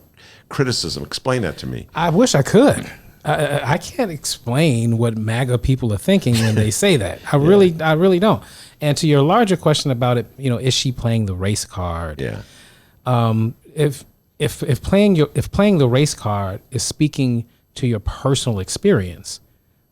criticism? Explain that to me. I wish I could. I can't explain what MAGA people are thinking when they say that. I really don't. And to your larger question about it, is she playing the race card? Yeah. If playing the race card is speaking to your personal experience,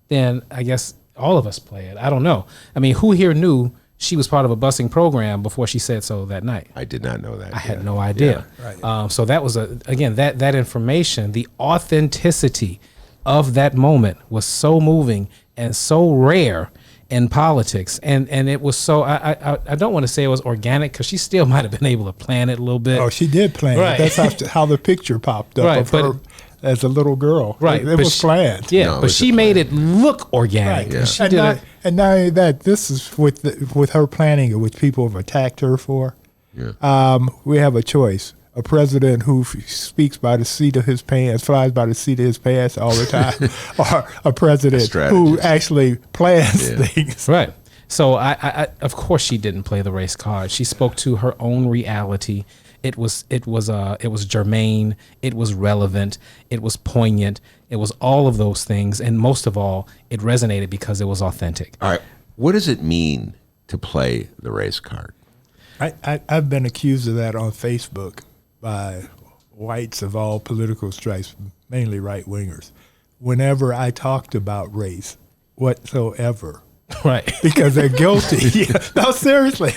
then I guess all of us play it. I don't know. I mean, who here knew she was part of a busing program before she said so that night? I did not know that. I had no idea. Yeah, right. So that was that information, the authenticity of that moment was so moving and so rare in politics, and it was so. I don't want to say it was organic, because she still might have been able to plan it a little bit. Oh, she did plan Right. it. That's how the picture popped up of her as a little girl. Right. It was planned. Yeah, No, it but was she made it look organic. Right. And she And did not, it. and not only that, this is with her planning it, which people have attacked her for. Yeah. We have a choice. A president who speaks by the seat of his pants, flies by the seat of his pants all the time, or a president who actually plans things. Right. So I of course she didn't play the race card. She spoke to her own reality. It was germane. It was relevant. It was poignant. It was all of those things, and most of all, it resonated because it was authentic. All right. What does it mean to play the race card? I've been accused of that on Facebook by whites of all political stripes, mainly right-wingers, whenever I talked about race whatsoever. Right. Because they're guilty. No, seriously.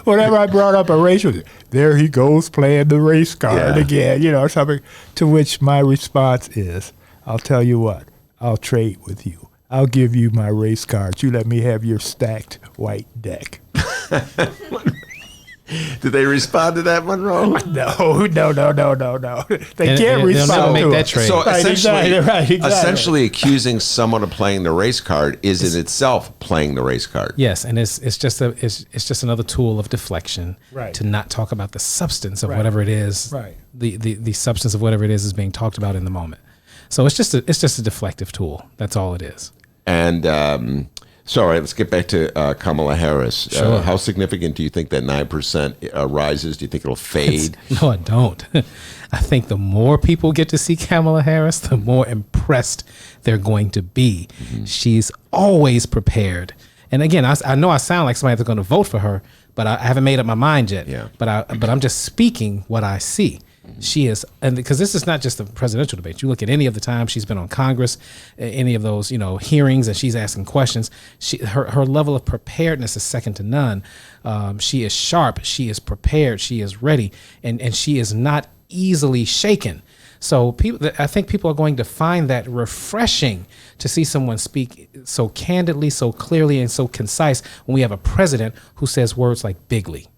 Whenever I brought up a racial, there he goes playing the race card again, something, to which my response is, I'll tell you what, I'll trade with you. I'll give you my race cards. You let me have your stacked white deck. Did they respond to that, Monroe? No. They can't respond. They'll never make to that it. trade. So essentially, Exactly. essentially accusing someone of playing the race card is in itself playing the race card. Yes, and it's just another tool of deflection, Right. to not talk about the substance of Right. whatever it is. Right. The substance of whatever it is being talked about in the moment. So it's just a deflective tool. That's all it is. And so, all right, let's get back to Kamala Harris. Sure. How significant do you think that 9% rises? Do you think it'll fade? No, I don't. I think the more people get to see Kamala Harris, the more impressed they're going to be. Mm-hmm. She's always prepared. And again, I know I sound like somebody that's going to vote for her, but I haven't made up my mind yet. Yeah. But I'm just speaking what I see. She is, and because this is not just a presidential debate. You look at any of the time she's been on Congress, any of those hearings, and she's asking questions. Her level of preparedness is second to none. She is sharp. She is prepared. She is ready, and she is not easily shaken. So I think people are going to find that refreshing to see someone speak so candidly, so clearly, and so concise when we have a president who says words like bigly.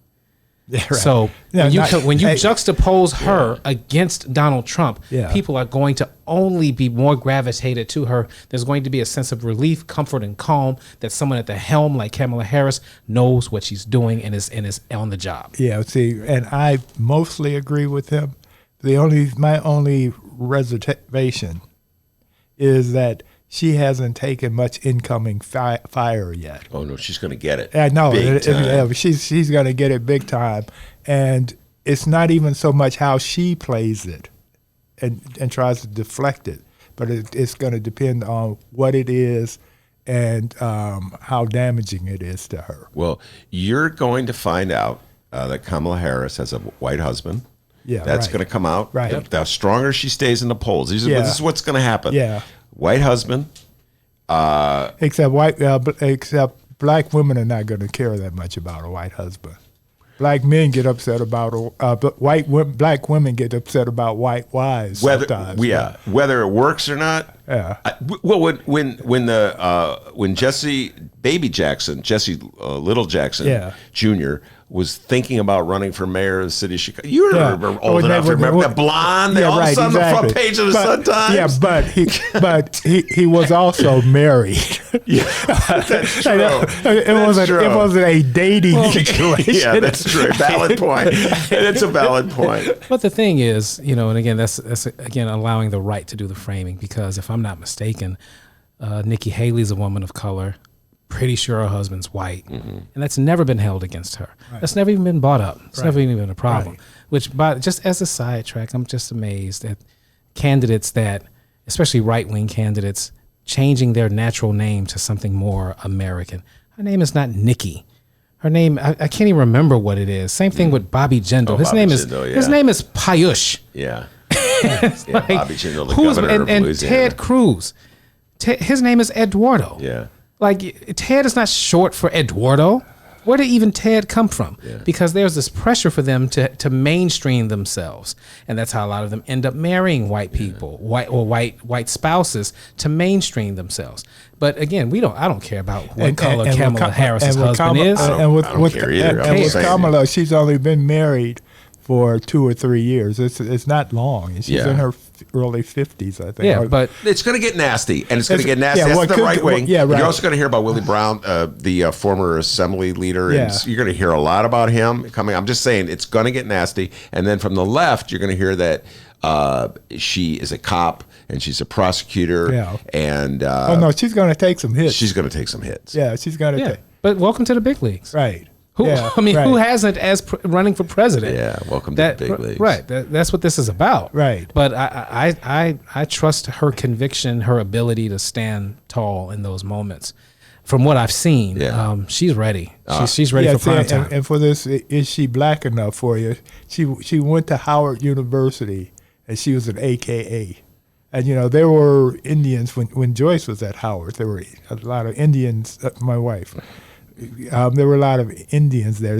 Yeah, right. So Yeah, when you hey, juxtapose her against Donald Trump, Yeah. people are going to only be more gravitated to her. There's going to be a sense of relief, comfort, and calm that someone at the helm like Kamala Harris knows what she's doing and is on the job. Yeah, see, and I mostly agree with him. My only reservation is that she hasn't taken much incoming fire yet. Oh no, she's going to get it. I know. Big time. Yeah, she's going to get it big time, and it's not even so much how she plays it, and tries to deflect it, but it's going to depend on what it is and how damaging it is to her. Well, you're going to find out that Kamala Harris has a white husband. Yeah, that's right. going to come out. Right. The stronger she stays in the polls, this is what's going to happen. Yeah. White husband. Except black women are not going to care that much about a white husband. Black men get upset about black women get upset about white wives sometimes. Whether it works or not. Yeah. When Jesse Little Jackson Jr. was thinking about running for mayor of the city of Chicago. You were old enough to remember that blonde. All of a sudden, the front page of the Sun Times. Yeah, but he was also married. Yeah, that's true. It wasn't a dating situation. Yeah, that's true. Valid point. That's a valid point. But the thing is, and again, that's again allowing the right to do the framing, because if I'm not mistaken, Nikki Haley's a woman of color. Pretty sure her husband's white, and that's never been held against her. Right. That's never even been brought up. It's never even been a problem. Right. Which, just as a sidetrack, I'm just amazed at candidates that, especially right-wing candidates, changing their natural name to something more American. Her name is not Nikki. Her name, I can't even remember what it is. Same thing with Bobby Jindal. His name is Payush. Yeah. Like, Bobby Jindal, the governor of and Louisiana. Ted Cruz. His name is Eduardo. Yeah. Like, Ted is not short for Eduardo. Where did even Ted come from? Yeah. Because there's this pressure for them to mainstream themselves, and that's how a lot of them end up marrying white people, white spouses, to mainstream themselves. But again, I don't care about what color Kamala Harris's husband is. I don't care either. And with Kamala, she's only been married for 2 or 3 years. It's not long. She's in her early 50s, I think. Yeah, but it's going to get nasty, and it's going to get nasty. That's the right wing. Yeah, right. You're also going to hear about Willie Brown, the former assembly leader, Yeah. and you're going to hear a lot about him coming. I'm just saying it's going to get nasty. And then from the left, you're going to hear that she is a cop and she's a prosecutor. Yeah. And no, she's going to take some hits. She's going to take some hits. Yeah, she's going to take. But welcome to the big leagues. Right. Who hasn't running for president? Yeah, welcome to the big leagues. Right, that's what this is about. Right. But I trust her conviction, her ability to stand tall in those moments. From what I've seen, she's ready. She's ready for prime time. And for this, is she black enough for you? She went to Howard University, and she was an AKA. And, there were Indians when Joyce was at Howard. There were a lot of Indians, my wife. There were a lot of Indians there.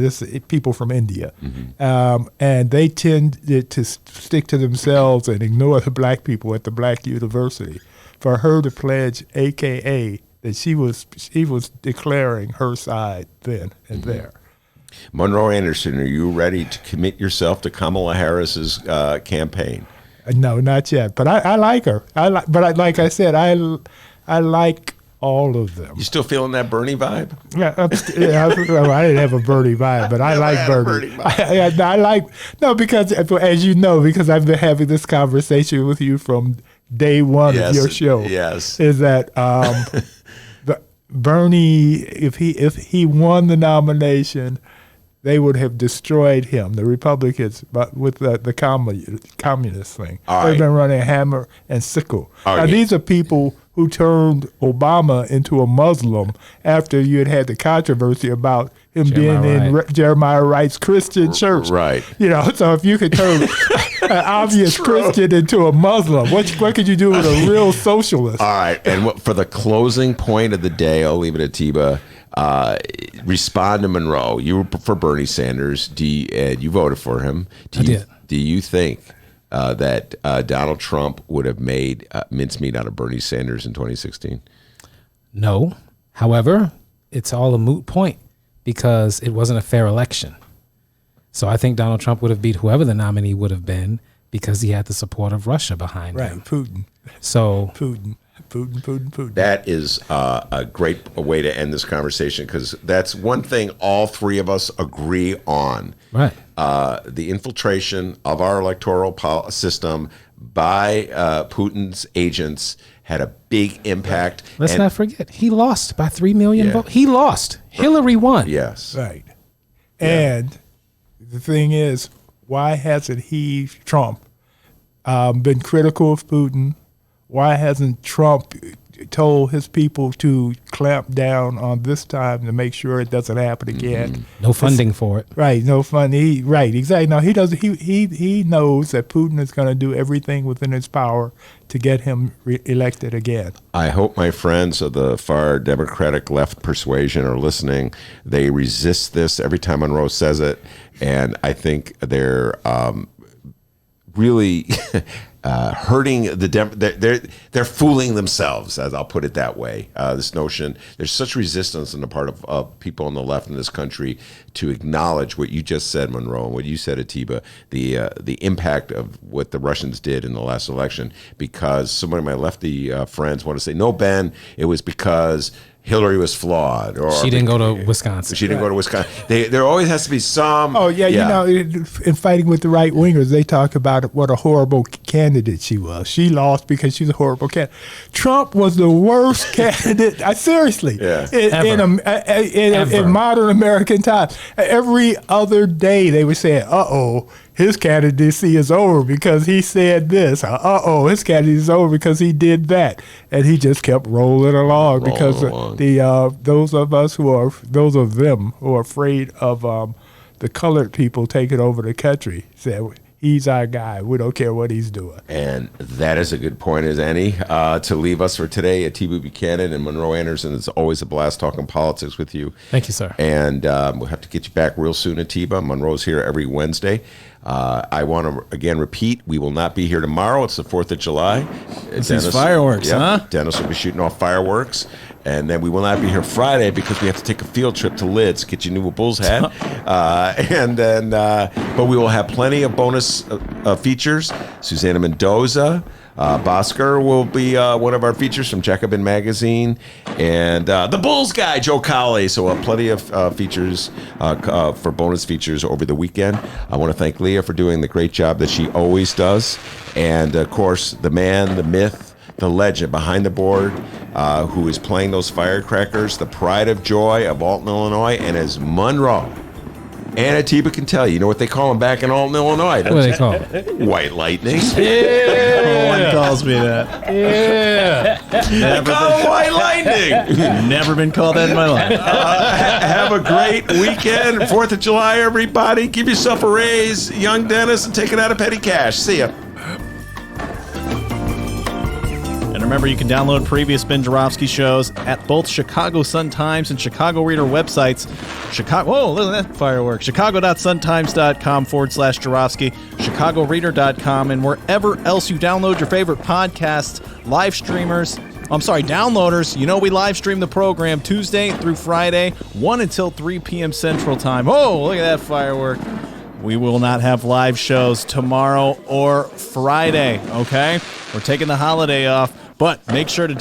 People from India, and they tended to stick to themselves and ignore the black people at the black university. For her to pledge AKA that she was declaring her side then and there. Monroe Anderson, are you ready to commit yourself to Kamala Harris's campaign? No, not yet. But I like her. Like I said, I like all of them. You still feeling that Bernie vibe? Yeah, I didn't have a Bernie vibe, but I like Bernie. Because as you know, because I've been having this conversation with you from day one of your show. Yes, is that Bernie, if he won the nomination, they would have destroyed him, the Republicans, but with the communist thing. They've been running hammer and sickle. Now, these are people who turned Obama into a Muslim after you had the controversy about him being in Jeremiah Wright's Christian church. Right. So if you could turn an obvious Christian into a Muslim, what could you do with a real socialist? All right. And for the closing point of the day, I'll leave it at Tiba. Respond to Monroe. You were for Bernie Sanders. You voted for him. I did. Do you think that Donald Trump would have made mincemeat out of Bernie Sanders in 2016? No. However, it's all a moot point because it wasn't a fair election. So I think Donald Trump would have beat whoever the nominee would have been because he had the support of Russia behind him. Putin. So Putin. That is a great way to end this conversation, because that's one thing all three of us agree on. Right. The infiltration of our electoral system by Putin's agents had a big impact. Let's not forget, he lost by 3 million votes. He lost. Hillary won. Yes. Right. And the thing is, why hasn't he, Trump, been critical of Putin? Why hasn't Trump told his people to clamp down on this time to make sure it doesn't happen again? No funding for it. Right, no funding. Right, exactly. No, he doesn't. He knows that Putin is going to do everything within his power to get him elected again. I hope my friends of the far Democratic left persuasion are listening. They resist this every time Monroe says it, and I think they're really hurting they're fooling themselves, as I'll put it that way. This notion, there's such resistance on the part of people on the left in this country to acknowledge what you just said, Monroe, and what you said, Atiba, the impact of what the Russians did in the last election, because so many of my lefty friends want to say, no, Ben, it was because Hillary was flawed, or she didn't go to Wisconsin. She didn't go to Wisconsin. There always has to be some. Oh yeah, you know, in fighting with the right wingers, they talk about what a horrible candidate she was. She lost because she's a horrible candidate. Trump was the worst candidate. Seriously, in modern American times, every other day they would say, "Uh-oh, his candidacy is over because he said this. Uh-oh, his candidacy is over because he did that," and he just kept rolling along because those of them who are afraid of the colored people taking over the country said, he's our guy. We don't care what he's doing. And that is a good point as any to leave us for today. Atiba Buchanan and Monroe Anderson, it's always a blast talking politics with you. Thank you, sir. And we'll have to get you back real soon, Atiba. Monroe's here every Wednesday. I want to, again, repeat, we will not be here tomorrow. It's the 4th of July. It's these fireworks, huh? Dennis will be shooting off fireworks. And then we will not be here Friday because we have to take a field trip to Lids, get your new Bulls hat. But we will have plenty of bonus features. Susanna Mendoza, Bhaskar will be one of our features from Jacobin Magazine, and the Bulls guy, Joe Colley. So we'll have plenty of features for bonus features over the weekend. I want to thank Leah for doing the great job that she always does. And, of course, the man, the myth, the legend behind the board, who is playing those firecrackers, the pride of joy of Alton, Illinois, and as Monroe and Atiba can tell you, know what they call him back in Alton, Illinois? What do they call him? White Lightning. No one calls me that. They call him White Lightning. Never been called that in my life. Have a great weekend. 4th of July, everybody. Give yourself a raise, young Dennis, and take it out of petty cash. See ya. And remember, you can download previous Ben Joravsky shows at both Chicago Sun-Times and Chicago Reader websites. Whoa, look at that firework. Chicago.sun-times.com/Joravsky, ChicagoReader.com, and wherever else you download your favorite podcasts, live streamers. Downloaders. You know we live stream the program Tuesday through Friday, 1 until 3 p.m. Central Time. Oh, look at that firework. We will not have live shows tomorrow or Friday, okay? We're taking the holiday off, but make sure to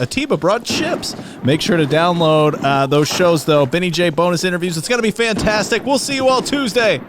Atiba brought chips. Make sure to download those shows, though. Benny J bonus interviews. It's going to be fantastic. We'll see you all Tuesday.